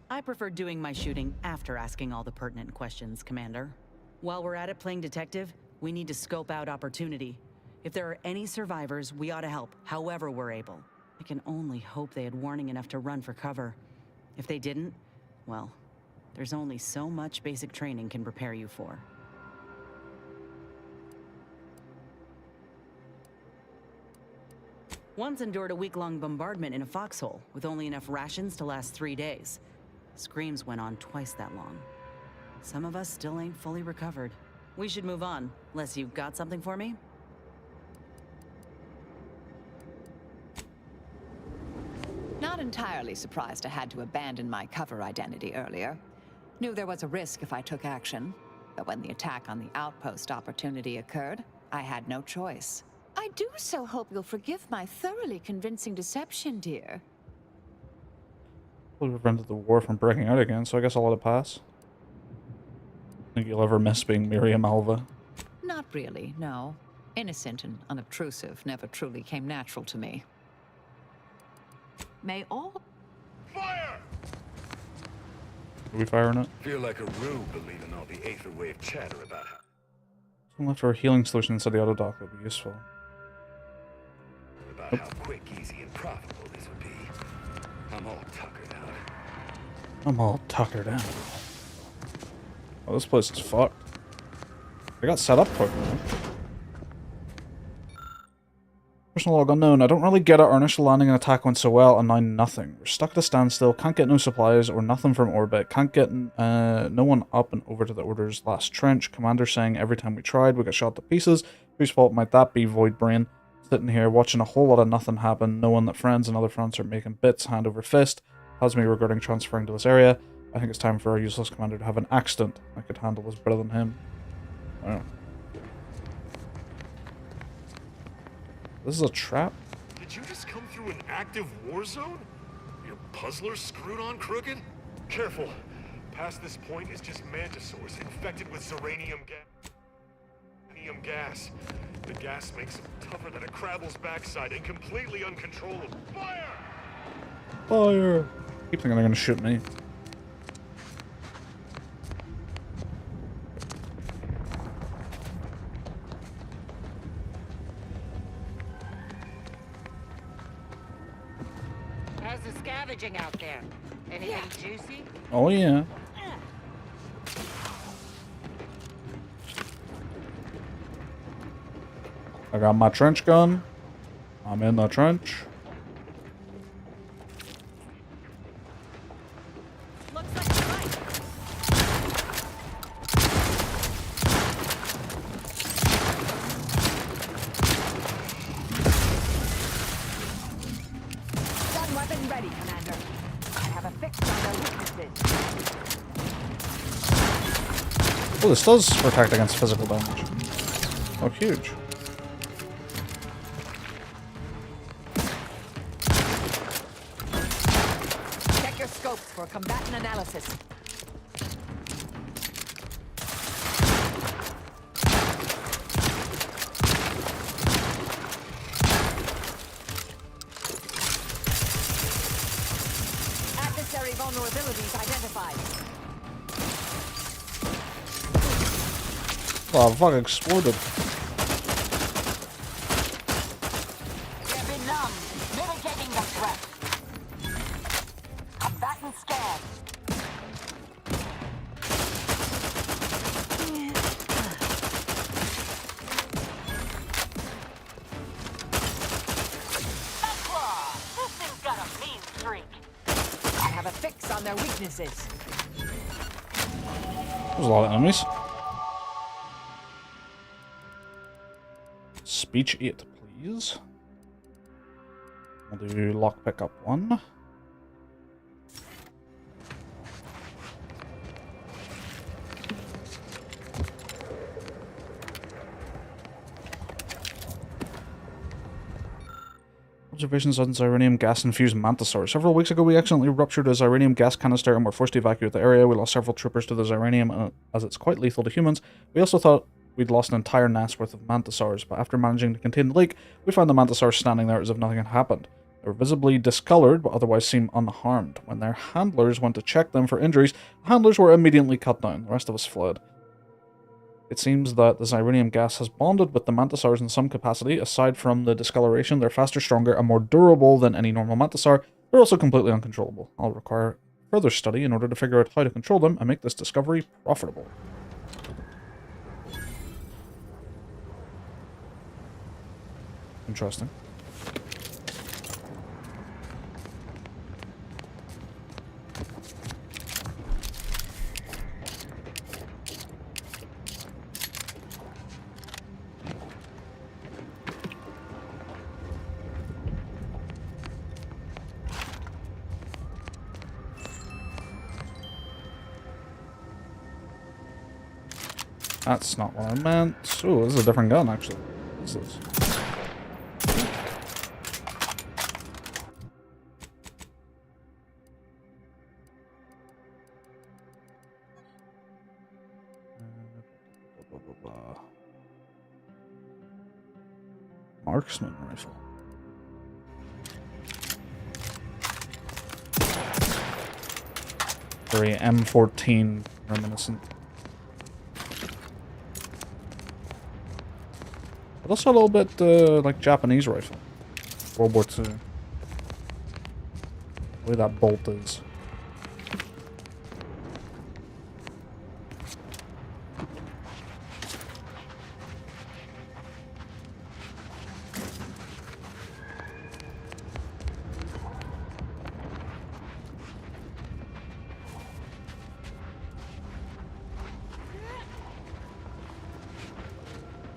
I prefer doing my shooting after asking all the pertinent questions, Commander. While we're at it playing detective, we need to scope out opportunity. If there are any survivors, we ought to help, however we're able. I can only hope they had warning enough to run for cover. If they didn't, well, there's only so much basic training can prepare you for. Once endured a week-long bombardment in a foxhole with only enough rations to last 3 days. Screams went on twice that long. Some of us still ain't fully recovered. We should move on, unless you've got something for me? Not entirely surprised I had to abandon my cover identity earlier. Knew there was a risk if I took action. But when the attack on the outpost opportunity occurred, I had no choice. I do so hope you'll forgive my thoroughly convincing deception, dear. We prevented the war from breaking out again, so I guess I'll let it pass. Think you'll ever miss being Miriam Alva? Not really, no. Innocent and unobtrusive never truly came natural to me. May all... Fire! Are we firing it? Feel like a rube believing all the aether wave chatter about how... Someone left for a healing solution inside the auto dock that would be useful. About how quick, easy, and profitable this would be. I'm all tuckered out. I'm all tuckered out. Oh, this place is fucked. I got set up quick, man. Personal log unknown. I don't really get it. Our initial landing and attack went so well, and now nothing. We're stuck at a standstill. Can't get no supplies or nothing from orbit. Can't get no one up and over to the Order's last trench. Commander saying every time we tried, we got shot to pieces. Whose fault might that be, Void Brain? Sitting here watching a whole lot of nothing happen, knowing that friends and other fronts are making bits hand over fist, has me regretting transferring to this area. I think it's time for our useless commander to have an accident. I could handle this better than him. Wow. This is a trap? Did you just come through an active war zone? Your puzzler screwed on crooked? Careful. Past this point is just mantisaurs infected with zeranium gas. The gas makes them tougher than a crabble's backside and completely uncontrollable. Fire! Fire! Keep thinking they're gonna shoot me. How's the scavenging out there? Anything juicy? Oh yeah. I got my trench gun. I'm in the trench. Looks like you're right. Gun weapon ready, Commander. I have a fix on their weaknesses. Oh, this does protect against physical damage. Oh, huge. Check your scopes for combatant analysis. Adversary vulnerabilities identified. Oh, fuck, exploded. They're benumbed, mitigating the threat. Combatant scan. Bucklaw! This thing's got a mean streak. I have a fix on their weaknesses. There's a lot of enemies. Speech 8, please. We'll do lockpick up 1. Observations on Xyranium gas-infused Mantisaur. Several weeks ago, we accidentally ruptured a Xyranium gas canister and were forced to evacuate the area. We lost several troopers to the Xyranium, as it's quite lethal to humans. We also thought we'd lost an entire nest worth of Mantisaurs, but after managing to contain the leak, we found the Mantisaurs standing there as if nothing had happened. They were visibly discolored, but otherwise seemed unharmed. When their handlers went to check them for injuries, the handlers were immediately cut down. The rest of us fled. It seems that the Xyranium gas has bonded with the Mantisaurs in some capacity. Aside from the discoloration, they're faster, stronger, and more durable than any normal Mantisaur. They're also completely uncontrollable. I'll require further study in order to figure out how to control them and make this discovery profitable. Interesting. That's not what I meant. Oh, this is a different gun, actually. What is this? Marksman rifle. Very M14 reminiscent. But also a little bit like Japanese rifle. World War II. The way that bolt is.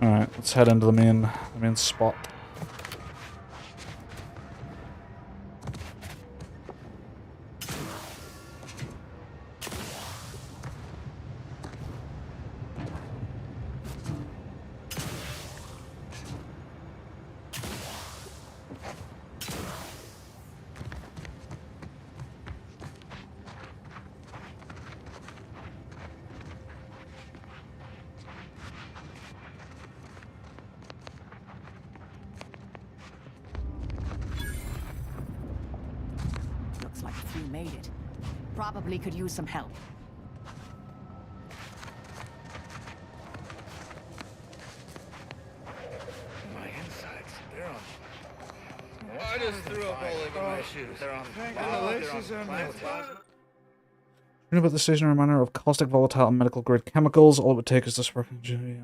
Alright, let's head into the main spot. Looks like a few made it. Probably could use some help. My insides, they're on. I just threw up all over my issues. They're on Read about the stationary manner of caustic, volatile, and medical grade chemicals. All it would take is this working to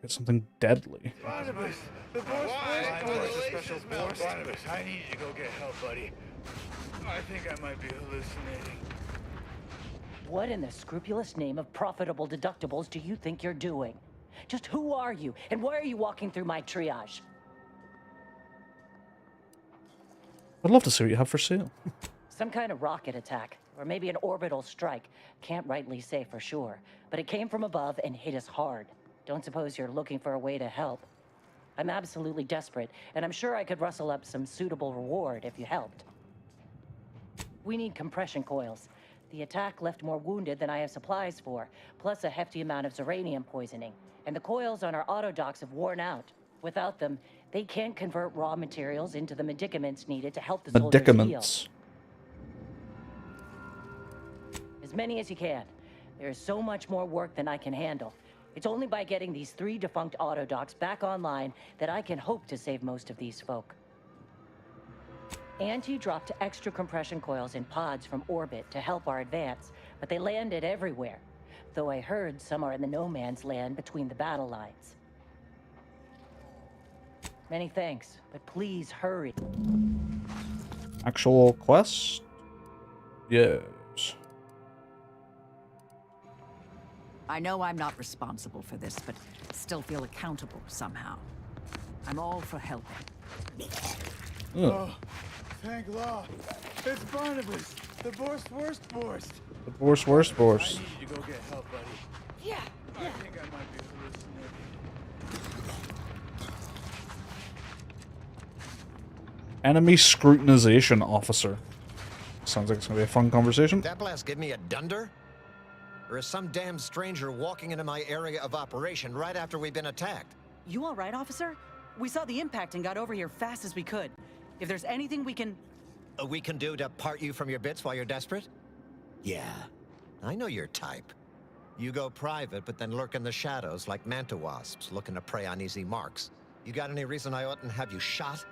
get something deadly. Barnabas, the boss Barnabas, I need you to go get help, buddy. I think I might be hallucinating. What in the scrupulous name of profitable deductibles do you think you're doing? Just who are you, and why are you walking through my triage? I'd love to see what you have for sale. Some kind of rocket attack, or maybe an orbital strike. Can't rightly say for sure, but it came from above and hit us hard. Don't suppose you're looking for a way to help? I'm absolutely desperate, and I'm sure I could rustle up some suitable reward if you helped. We need compression coils. The attack left more wounded than I have supplies for, plus a hefty amount of uranium poisoning. And the coils on our autodocs have worn out. Without them, they can't convert raw materials into the medicaments needed to help the soldiers heal. As many as you can. There is so much more work than I can handle. It's only by getting these 3 defunct autodocs back online that I can hope to save most of these folk. Auntie dropped extra compression coils in pods from orbit to help our advance, but they landed everywhere. Though I heard some are in the no man's land between the battle lines. Many thanks, but please hurry. Actual quest? Yes. I know I'm not responsible for this, but still feel accountable somehow. I'm all for helping. Oh, thank law. It's Barnabas, the worst worst. The worst. I need you to go get help, buddy. Yeah. I think I might be hallucinating. Enemy scrutinization officer. Sounds like it's gonna be a fun conversation. That blast give me a dunder? Or is some damn stranger walking into my area of operation right after we've been attacked? You all right, officer? We saw the impact and got over here fast as we could. If there's anything we can... We can do to part you from your bits while you're desperate? Yeah, I know your type. You go private, but then lurk in the shadows like manta wasps looking to prey on easy marks. You got any reason I oughtn't have you shot?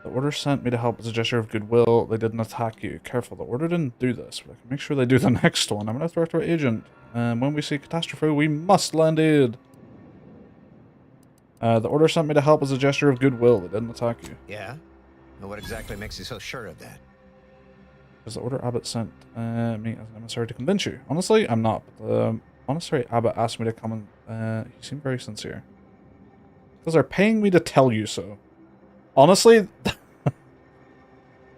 The order sent me to help as a gesture of goodwill. They didn't attack you. Careful, the order didn't do this, but I can make sure they do the next one. I'm gonna direct our agent. When we see catastrophe, we must lend aid. The order sent me to help as a gesture of goodwill. They didn't attack you. Yeah? And what exactly makes you so sure of that? Because the order Abbott sent me as an emissary to convince you. Honestly, I'm not. But the emissary Abbott asked me to come and he seemed very sincere. Because they're paying me to tell you so. Honestly,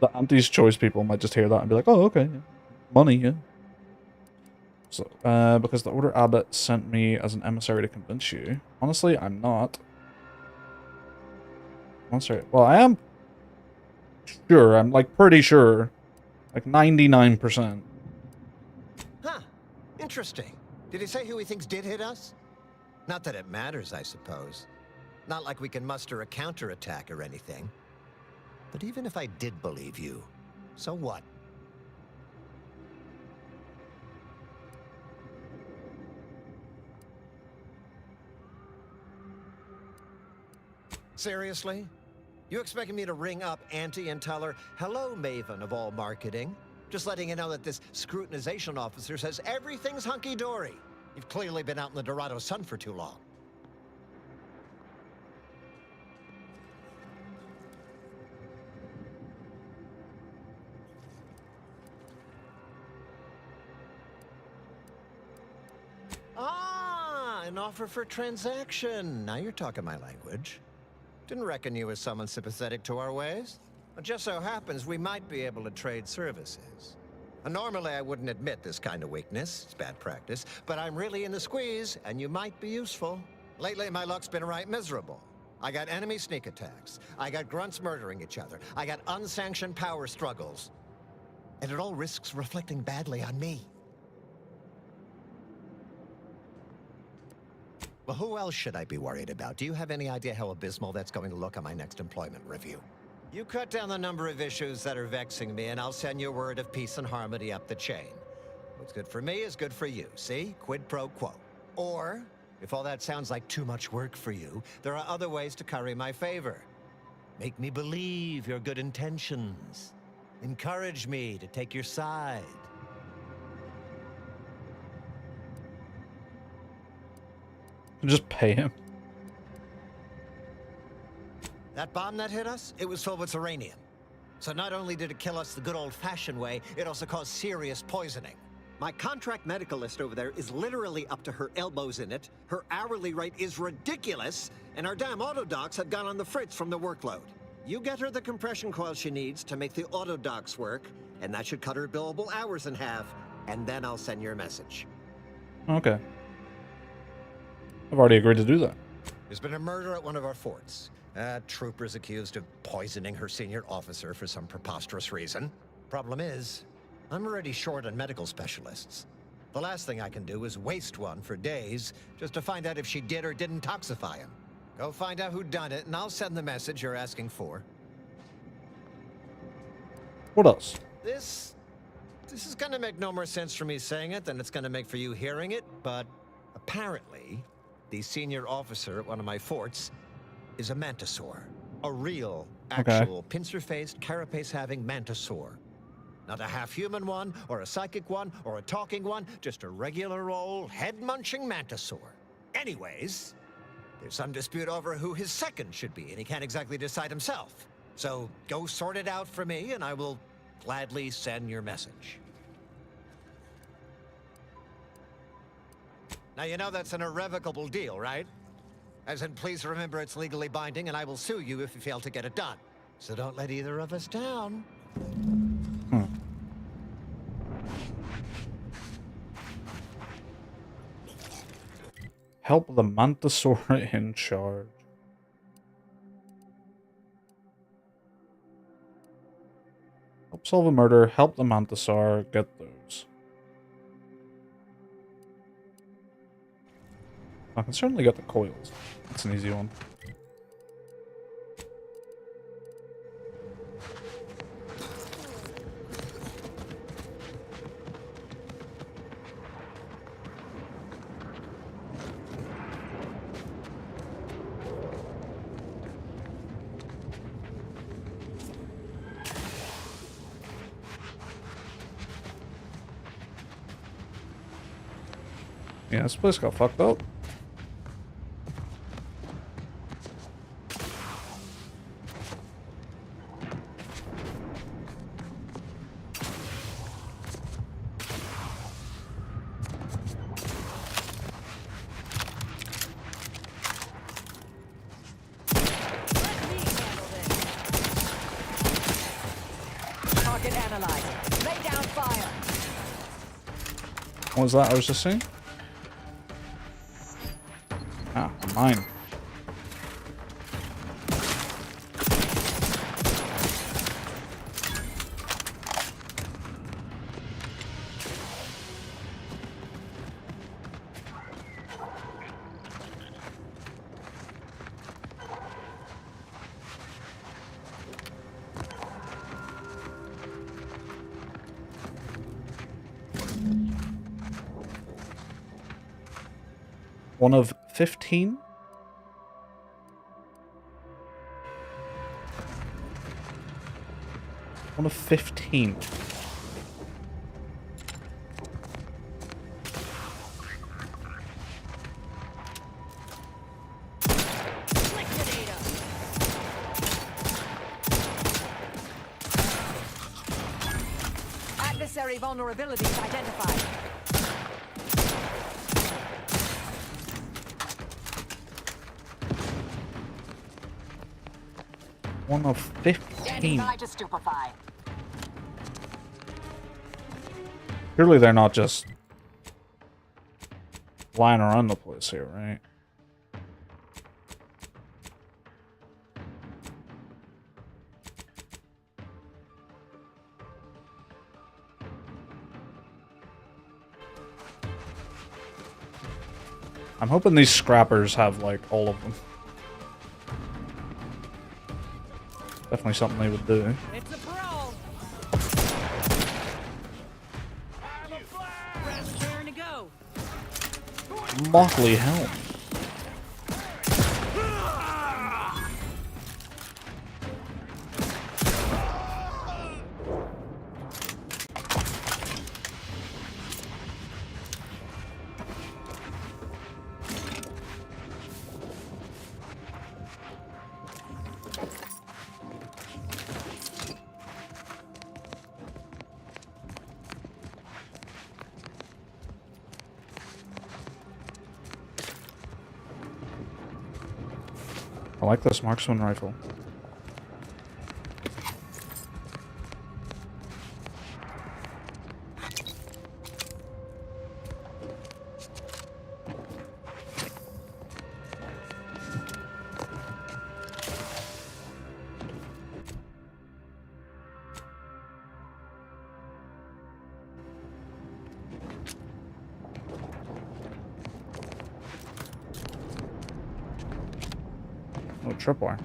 the Auntie's Choice people might just hear that and be like, oh, okay. Yeah. Money, yeah. So, because the order Abbott sent me as an emissary to convince you. Honestly, I'm not. Emissary. Well, I am sure. I'm, like, pretty sure. Like, 99%. Huh. Interesting. Did he say who he thinks did hit us? Not that it matters, I suppose. Not like we can muster a counterattack or anything. But even if I did believe you, so what? Seriously? You expecting me to ring up Auntie and tell her, hello, Maven of all marketing? Just letting you know that this scrutinization officer says everything's hunky-dory. You've clearly been out in the Dorado sun for too long. Ah, an offer for transaction. Now you're talking my language. Didn't reckon you as someone sympathetic to our ways. It just so happens we might be able to trade services. Normally I wouldn't admit this kind of weakness. It's bad practice. But I'm really in the squeeze, and you might be useful. Lately my luck's been right miserable. I got enemy sneak attacks. I got grunts murdering each other. I got unsanctioned power struggles. And it all risks reflecting badly on me. Well, who else should I be worried about? Do you have any idea how abysmal that's going to look on my next employment review? You cut down the number of issues that are vexing me, and I'll send you a word of peace and harmony up the chain. What's good for me is good for you, see? Quid pro quo. Or, if all that sounds like too much work for you, there are other ways to curry my favor. Make me believe your good intentions. Encourage me to take your side. Just pay him. That bomb that hit us, it was filled with uranium. So not only did it kill us the good old-fashioned way, it also caused serious poisoning. My contract medicalist over there is literally up to her elbows in it, her hourly rate is ridiculous, and our damn autodocs have gone on the fritz from the workload. You get her the compression coil she needs to make the autodocs work, and that should cut her billable hours in half, and then I'll send your message. Okay. I've already agreed to do that. There's been a murder at one of our forts. Trooper's accused of poisoning her senior officer for some preposterous reason. Problem is, I'm already short on medical specialists. The last thing I can do is waste one for days just to find out if she did or didn't toxify him. Go find out who done it, and I'll send the message you're asking for. What else? This is gonna make no more sense for me saying it than it's gonna make for you hearing it, but apparently, the senior officer at one of my forts is a mantisaur. A real, actual, pincer-faced, carapace-having mantisaur. Not a half-human one, or a psychic one, or a talking one, just a regular old, head-munching mantisaur. Anyways, there's some dispute over who his second should be, and he can't exactly decide himself. So go sort it out for me, and I will gladly send your message. Now, you know that's an irrevocable deal, right? As in, please remember it's legally binding, and I will sue you if you fail to get it done. So don't let either of us down. Help the mantisaur in charge. Help solve a murder, help the mantisaur, get those. I can certainly get the coils. That's an easy one. Yeah, this place got fucked up. Target analyzed. Lay down fire. What was that I was just saying? Ah, mine. One of 15? One of 15. Adversary vulnerabilities identified. One of 15. To stupefy. Surely they're not just flying around the place here, right? I'm hoping these scrappers have, like, all of them. Definitely something they would do. It's a brawl. Turn to go. Motley help. I like this marksman rifle. Oh, tripwire.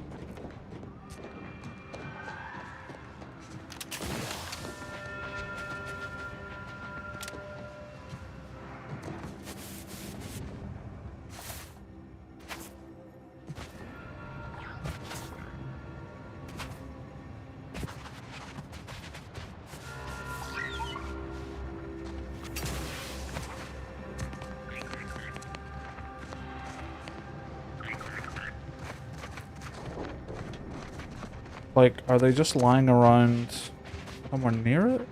Like, are they just lying around somewhere near it?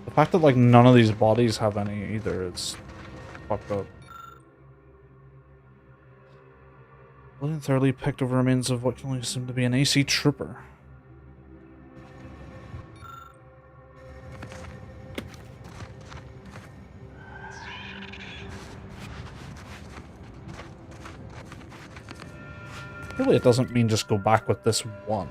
The fact that, like, none of these bodies have any either, it's fucked up. William thoroughly picked over remains of what can only seem to be an AC trooper. Really, it doesn't mean just go back with this one.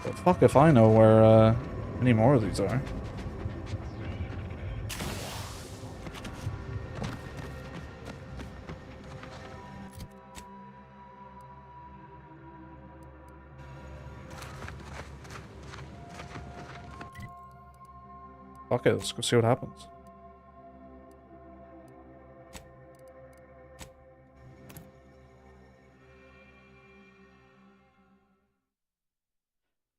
But fuck if I know where any more of these are. Fuck it, let's go see what happens.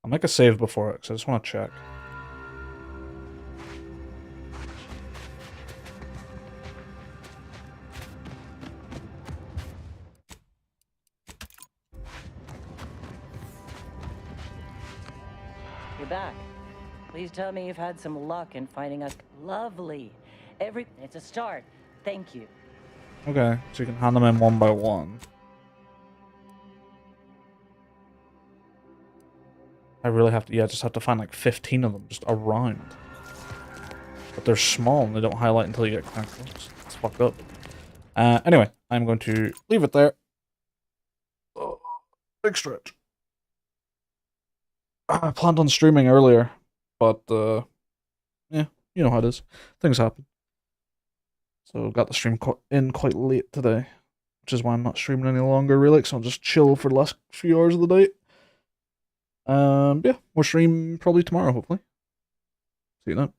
I'll make a save before it, because I just want to check. You're back. Please tell me you've had some luck in finding us. Lovely. It's a start. Thank you. Okay, so you can hand them in one by one. I really have to, yeah, just have to find like 15 of them just around. But they're small and they don't highlight until you get close. It's fucked up. Anyway, I'm going to leave it there. Oh, big stretch. I planned on streaming earlier, but yeah, you know how it is. Things happen. So got the stream in quite late today, which is why I'm not streaming any longer, really, so I'll just chill for the last few hours of the day. Yeah, we'll stream probably tomorrow, hopefully. See you then.